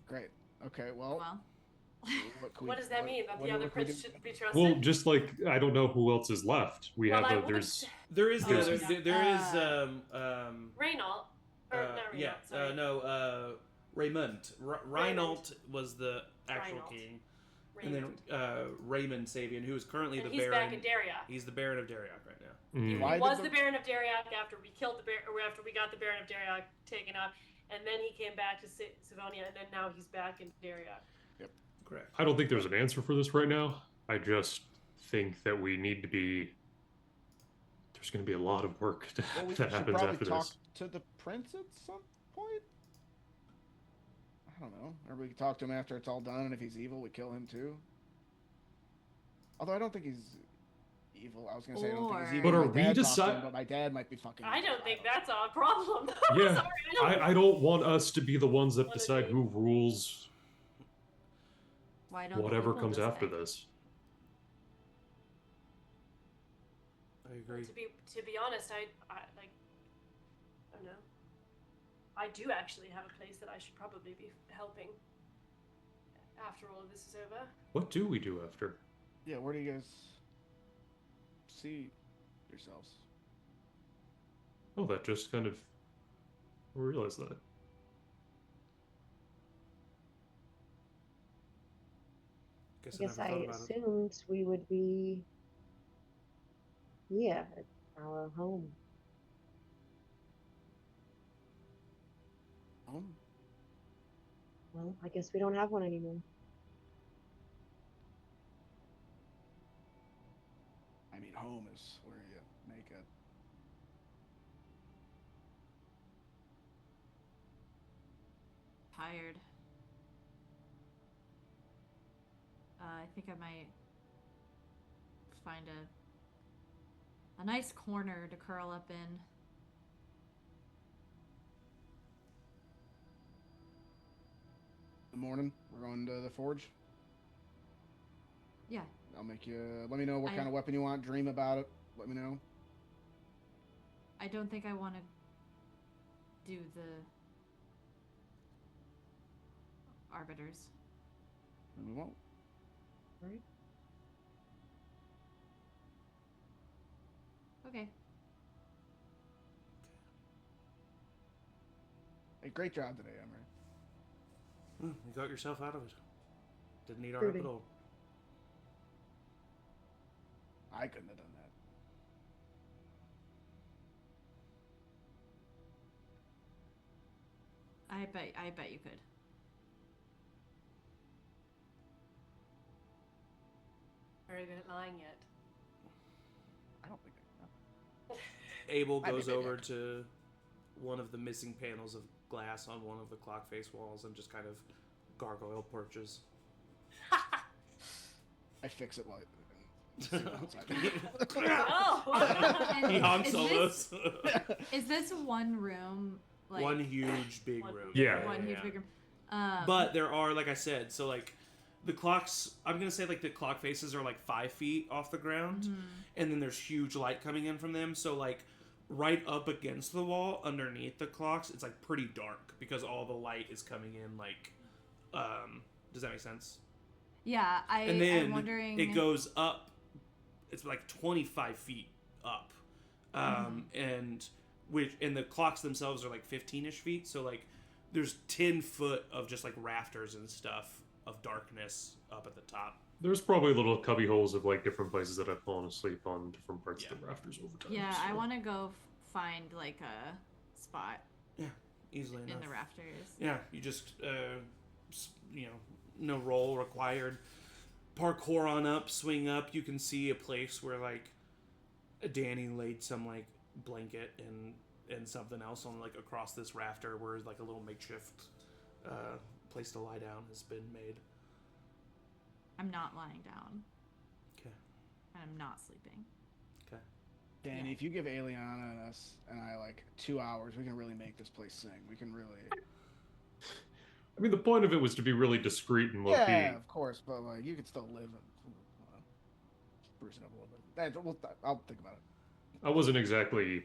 Great. Okay. Well. Well. What does that mean? That the other prince shouldn't be trusted? Well, just like I don't know who else is left. We Well, I have wouldn't there's say- There is Yes. there is Reynaud. Or not yeah, Reynaud, sorry. Raymond. Reinald was the actual Reinald. king, Raymond. and then Raymond Savian, who is currently And the he's Baron. back in Dariak. He's the Baron of Dariak right now. Mm. He Why was did the Baron of Dariak after we killed after we got the Baron of Dariak taken out, and then he came back to Sivonia, and then now he's back in Dariak. Correct. I don't think there's an answer for this right now. I just think that we need to be. There's going to be a lot of work Well, we that should happens probably after talk this. to the prince at some point. I don't know. Or we can talk to him after it's all done, and if he's evil, we kill him too. Although I don't think he's evil. I was gonna say I don't think he's Or- evil. But are My we dad talked to him, decide- but my dad might be fucking. I evil. don't think that's our problem. Yeah, Sorry, I don't want us to be the ones that What is decide he? who rules Why don't the whatever people comes after decide? this. I agree. To be honest, I like. I don't know. I do actually have a place that I should probably be helping. After all of this is over. What do we do after? Yeah, where do you guys see yourselves? Oh, that just kind of I realized that. I I guess never I thought about it. assumed we would be at our home. Home? Well, I guess we don't have one anymore. I mean, home is where you make it. Tired. I think I might find a nice corner to curl up in. In the morning, we're going to the forge. Yeah. I'll make you. Let me know what I- kind of weapon you want. Dream about it. Let me know. I don't think I want to do the arbiters. And we won't. Right? Okay. Hey, great job today, Emory. You got yourself out of it. Didn't need our Fruity. help at all. I couldn't have done that. I bet you could. Very good at lying yet. I don't think I Abel I goes did it. over to one of the missing panels of glass on one of the clock face walls and just kind of gargoyle perches. I fix it while outside. Oh! He Han Is Solos. Is this one room? Like One huge big One- room. Yeah. one huge big room? But there are, like I said, so like the clocks, I'm gonna say like the clock faces are like 5 feet off the ground, and then there's huge light coming in from them. So like right up against the wall, underneath the clocks, it's like pretty dark because all the light is coming in. Like, does that make sense? Yeah, And then I'm wondering. it goes up. It's like 25 feet up, and the clocks themselves are like 15ish feet. So like there's 10 foot of just like rafters and stuff of darkness up at the top. There's probably little cubby holes of like different places that I've fallen asleep on different parts of the rafters over time. Yeah, so. I want to go find like a spot Yeah, easily enough. in the rafters. Yeah, you just no roll required. Parkour on up, swing up. You can see a place where like Danny laid some like blanket and something else on like across this rafter where like a little makeshift place to lie down has been made. I'm not lying down. Okay. And I'm not sleeping. Okay. Danny, if you give Aeliana and us and I like 2 hours, we can really make this place sing. We can really. I mean, the point of it was to be really discreet and low-key. Yeah, of course, but like you could still live and spruce it up a little bit. I'll think about it. I wasn't exactly,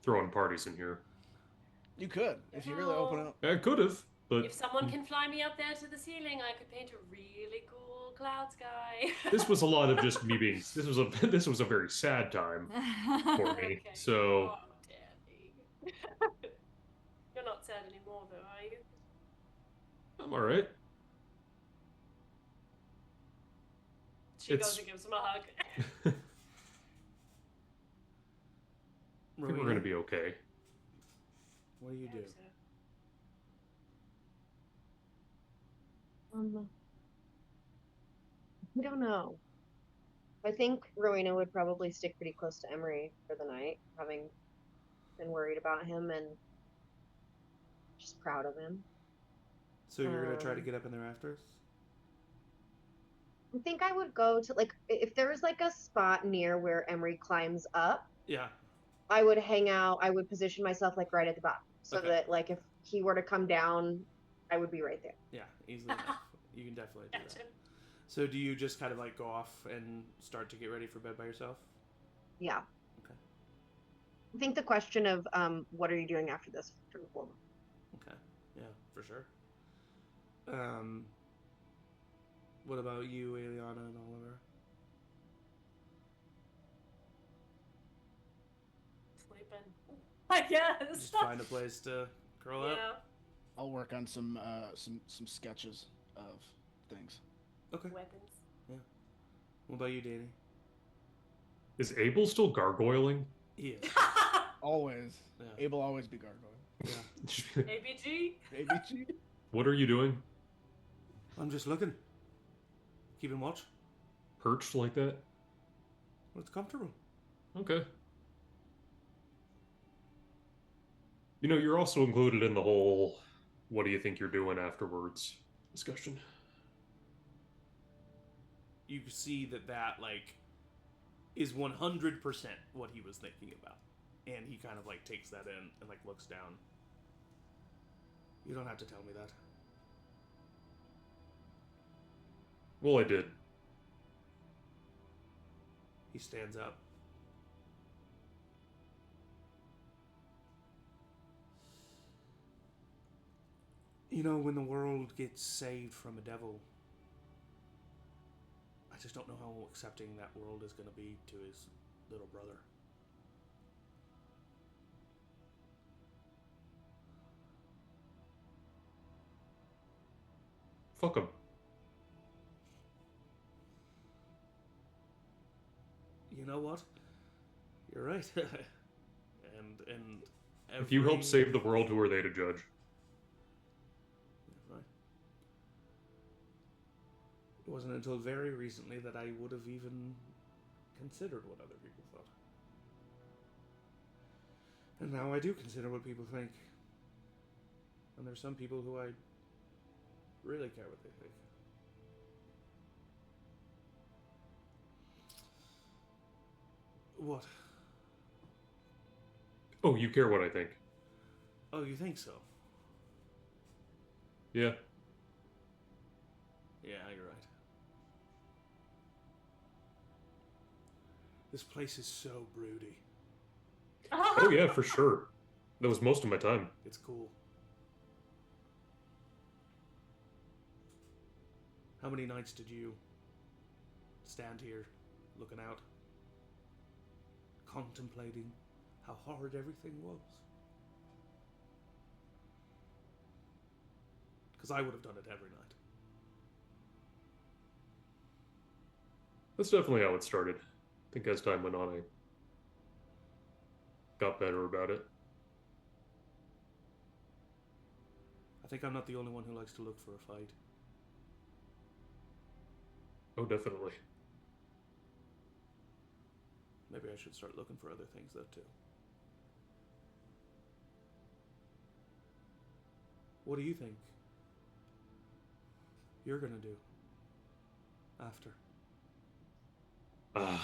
throwing parties in here. You could if you really open up. I could have, but If someone can fly me up there to the ceiling, I could paint a really cool cloud sky. this was a lot of just me being. This was a very sad time for me. Okay. So Oh, Danny. You're not sad anymore, though, are you? I'm all right. She goes and gives him a hug. I think we're gonna be okay. What do you do? I don't know. I think Rowina would probably stick pretty close to Emory for the night, having been worried about him and just proud of him. So you're gonna try to get up in the rafters? I think I would go to like if there was like a spot near where Emory climbs up, Yeah. I would hang out. I would position myself like right at the bottom, so Okay. that like if he were to come down, I would be right there. Yeah, easily enough. You can definitely do Gotcha. that. So do you just kind of like go off and start to get ready for bed by yourself? Yeah. Okay. I think the question of what are you doing after this? Okay. Yeah, for sure. What about you, Aeliana and Oliver? Sleeping. I guess. Just find a place to curl up? Yeah. I'll work on some sketches of things. Okay. Weapons. What about you, Danny? Is Abel still gargoyling? He is. Always. Yeah. Abel always be gargoyle. Yeah. ABG. ABG. What are you doing? I'm just looking. Keeping watch. Perched like that? Well, it's comfortable. Okay. You're also included in the whole what do you think you're doing afterwards discussion. You see that like is 100% what he was thinking about. And he kind of like takes that in and like looks down. You don't have to tell me that. Well, I did. He stands up. When the world gets saved from a devil, I just don't know how accepting that world is going to be to his little brother. Fuck him. You know what? You're right. and If you help save the world, who are they to judge? Right. It wasn't until very recently that I would have even considered what other people thought. And now I do consider what people think. And there's some people who I really care what they think. What? Oh, you care what I think? Oh, you think so? Yeah. Yeah, you're right. This place is so broody. Oh yeah, for sure. That was most of my time. It's cool. How many nights did you stand here, looking out, contemplating how hard everything was? Because I would have done it every night. That's definitely how it started. I think as time went on, I got better about it. I think I'm not the only one who likes to look for a fight. Oh, definitely. Maybe I should start looking for other things, though, too. What do you think you're gonna do after? To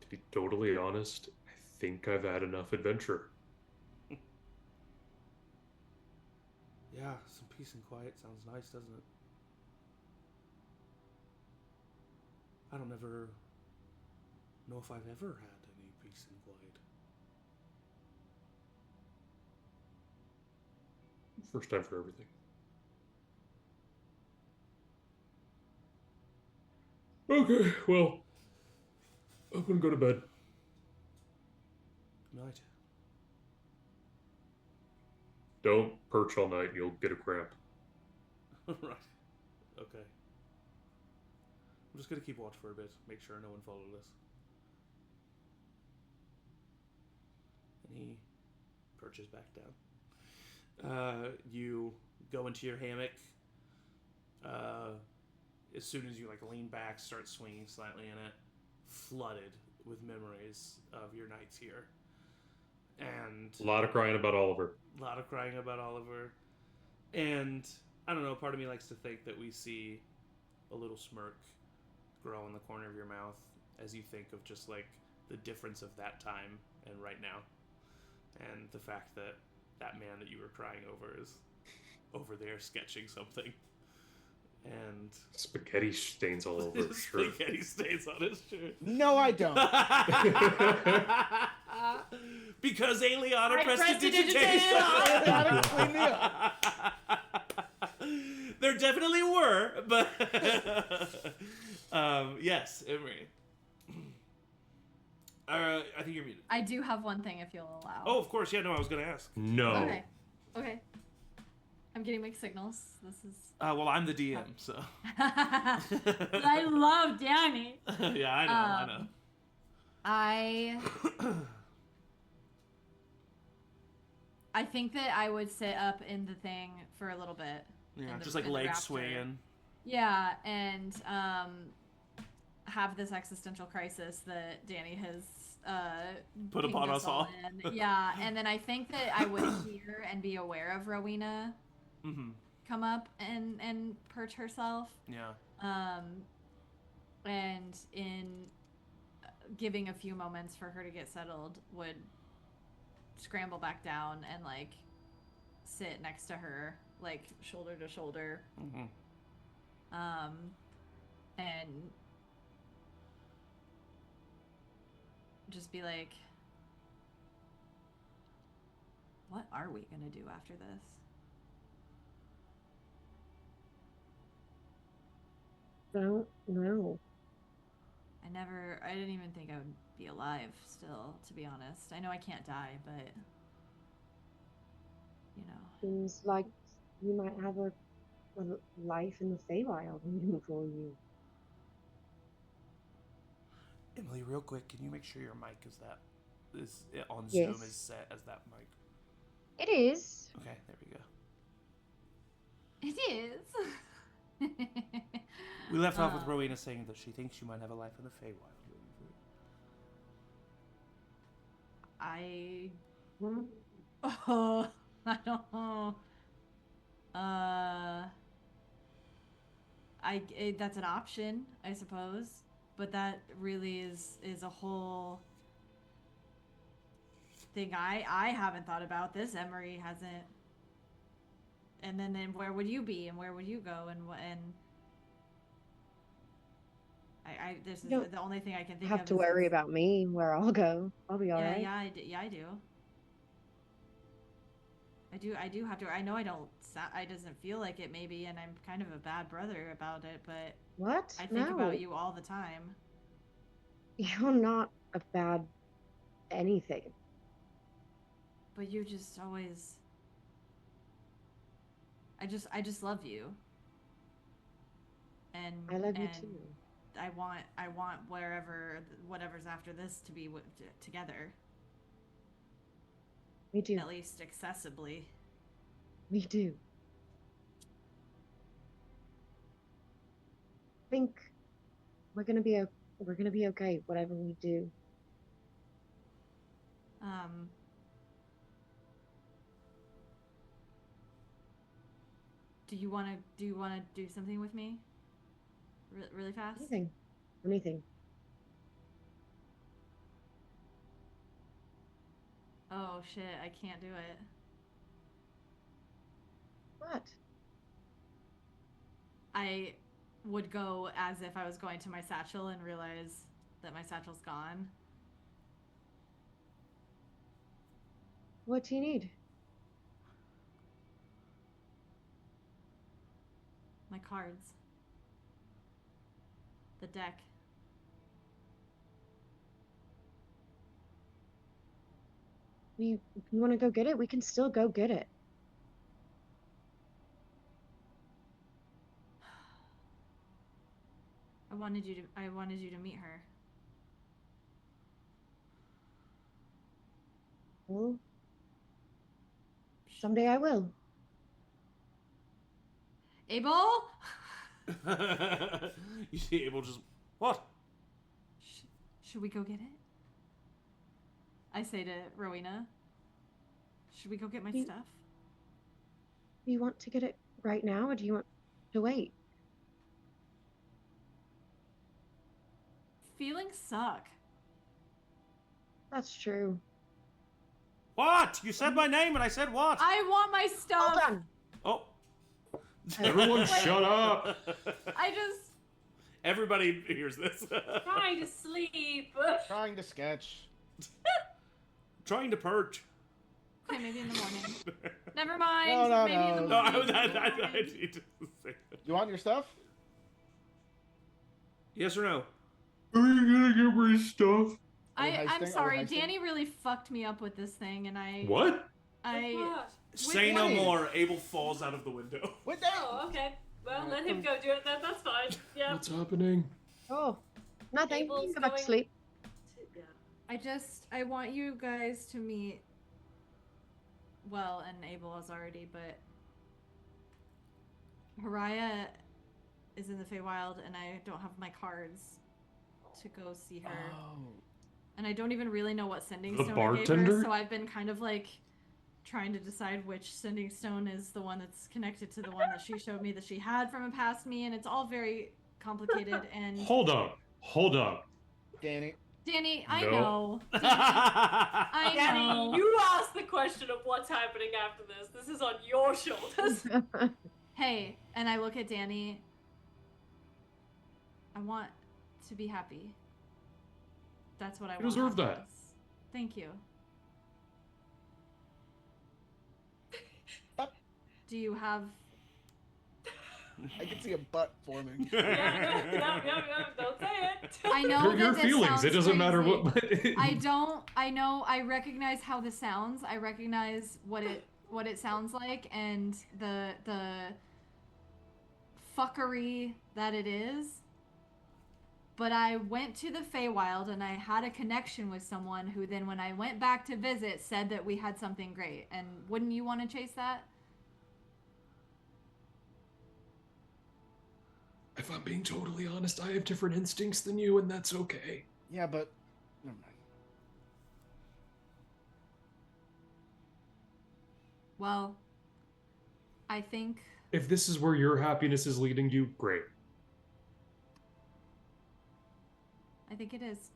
be totally honest, I think I've had enough adventure. Yeah, some peace and quiet sounds nice, doesn't it? I don't ever know if I've ever had any peace and quiet. First time for everything. Okay, well, I'm gonna go to bed. Night. Don't perch all night, you'll get a cramp. Right. Okay. I'm just gonna keep watch for a bit, make sure no one followed us. And he perches back down. You go into your hammock. As soon as you lean back, start swinging slightly in it, flooded with memories of your nights here. And A lot of crying about Oliver. a lot of crying about Oliver. And I don't know, part of me likes to think that we see a little smirk grow in the corner of your mouth as you think of just the difference of that time and right now. And the fact that that man that you were crying over is over there sketching something. And Spaghetti stains all over his shirt. spaghetti stains on his shirt. No, I don't. Because Aeliana I prestidigitation. Aeliana cleaned me up. There definitely were, but yes, Emory. I think you're muted. I do have one thing if you'll allow. Oh, of course. Yeah, no, I was going to ask. No. Okay. Okay. I'm getting mixed signals. This is. Well, I'm the DM, so. I love Danny. Yeah, I know. I think that I would sit up in the thing for a little bit. Yeah, in just in the legs raptor. swinging. Yeah, and have this existential crisis that Danny has Put upon pinged us all. in. Yeah, and then I think that I would hear and be aware of Rowina Mm-hmm. come up and perch herself. Yeah. And in giving a few moments for her to get settled, would scramble back down and sit next to her, shoulder to shoulder. Mm-hmm. And just be like, what are we gonna do after this? I don't know. I didn't even think I would be alive still, to be honest. I know I can't die, but Seems like you might have a life in the Feywild waiting for you. Emily, real quick, can you make sure your mic is on Yes. Zoom is set as that mic? It is. Okay, there we go. it is. We left off with Rowina saying that she thinks she might have a life in the Feywild. Oh, I don't know. That's an option, I suppose. but that really is a whole thing I haven't thought about. This Emory hasn't. And then where would you be, and where would you go, and this is the only thing I can think of. Have to worry about me where I'll go. I'll be all right. Yeah, I do. I do have to. I know I don't. I doesn't feel like it maybe, and I'm kind of a bad brother about it. But What? I think No. about you all the time. You're not a bad anything. But you just always. I just love you. And I love you too. I want whatever's after this to be together. Me too. At least accessibly. Me too. I think we're gonna be okay, whatever we do. Do you want to do something with me? Really fast? Anything. Oh shit, I can't do it. What? I would go as if I was going to my satchel and realize that my satchel's gone. What do you need? My cards. The deck. If you want to go get it, we can still go get it. I wanted you to meet her. Well, someday I will. Abel? You see Abel just, what? Should we go get it? I say to Rowina, should we go get my stuff? Do you want to get it right now, or do you want to wait? Feelings suck. That's true. What? You said my name and I said what? I want my stuff. Hold on. Oh. Everyone shut up! Everybody hears this. Trying to sleep. Trying to sketch. Trying to purge. Okay, maybe in the morning. Never mind. No, maybe in the No, morning. I need to say that. You want your stuff? Yes or no? Are you gonna get my stuff? I'm Are sorry, we heisting? Danny really fucked me up with this thing, and What? Say no more. Abel falls out of the window. What the? Oh, okay. Well, let him go do it then. That's fine. Yeah. What's happening? Oh, nothing. Abel's Go back to going- sleep. Yeah. I want you guys to meet. Well, and Abel is already, but Haraya is in the Feywild, and I don't have my cards to go see her. Oh. And I don't even really know what sending The stone I gave her, bartender? so I've been kind of like trying to decide which sending stone is the one that's connected to the one that she showed me that she had from a past me, and it's all very complicated. And Hold up. Danny. Danny, I No. know. Danny, I Danny, know. you asked the question of what's happening after this. This is on your shoulders. Hey, and I look at Danny. I want to be happy. That's what I want. deserve out of that. this. Thank you. Do you have... I can see a butt forming. yeah, don't say it. I know Your that this feelings. sounds It doesn't matter crazy. what. I know, I recognize how this sounds. I recognize what it sounds like, and the fuckery that it is. But I went to the Feywild, and I had a connection with someone who then, when I went back to visit, said that we had something great. And wouldn't you want to chase that? If I'm being totally honest, I have different instincts than you, and that's okay. Yeah, but never mind. Well, I think... If this is where your happiness is leading you, great. I think it is.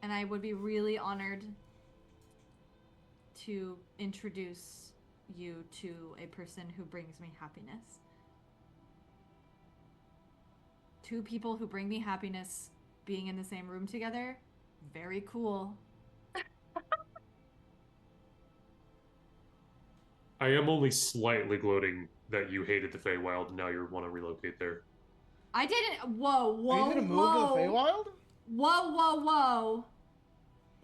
And I would be really honored to introduce you to a person who brings me happiness. 2 people who bring me happiness being in the same room together, very cool. I am only slightly gloating that you hated the Feywild and now you want to relocate there. I didn't. Whoa, whoa, Are you gonna move to the Feywild? Whoa, whoa, whoa.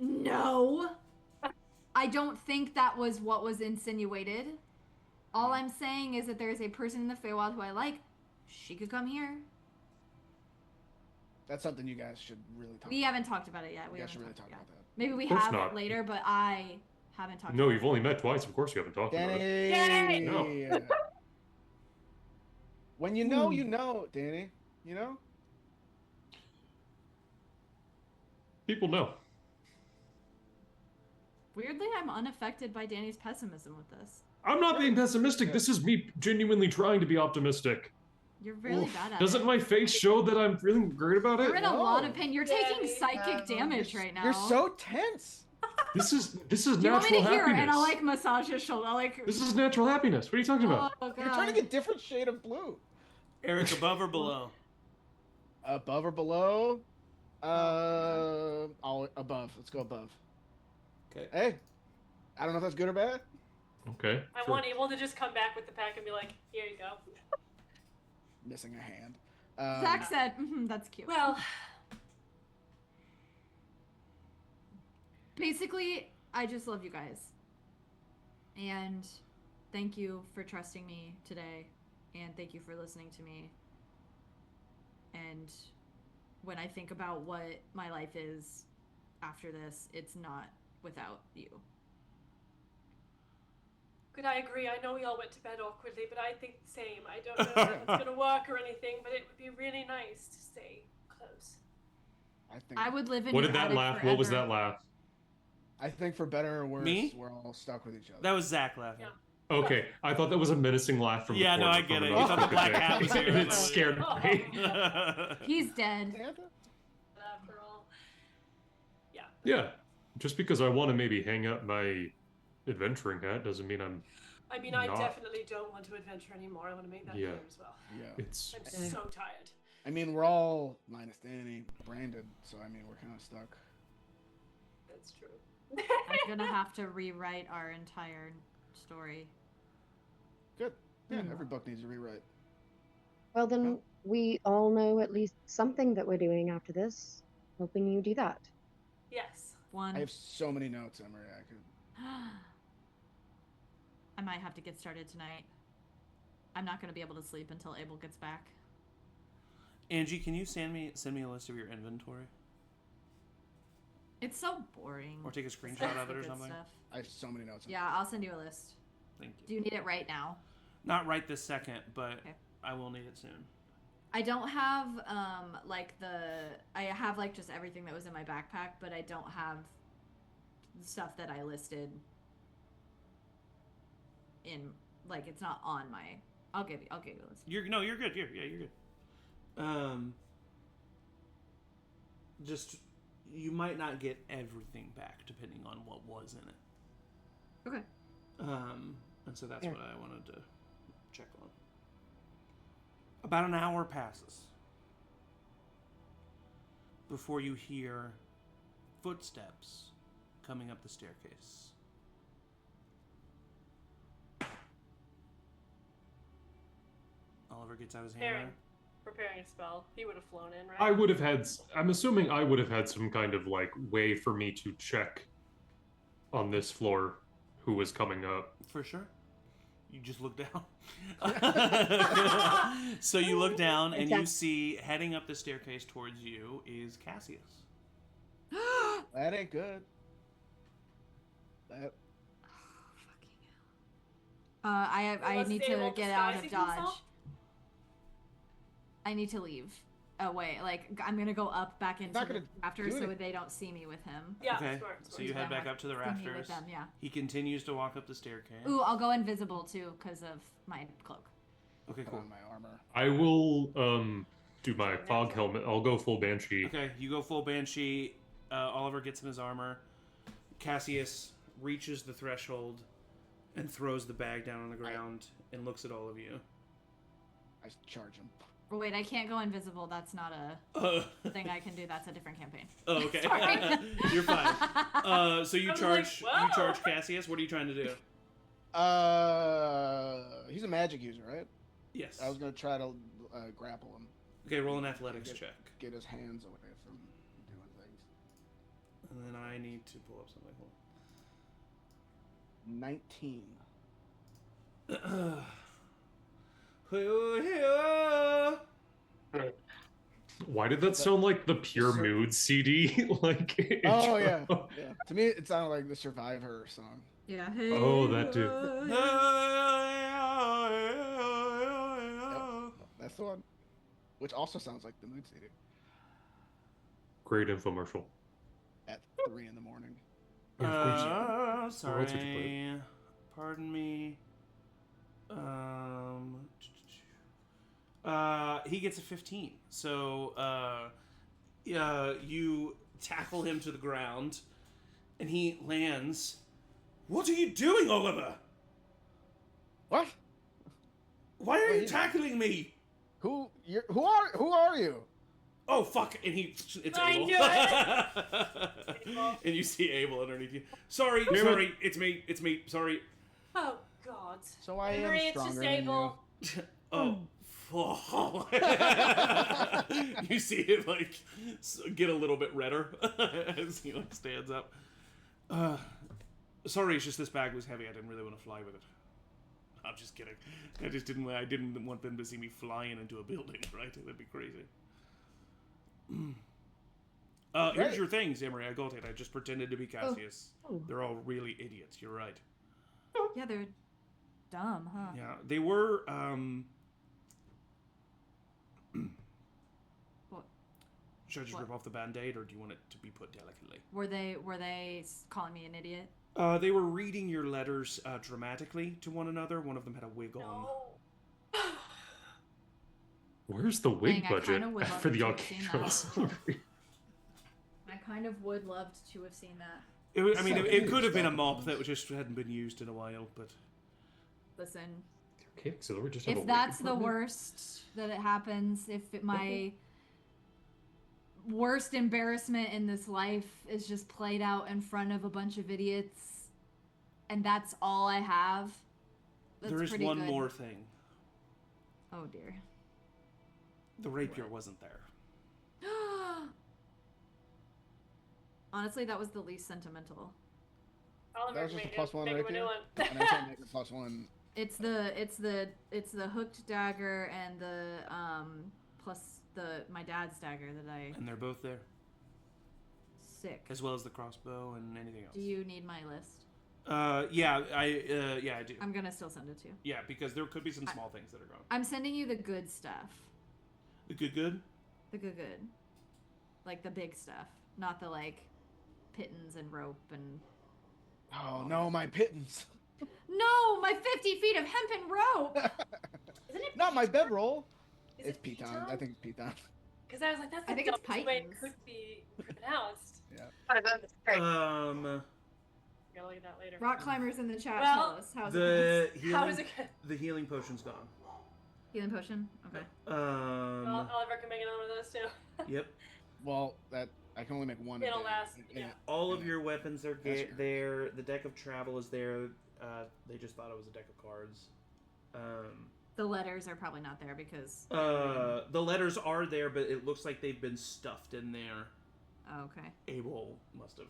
No. I don't think that was what was insinuated. All I'm saying is that there is a person in the Feywild who I like. She could come here. That's something you guys should really talk We about. haven't talked about it yet. We You guys haven't should really talked talk about it. about that. Maybe we Of course have not. later, but I haven't talked No, about you've it. only met twice. Of course you haven't talked about it. Danny! No. When you know, you know, Danny. You know? People know. Weirdly, I'm unaffected by Danny's pessimism with this. I'm not being pessimistic. This is me genuinely trying to be optimistic. You're really bad at Doesn't it. my face show that I'm feeling great about You're it? in a lot of No. pain. You're taking psychic damage right now. You're so tense. This is Do you natural want me to hear happiness. it? And I'll like massage his shoulder. I'll like. This is natural happiness. What are you talking about? Oh god. You're trying to get different shade of blue. Eric, above or below? Above or below? Above. Let's go above. Okay. Hey, I don't know if that's good or bad. Okay. I sure. want Abel to just come back with the pack and be like, here you go. Missing a hand. Zach said, "That's cute." Well, Basically, I just love you guys. And thank you for trusting me today. And thank you for listening to me. And when I think about what my life is after this, it's not without you. good, I agree. I know we all went to bed awkwardly, but I think the same. I don't know if it's going to work or anything, but it would be really nice to stay close. I would live in What your did that attic laugh? What was forever. that laugh? I think for better or worse, Me? we're all stuck with each other. That was Zach laughing. Yeah. Okay, I thought that was a menacing laugh from the Yeah, no, corner I get from it. another You thought the black thing. cat was here. And it scared me. He's dead. Samantha? After all. Yeah. Yeah, just because I want to maybe hang up my adventuring hat doesn't mean I'm. I mean, I Not- definitely don't want to adventure anymore. I want to make that Yeah. clear as well. Yeah. It's I'm so tired. I mean, we're all, minus Danny, branded, so I mean, we're kind of stuck. That's true. I'm gonna have to rewrite our entire story. Good. Yeah, every book needs a rewrite. Well, then we all know at least something that we're doing after this. Hoping you do that. Yes. One. I have so many notes, Emory. I could. I might have to get started tonight. I'm not gonna be able to sleep until Abel gets back. Angie, can you send me a list of your inventory? It's so boring. Or take a That's screenshot of the it or good something? stuff. I have so many notes. Yeah, I'll send you a list. Thank Do you. you need it right now? Not right this second, but Okay. I will need it soon. I don't have I have like just everything that was in my backpack, but I don't have the stuff that I listed in, like, it's not on my. I'll give you a list. You're good. You're good. Just you might not get everything back depending on what was in it. Okay. And so that's Yeah. what I wanted to check on. About an hour passes before you hear footsteps coming up the staircase. Oliver gets out his hammer. Preparing a spell. He would have flown in, right? I would have had. I'm assuming I would have had some kind of like way for me to check on this floor who was coming up. For sure. You just look down. So you look down and you see heading up the staircase towards you is Cassius. That ain't good. That. I Unless need Abel to get out of disguising Dodge. himself? I need to leave. Oh wait, like I'm gonna go up back into not the gonna rafters do so anything. they don't see me with him. Yeah, Okay. sure. So you head back up to the See me with rafters. them, yeah. He continues to walk up the staircase. Ooh, I'll go invisible too because of my cloak. Okay, Put cool. on my armor. I will do my fog helmet. I'll go full banshee. Okay, you go full banshee. Oliver gets in his armor. Cassius reaches the threshold and throws the bag down on the ground and looks at all of you. I charge him. Wait, I can't go invisible. That's not a thing I can do. That's a different campaign. Oh, okay. Sorry. You're fine. So you I was charge. like, You charge "Whoa." Cassius. What are you trying to do? He's a magic user, right? Yes. I was gonna try to grapple him, Okay, roll an athletics check, get his hands away from doing things. and then I need to pull up something. Hold 19. on. Why did that sound like the Pure Sir- Mood CD? Like. Oh yeah, yeah. To me, it sounded like the Survivor song. Yeah. Oh, that too. That's the one. Which also sounds like the mood CD Great infomercial. at 3 in the morning. Yeah, of course. Sorry. Or else would you put it? Pardon me. He gets a 15. So, you tackle him to the ground, and he lands. What are you doing, Oliver? What? Why are Well, you he- tackling me? Who are you? Oh fuck! And it's I Abel. knew it! And you see Abel underneath you. Sorry, Damn it. sorry, it's me. Sorry. Oh God. So I am Henry, it's stronger just than Abel. Oh, fuck. You see it like get a little bit redder as he like stands up. Sorry, it's just this bag was heavy. I didn't really want to fly with it. I'm just kidding. I didn't want them to see me flying into a building, right? That'd be crazy. Here's Right. your things, Emory. I got it. I just pretended to be Cassius. Oh. They're all really idiots. You're right. Yeah, they're dumb, huh? Yeah, they were. What? Should I just What? rip off the band-aid, or do you want it to be put delicately? Were they calling me an idiot? They were reading your letters dramatically to one another. One of them had a wig on. No. Where's the wig Dang, I budget kinda would love for the to have seen that. Akios? I kind of would love to have seen that. I mean, it could have been a mop that just hadn't been used in a while, but Listen, Okay, so we just have a if wig that's the department? worst that it happens, my worst embarrassment in this life is just played out in front of a bunch of idiots, and that's all I have, that's there is pretty one good. more thing. Oh dear. The rapier wasn't there. Honestly, that was the least sentimental. Oliver, That was just a make plus one make him a rapier? new one. And I can't make a +1. It's the hooked dagger and the plus my dad's dagger that I And they're both there, sick. as well as the crossbow and anything else. Do you need my list? Yeah, I do. I'm gonna still send it to you. Yeah, because there could be some small things that are gone. I'm sending you the good stuff. The good? The good. Like the big stuff. Not the like pittons and rope and Oh no, my pittance. no, my 50 feet of hempen rope. Isn't it? Not my bedroll. Is It's it piton. Piton? I think it's piton. Because I was like, that's the I think it's dumbest way it Pythons. could be pronounced. Yeah. Gotta look at that later. Rock climbers in the chat Well, tell us how's The it. How healing, is it good? the healing potion's gone. Healing potion. Okay. Oliver can make another one of those too. Yep. Well, that I can only make one. a It'll day. last, Yeah. yeah. All of your weapons are That's true. there. The deck of travel is there. They just thought it was a deck of cards. The letters are probably not there because. The letters are there, but it looks like they've been stuffed in there. Oh, okay. Abel must have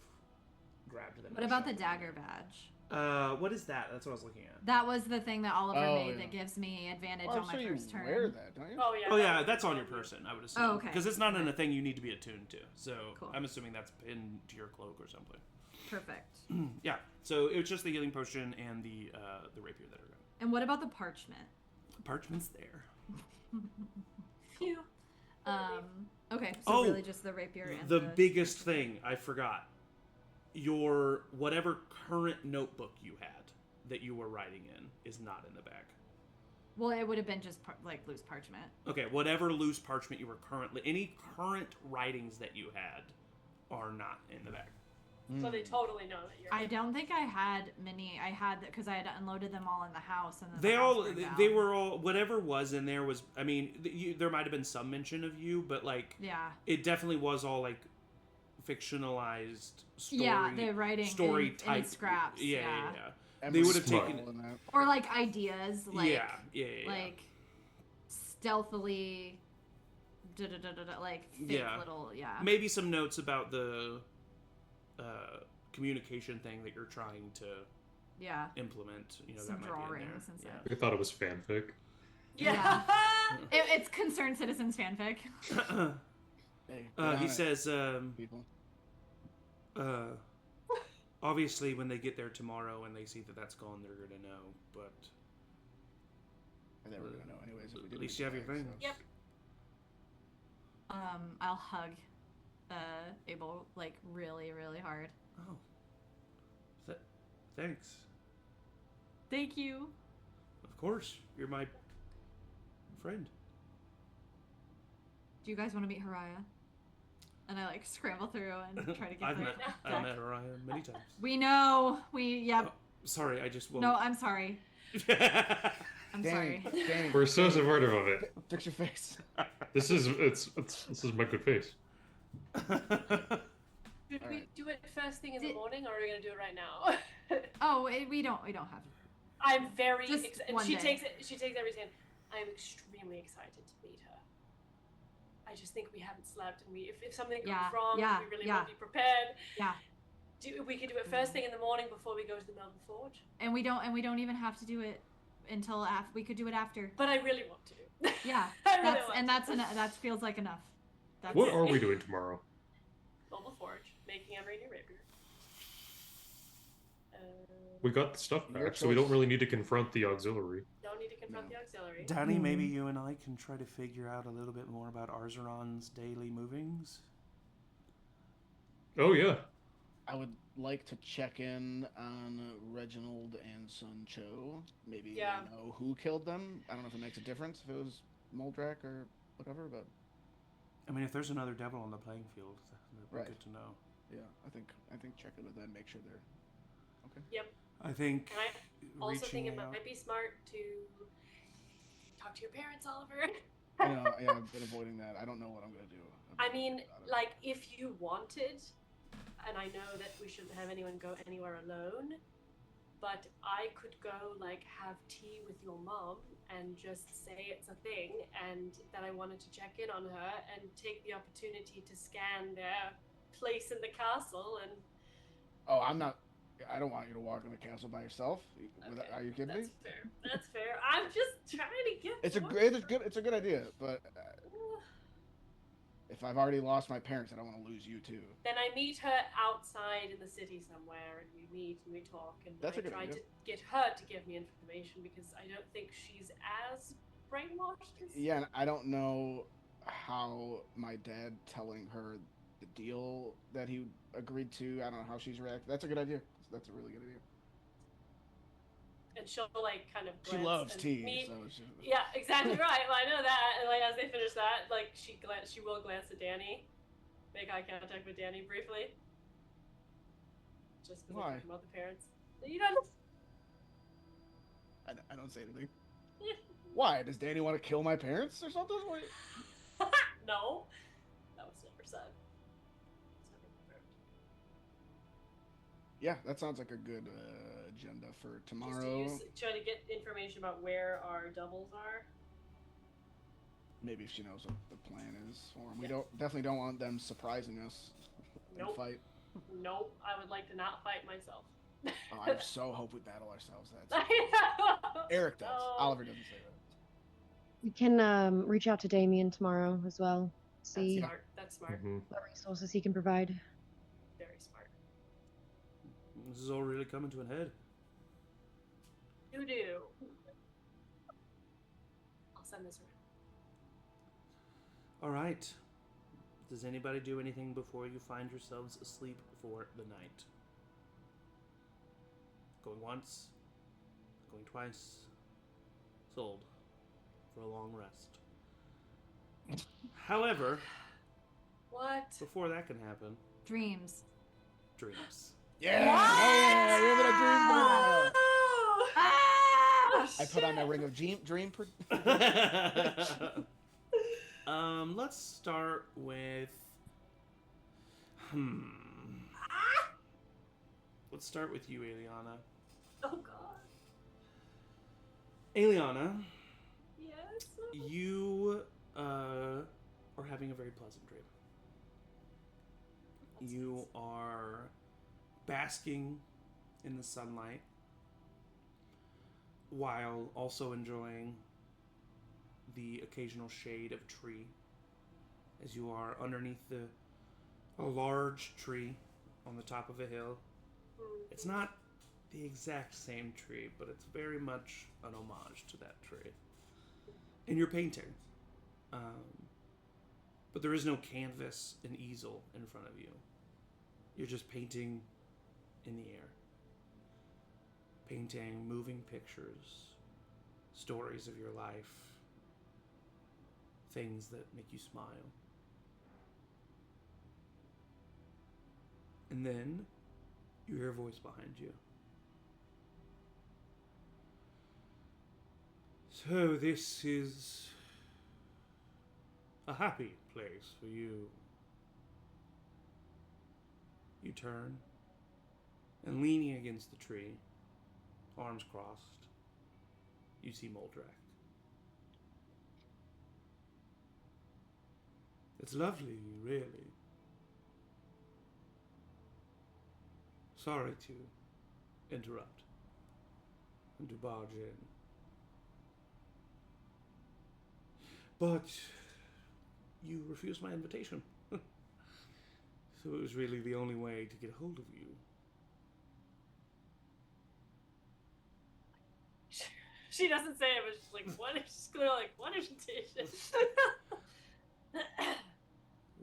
grabbed them. What and about the shoved them in dagger badge? there. What is that? That's what I was looking at. That was the thing that Oliver Oh, made yeah. that gives me advantage Well, on I'm my sure first you turn. wear that, don't you? Oh yeah. Oh yeah, that that's would on your be- person, I would assume. Oh, okay. Because it's not in a thing you need to be attuned to. So Cool. I'm assuming that's pinned to your cloak or something. Perfect. Yeah. So it was just the healing potion and the rapier that are gone. And what about the parchment? Parchment's there. Phew. Okay, so Oh, really just the rapier and The biggest thing I forgot. Your whatever current notebook you had that you were writing in is not in the bag. Well, it would have been just like loose parchment. Okay, whatever loose parchment you were currently... Any current writings that you had are not in the bag. So they totally know that you're... I don't think I had many. I had... Because I had unloaded them all in the house. And then They the house all... burned down. They were all... Whatever was in there was... I mean, there might have been some mention of you, but, like... Yeah. It definitely was all, like, fictionalized story... Yeah, the writing story in type... scraps. Yeah. They would have Smart. taken... that. Or like ideas. Like, yeah. Like stealthily... like fake Yeah. little... Yeah. Maybe some notes about the communication thing that you're trying to Yeah. implement. You know, Some that might be in drawings and there. stuff. I thought it was fanfic. Yeah. It's Concerned Citizens fanfic. Yeah. Hey, get on He it, says, people. obviously when they get there tomorrow and they see that that's gone, they're gonna know, but And they were gonna know anyways. If we at did least you have your thing. Yep. I'll hug Abel like really, really hard. Oh. Thanks. Thank you. Of course. You're my friend. Do you guys want to meet Haraya? And I like scramble through and try to get I've there. met Orion many times. We know. Oh, sorry, I just won't. No, I'm sorry. I'm sorry. Danny, We're so supportive of it. fix your face. This is my good face. Should we Alright. do it first thing in the morning, or are we gonna do it right now? Oh, we don't have to. I'm very Just excited. one She day. takes it. She takes everything. I'm extremely excited to meet her. I just think we haven't slept, and if something goes Yeah, wrong, yeah, we really yeah. won't be prepared. Yeah. We could do it first thing in the morning before we go to the Melbourne Forge. And we don't even have to do it until after. We could do it after. But I really want to. Yeah. I really want to. That feels like enough. That's What are we doing tomorrow? Melbourne Forge, making Emory new rapier. We got the stuff Your back, so we don't choice. really need to confront the auxiliary. Don't need to confront No. the auxiliary. Danny, maybe you and I can try to figure out a little bit more about Arzeron's daily movings. Oh yeah. I would like to check in on Reginald and Sun Cho. Maybe Yeah. know who killed them. I don't know if it makes a difference if it was Moldrak or whatever, but I mean, if there's another devil on the playing field, that'd be Right. good to know. yeah, I think check in with them, make sure they're okay. Yep. I think And I also think reaching it out. might be smart to talk to your parents, Oliver. Yeah, I've been avoiding that. I don't know what I'm gonna do. I mean, about it. like, if you wanted, and I know that we shouldn't have anyone go anywhere alone, but I could go, like, have tea with your mom and just say it's a thing and that I wanted to check in on her and take the opportunity to scan their place in the castle and... Oh, I don't want you to walk in the castle by yourself. Are you kidding me? That's fair. That's fair. I'm just trying to get... It's a good idea, but if I've already lost my parents, I don't want to lose you too. Then I meet her outside in the city somewhere, and we meet and we talk, and That's a I good try idea. to get her to give me information because I don't think she's as brainwashed as... Yeah, and I don't know how my dad telling her the deal that he agreed to. I don't know how she's reacting. That's a good idea. That's a really good idea. And she'll, like, kind of She glance loves and tea, me- so Yeah, exactly right. Well, I know that. And, like, as they finish that, like, she will glance at Danny, make eye contact with Danny briefly. Just because Why? I'm talking about the parents. You don't... I don't say anything. Why? Does Danny want to kill my parents or something? No, that was never said. It's never confirmed. Yeah, that sounds like a good agenda for Just tomorrow. to try to get information about where our doubles are. Maybe if she knows what the plan is for 'em. We Yeah. definitely don't want them surprising us in a Nope. fight. Nope, I would like to not fight myself. Oh, I so hope we battle ourselves. That's I know. Eric does. No. Oliver doesn't say that. We can reach out to Damien tomorrow as well. That's See smart. That's smart. Mhm. what resources he can provide. Very smart. This is all really coming to an head. You do. I'll send this around. All right. Does anybody do anything before you find yourselves asleep for the night? Going once, going twice. Sold. for a long rest. However, What? before that can happen, Dreams. dreams. Yeah! Yeah! Remember that dream ball? Oh! Ah! I put on my ring of dream. Let's start with. Let's start with you, Aeliana. Oh god. Aeliana, Yes. you are having a very pleasant dream. That's You nice. are basking in the sunlight while also enjoying the occasional shade of a tree as you are underneath a large tree on the top of a hill. It's not the exact same tree, but it's very much an homage to that tree. And you're painting. But there is no canvas and easel in front of you. You're just painting in the air. Painting moving pictures, stories of your life, things that make you smile. And then you hear a voice behind you. So this is a happy place for you. You turn, and leaning against the tree, arms crossed, you see Moldrak. It's lovely, really. Sorry to interrupt and to barge in. But you refused my invitation. So it was really the only way to get hold of you. She doesn't say it, but she's like, what? She's clearly like, what invitation?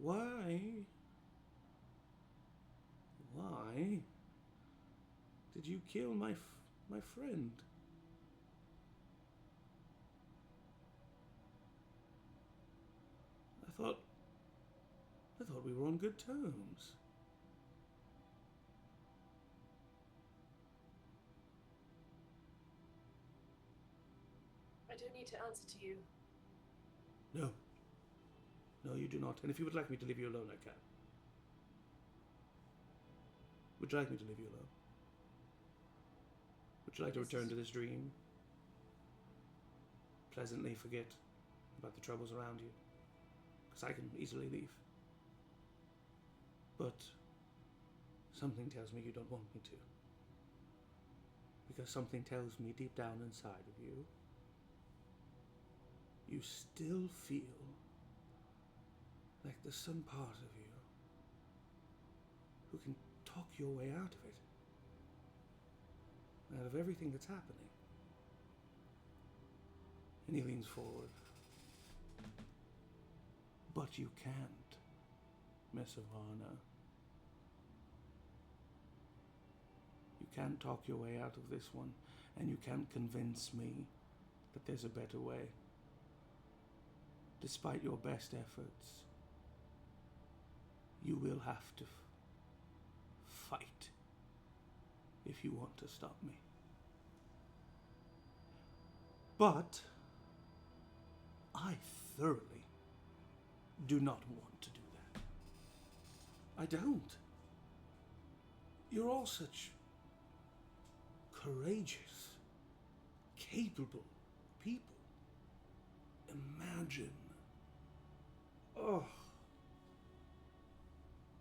Why? Why did you kill my friend? I thought we were on good terms. I don't need to answer to you. No. No, you do not. And if you would like me to leave you alone, I can. Would you like me to leave you alone? Would you like to return to this dream? Pleasantly forget about the troubles around you? Because I can easily leave. But something tells me you don't want me to. Because something tells me deep down inside of you, you still feel like there's some part of you who can talk your way out of it. Out of everything that's happening. And he leans forward. But you can't, Miss Avarna. You can't talk your way out of this one, and you can't convince me that there's a better way. Despite your best efforts, you will have to fight if you want to stop me. But I thoroughly do not want to do that. I don't. You're all such courageous, capable people. Imagine,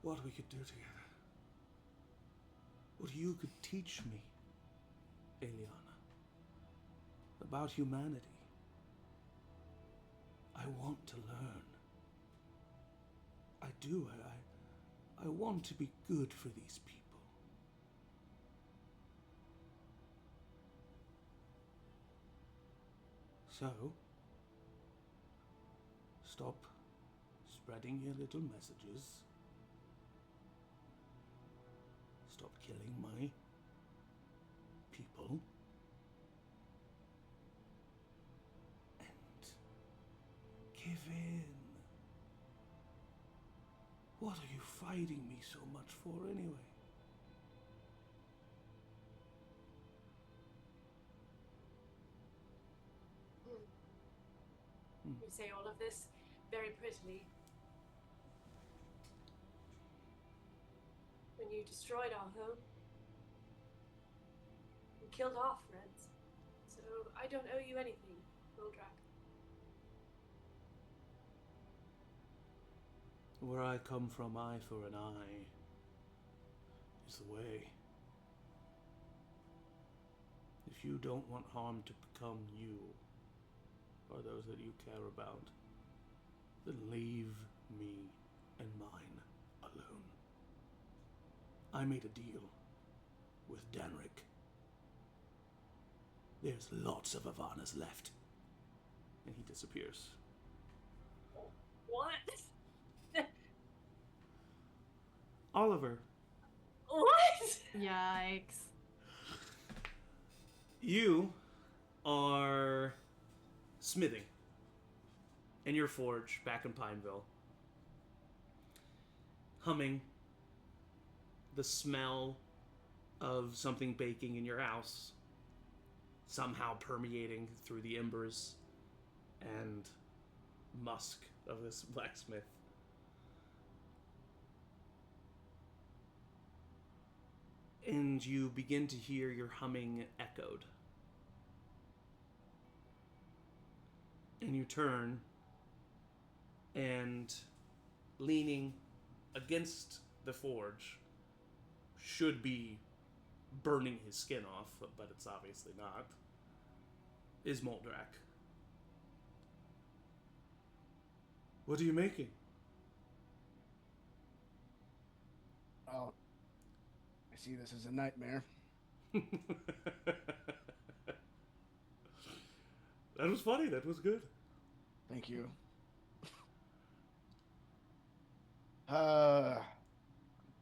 what we could do together. What you could teach me, Aeliana, about humanity. I want to learn. I do. I want to be good for these people. So, stop spreading your little messages. Stop killing my people. And hiding me so much for anyway? You say all of this very prettily. When you destroyed our home, you killed our friends. So I don't owe you anything, Goldrak. Where I come from, eye for an eye is the way. If you don't want harm to become you, or those that you care about, then leave me and mine alone. I made a deal with Danrek. There's lots of Avarnas left. And he disappears. What? Oliver, What? Yikes. you are smithing in your forge back in Pineville, humming the smell of something baking in your house, somehow permeating through the embers and musk of this blacksmith. And you begin to hear your humming echoed. And you turn, and leaning against the forge, should be burning his skin off, but it's obviously not, is Moldrak. What are you making? Oh, I see this as a nightmare. That was funny. That was good. Thank you.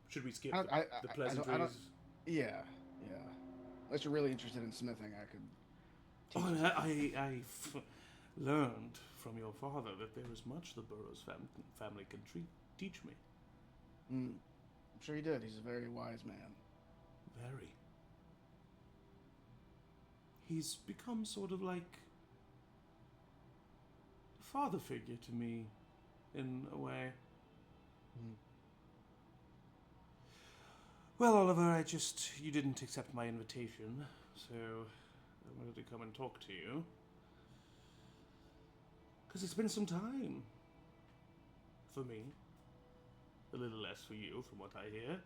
Should we skip I the don't- pleasantries? Yeah. Unless you're really interested in smithing, I could. Oh, and I learned from your father that there is much the Burroughs family can teach me. I'm sure he did. He's a very wise man. Very. He's become sort of like a father figure to me, in a way. Well, Oliver, you didn't accept my invitation, so I wanted to come and talk to you. Because it's been some time. For me. A little less for you, from what I hear.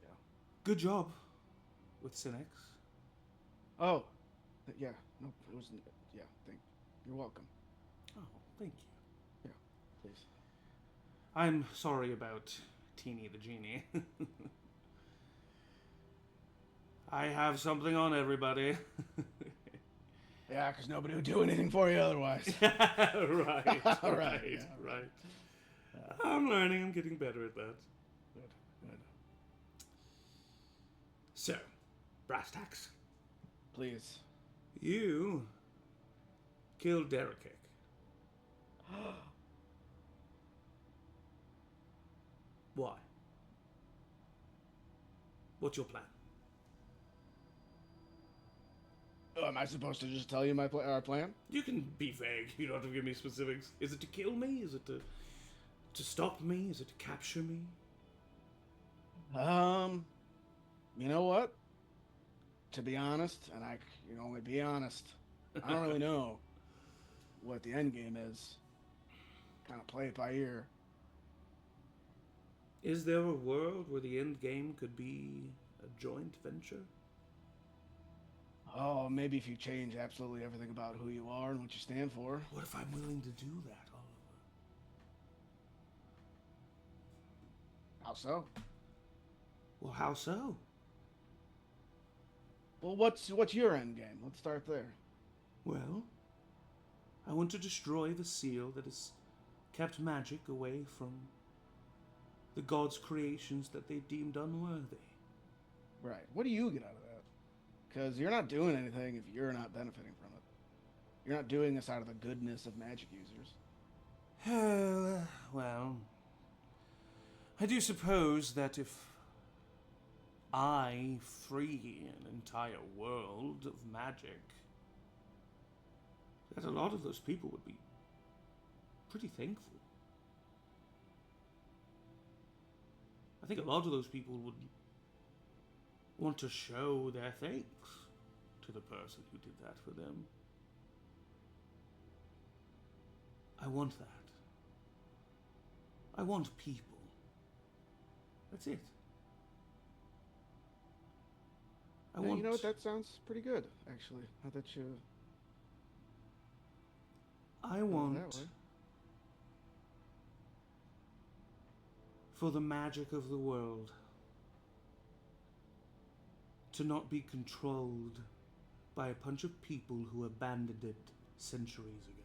Yeah. Good job with Synex. Oh, yeah. No, it wasn't. Yeah, you're welcome. Oh, thank you. Please. I'm sorry about Teeny the Genie. I have something on everybody. Yeah, because nobody would do anything for you otherwise. Right. Right, yeah. Right. I'm learning. I'm getting better at that. Good. So, brass tacks. Please. You killed Danrek. Why? What's your plan? Oh, am I supposed to just tell you our plan? You can be vague. You don't have to give me specifics. Is it to kill me? Is it to stop me? Is it to capture me? You know what? To be honest, and I can only be honest, I don't really know what the end game is. Kind of play it by ear. Is there a world where the end game could be a joint venture? Oh, maybe if you change absolutely everything about who you are and what you stand for. What if I'm willing to do that, Oliver? How so? Well, how so? Well, what's your end game? Let's start there. Well, I want to destroy the seal that has kept magic away from the gods' creations that they deemed unworthy. Right. What do you get out of that? Because you're not doing anything if you're not benefiting from it. You're not doing this out of the goodness of magic users. Well, I do suppose that if I free an entire world of magic, that a lot of those people would be pretty thankful. I think a lot of those people would want to show their thanks to the person who did that for them. I want that. I want people. That's it. Yeah, you know what? That sounds pretty good, actually. Now that you. I want that way. for the magic of the world to not be controlled by a bunch of people who abandoned it centuries ago.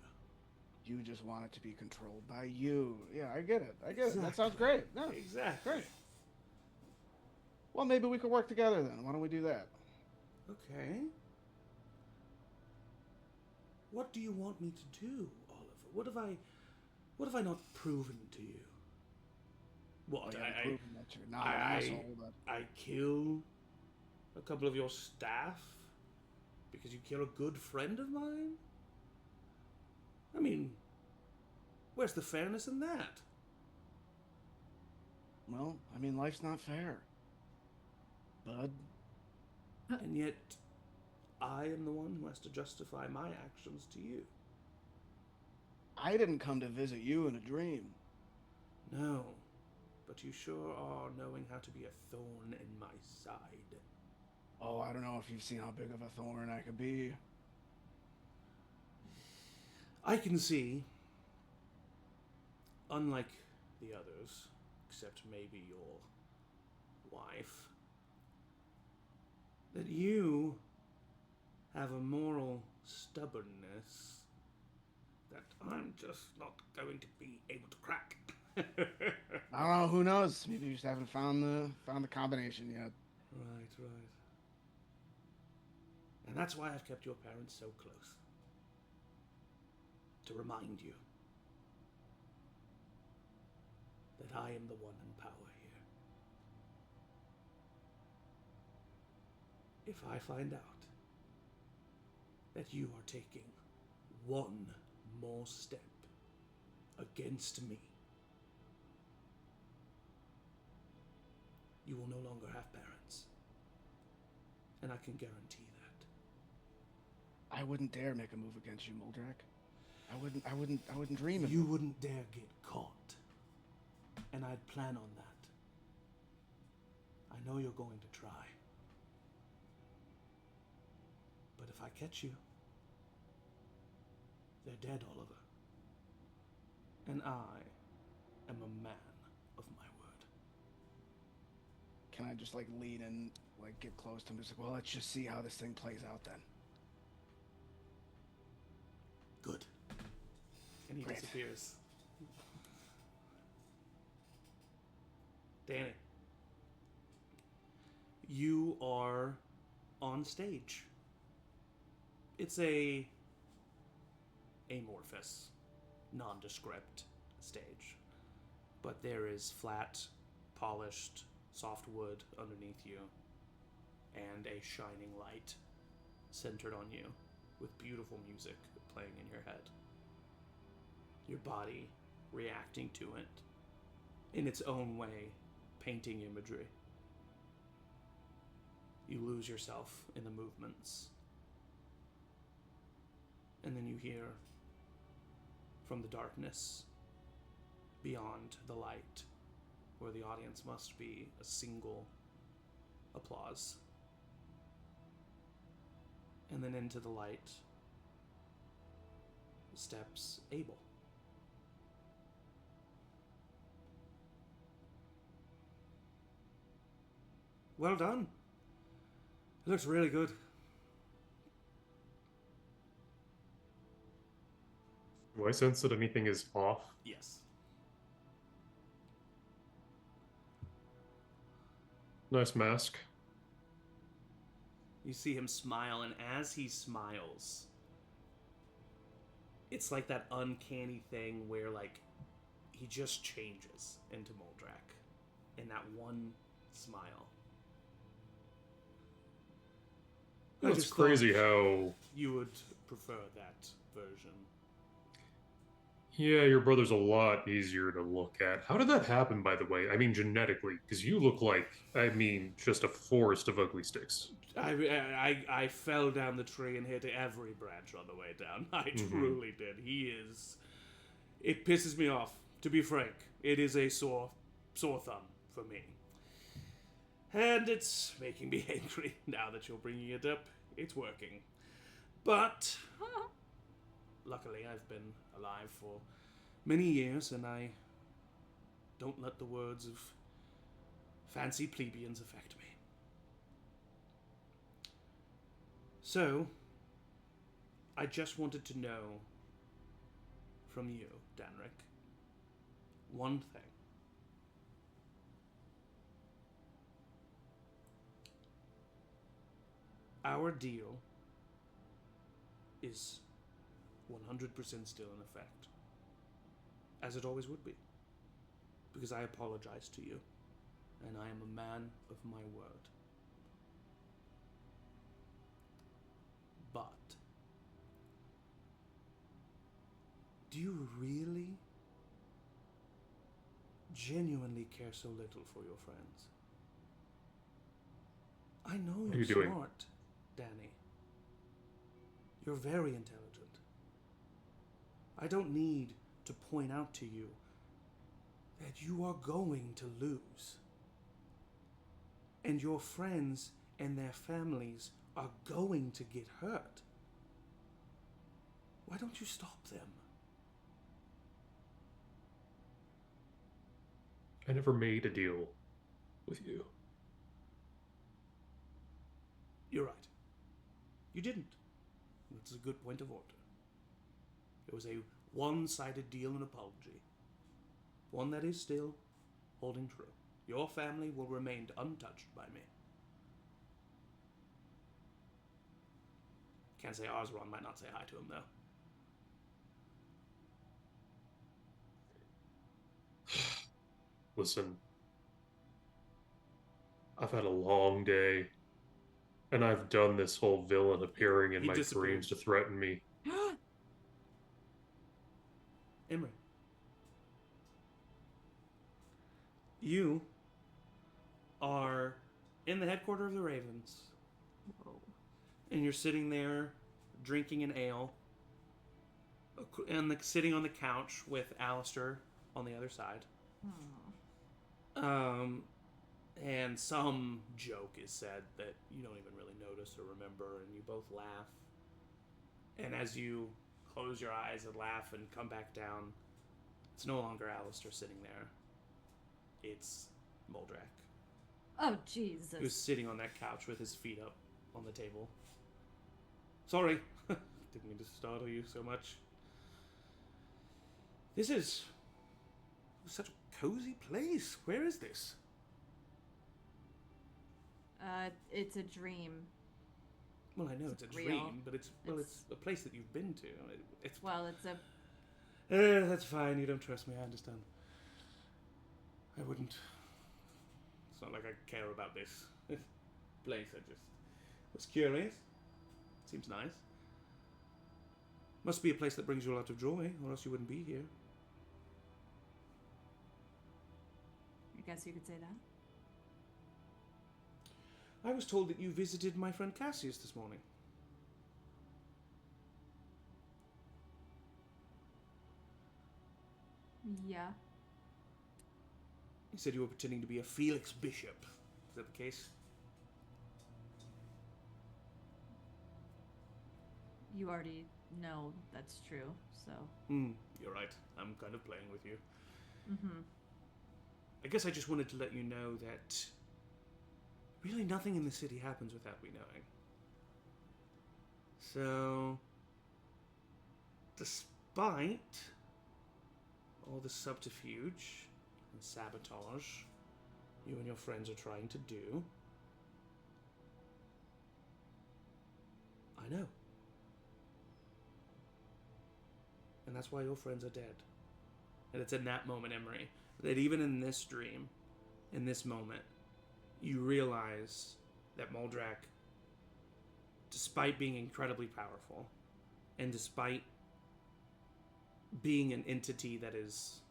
You just want it to be controlled by you. Yeah, I get it. Exactly. That sounds great. No, Exactly. great. Well, maybe we could work together then. Why don't we do that? Okay. What do you want me to do, Oliver? What have I not proven to you? What? You haven't proven that you're not an asshole, but I kill a couple of your staff because you kill a good friend of mine? I mean, where's the fairness in that? well, I mean, life's not fair, bud. And yet, I am the one who has to justify my actions to you. I didn't come to visit you in a dream. No, but you sure are knowing how to be a thorn in my side. Oh, I don't know if you've seen how big of a thorn I could be. I can see, unlike the others, except maybe your wife, that you have a moral stubbornness that I'm just not going to be able to crack. I don't know. Who knows? Maybe you just haven't found the combination yet. Right. And that's why I've kept your parents so close. To remind you that I am the one in power here. If I find out that you are taking one more step against me, you will no longer have parents. And I can guarantee that. I wouldn't dare make a move against you, Moldrak. I wouldn't dream of it. You wouldn't dare get caught. And I'd plan on that. I know you're going to try. But if I catch you, they're dead, Oliver. And I am a man of my word. Can I just like lean in, like get close to him? Just like, well, let's just see how this thing plays out then. Good. And he Great. disappears. Danny, you are on stage. It's a amorphous, nondescript stage, but there is flat, polished, soft wood underneath you, and a shining light centered on you, with beautiful music playing in your head. Your body reacting to it in its own way, painting imagery. You lose yourself in the movements. And then you hear from the darkness beyond the light, where the audience must be a single applause. And then into the light steps Abel. Well done. It looks really good. Do I sense that anything is off? Yes. Nice mask. You see him smile, and as he smiles, it's like that uncanny thing where, like, he just changes into Moldrak. and that one smile. It's crazy how... You would prefer that version. Yeah, your brother's a lot easier to look at. How did that happen, by the way? I mean, genetically, because you look like, just a forest of ugly sticks. I fell down the tree and hit every branch on the way down. I truly did. He is... It pisses me off, to be frank. It is a sore thumb for me. And it's making me angry now that you're bringing it up. It's working. But... Luckily, I've been alive for many years, and I don't let the words of fancy plebeians affect me. So, I just wanted to know from you, Danrek, one thing. Our deal is 100% still in effect, as it always would be, because I apologize to you, and I am a man of my word. But, do you really, genuinely care so little for your friends? I know you're smart, Danny. You're very intelligent. I don't need to point out to you that you are going to lose. And your friends and their families are going to get hurt. Why don't you stop them? I never made a deal with you. You're right. You didn't. That's a good point of order. It was a one-sided deal and apology. One that is still holding true. Your family will remain untouched by me. Can't say Osron, might not say hi to him, though. Listen, I've had a long day, and I've done this whole villain appearing in my dreams to threaten me. Emory. You are in the headquarters of the Ravens. Whoa. And you're sitting there drinking an ale and sitting on the couch with Alistair on the other side. And some joke is said that you don't even really notice or remember, and you both laugh. And as you close your eyes and laugh and come back down, it's no longer Alistair sitting there. It's Moldrak. Oh, Jesus. Who's sitting on that couch with his feet up on the table. Sorry. Didn't mean to startle you so much. This is such a cozy place. Where is this? It's a dream. Well, I know it's a dream, but it's a place that you've been to. It's a... that's fine. You don't trust me. I understand. I wouldn't. It's not like I care about this place. I just was curious. Seems nice. Must be a place that brings you a lot of joy, or else you wouldn't be here. I guess you could say that. I was told that you visited my friend Cassius this morning. Yeah. He said you were pretending to be a Felix Bishop. Is that the case? You already know that's true, so... You're right. I'm kind of playing with you. Mm-hmm. I guess I just wanted to let you know that really nothing in the city happens without me knowing. So, despite all the subterfuge and sabotage you and your friends are trying to do, I know. And that's why your friends are dead. And it's in that moment, Emory, that even in this dream, in this moment, you realize that Moldrak, despite being incredibly powerful, and despite being an entity that is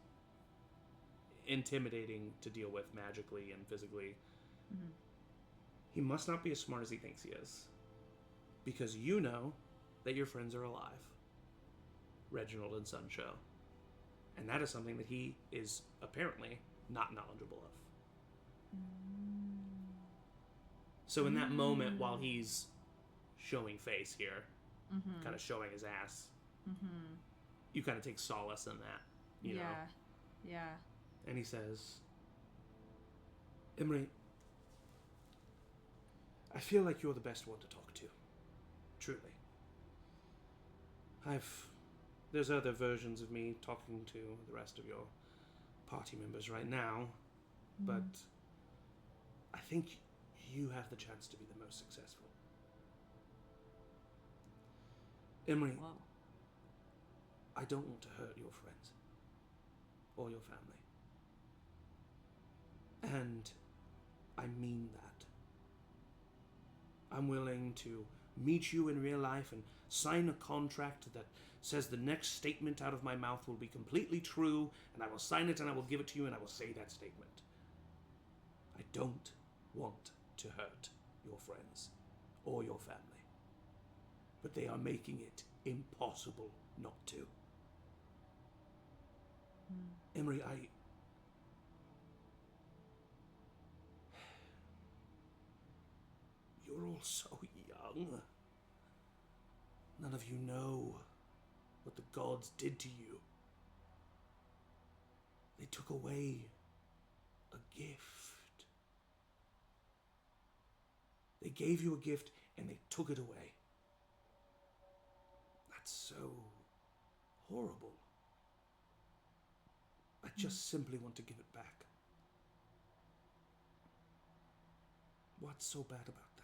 intimidating to deal with magically and physically, he must not be as smart as he thinks he is. Because you know that your friends are alive. Reginald and Sunshow. And that is something that he is apparently not knowledgeable of. So in that moment, while he's showing face here, kind of showing his ass, you kind of take solace in that, you know? Yeah. And he says, Emory, I feel like you're the best one to talk to. Truly. There's other versions of me talking to the rest of your party members right now, but I think you have the chance to be the most successful. Emory, I don't want to hurt your friends or your family. And I mean that. I'm willing to meet you in real life and sign a contract that says the next statement out of my mouth will be completely true, and I will sign it and I will give it to you and I will say that statement. I don't want to hurt your friends or your family. But they are making it impossible not to. Emory, you're all so young. None of you know what the gods did to you. They took away a gift. They gave you a gift and they took it away. That's so horrible. I just simply want to give it back. What's so bad about that?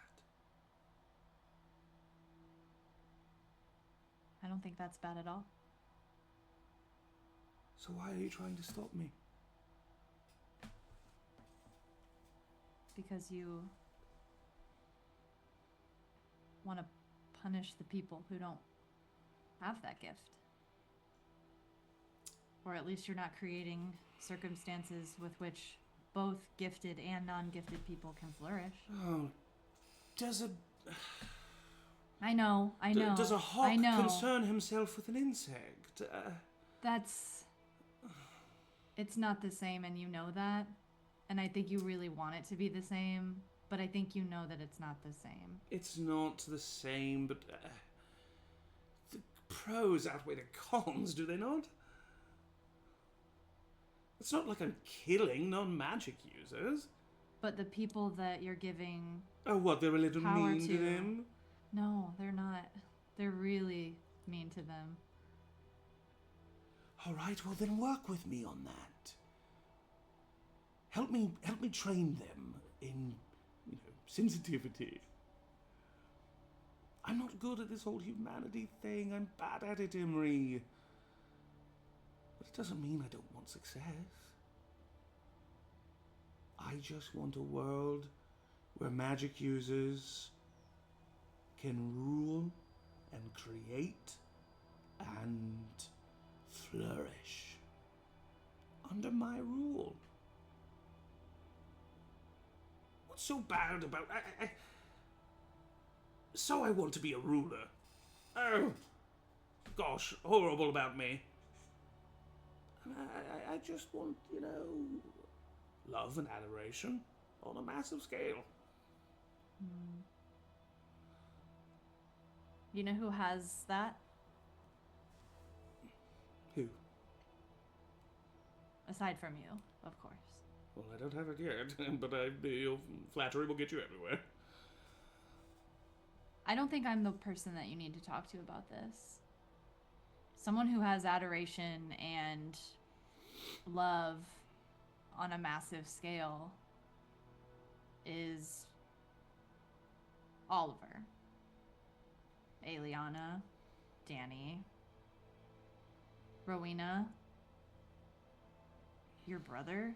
I don't think that's bad at all. So why are you trying to stop me? Because you want to punish the people who don't have that gift. Or at least you're not creating circumstances with which both gifted and non-gifted people can flourish. Oh, does a... I know. Does a hawk concern himself with an insect? It's not the same, and you know that. And I think you really want it to be the same, but I think you know that it's not the same. It's not the same, but the pros outweigh the cons, do they not? It's not like I'm killing non-magic users. But the people that you're giving Oh, what, they're a little power mean to them? No, they're not. They're really mean to them. All right, well then work with me on that. Help me train them in, sensitivity. I'm not good at this whole humanity thing. I'm bad at it, Emory. But it doesn't mean I don't want success. I just want a world where magic users can rule and create and flourish under my rule. What's so bad about... So I want to be a ruler. Oh, gosh, horrible about me. I just want, love and adoration on a massive scale. You know who has that? Who? Aside from you, of course. Well, I don't have it yet, but your flattery will get you everywhere. I don't think I'm the person that you need to talk to about this. Someone who has adoration and love on a massive scale is Oliver, Aeliana, Danny, Rowina, your brother.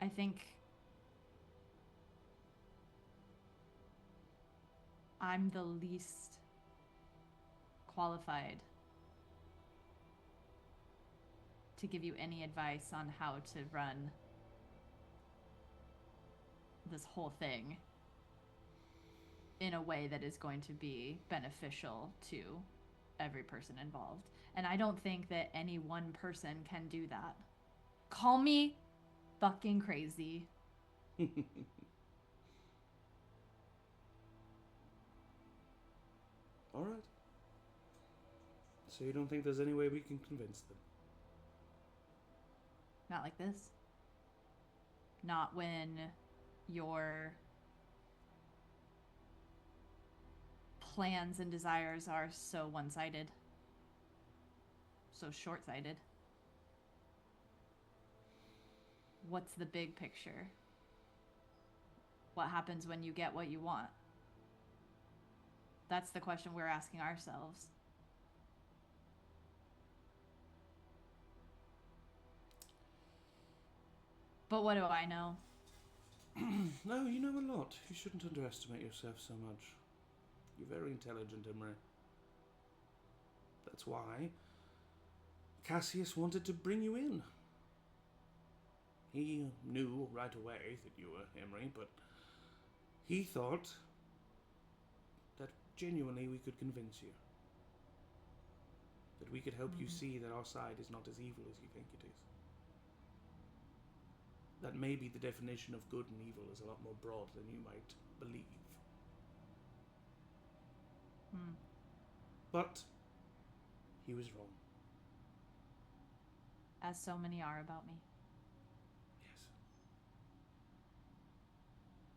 I think I'm the least qualified to give you any advice on how to run this whole thing in a way that is going to be beneficial to every person involved. And I don't think that any one person can do that. Call me fucking crazy. All right. So you don't think there's any way we can convince them? Not like this. Not when your plans and desires are so one-sided. So short-sighted. What's the big picture? What happens when you get what you want? That's the question we're asking ourselves. But what do I know? No, you know a lot. You shouldn't underestimate yourself so much. You're very intelligent, Emory. That's why Cassius wanted to bring you in. He knew right away that you were Emory, but he thought that genuinely we could convince you. That we could help you see that our side is not as evil as you think it is. That maybe the definition of good and evil is a lot more broad than you might believe. But he was wrong. As so many are about me. Yes.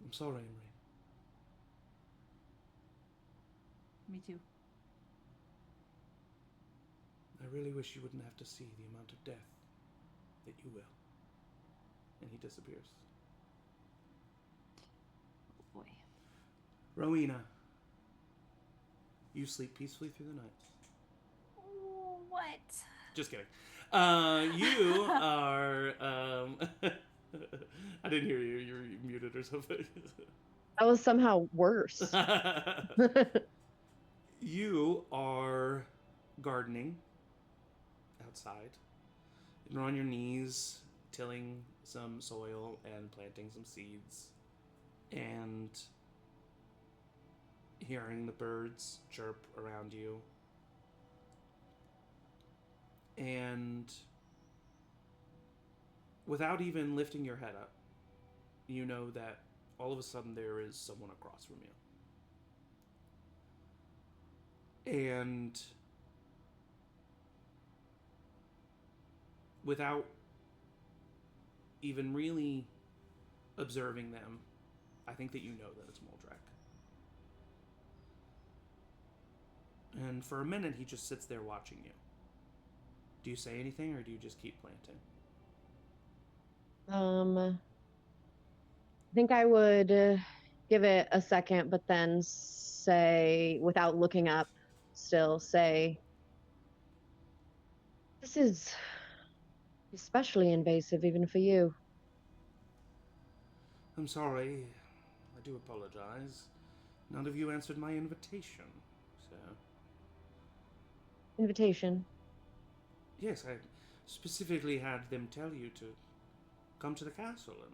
I'm sorry, Emory. Me too. I really wish you wouldn't have to see the amount of death that you will. And he disappears. Oh boy. Rowina, you sleep peacefully through the night. What? Just kidding. You are. I didn't hear you. You're muted or something. That was somehow worse. You are gardening outside. You're on your knees, tilling some soil and planting some seeds, and hearing the birds chirp around you. And without even lifting your head up, you know that all of a sudden there is someone across from you. And without even really observing them, I think that you know that it's Moldrak. And for a minute, he just sits there watching you. Do you say anything, or do you just keep planting? I think I would give it a second, but then say, without looking up, still say, this is especially invasive even for you. I'm sorry. I do apologize. None of you answered my invitation, so... Invitation? Yes, I specifically had them tell you to come to the castle and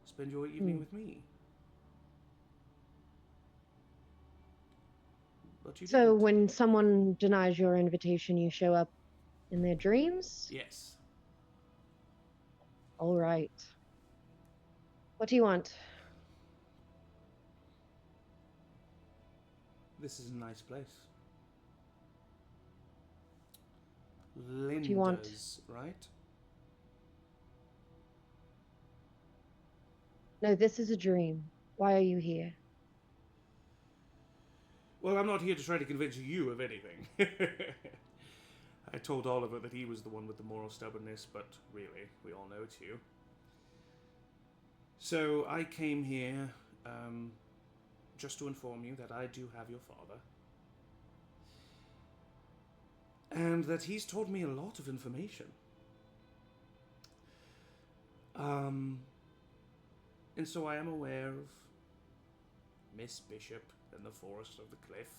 spend your evening with me. But you So didn't. when someone denies your invitation, you show up in their dreams? Yes. All right. What do you want? This is a nice place. What do you want? Linda's, right? No, this is a dream. Why are you here? Well, I'm not here to try to convince you of anything. I told Oliver that he was the one with the moral stubbornness, but really, we all know it's you. So I came here just to inform you that I do have your father. And that he's told me a lot of information. And so I am aware of Miss Bishop and the Forest of the Cliff.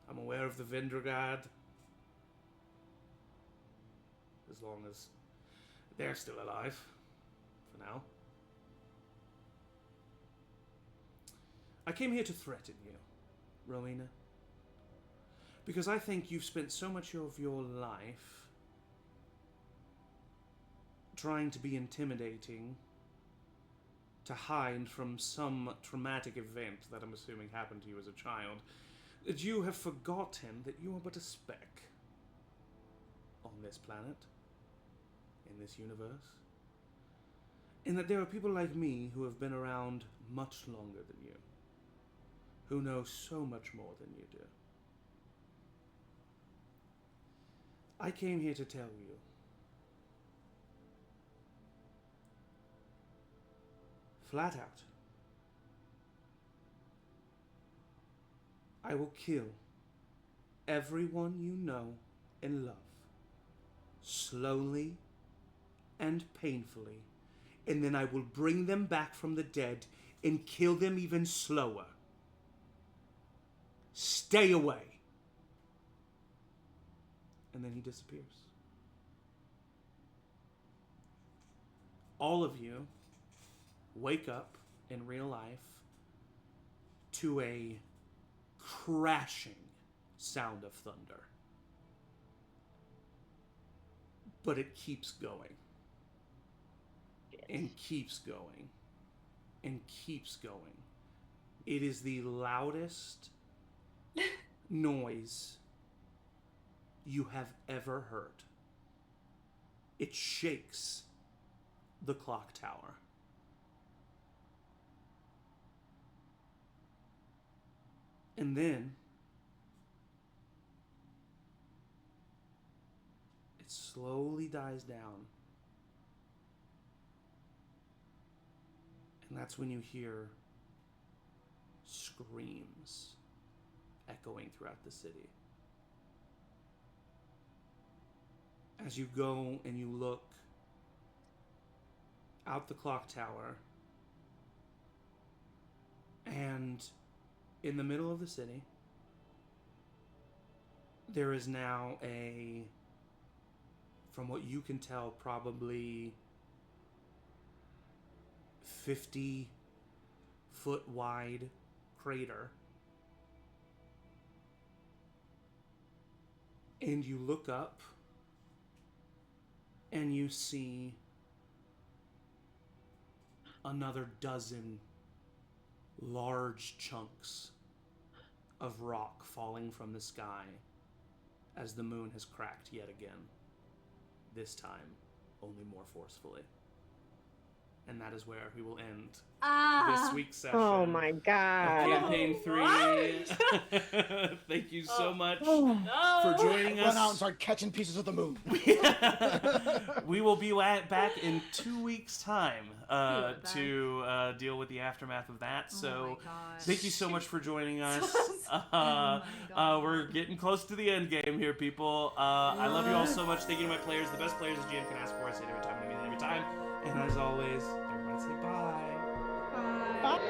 I'm aware of the Vendragard. As long as they're still alive. For now. I came here to threaten you, Rowina. Because I think you've spent so much of your life trying to be intimidating, to hide from some traumatic event that I'm assuming happened to you as a child, that you have forgotten that you are but a speck on this planet, in this universe, and that there are people like me who have been around much longer than you, who know so much more than you do. I came here to tell you flat out, I will kill everyone you know and love, slowly and painfully, and then I will bring them back from the dead and kill them even slower. Stay away. And then he disappears. All of you wake up in real life to a crashing sound of thunder. But it keeps going. And keeps going. And keeps going. It is the loudest noise you have ever heard. It shakes the clock tower. And then it slowly dies down. And that's when you hear screams echoing throughout the city. As you go and you look out the clock tower, and in the middle of the city, there is now a, from what you can tell, probably 50-foot wide crater. And you look up and you see another dozen large chunks of rock falling from the sky as the moon has cracked yet again. This time, only more forcefully. And that is where we will end this week's session. Oh my god. Of Campaign 3. Thank you so much for joining us. Run out and start catching pieces of the moon. We will be back in 2 weeks' time to deal with the aftermath of that. So thank you so much for joining us. We're getting close to the end game here, people. I love you all so much. Thank you to my players, the best players the GM can ask for. I say it every time, and I mean it every time. And as always, everybody say bye. Bye. Bye.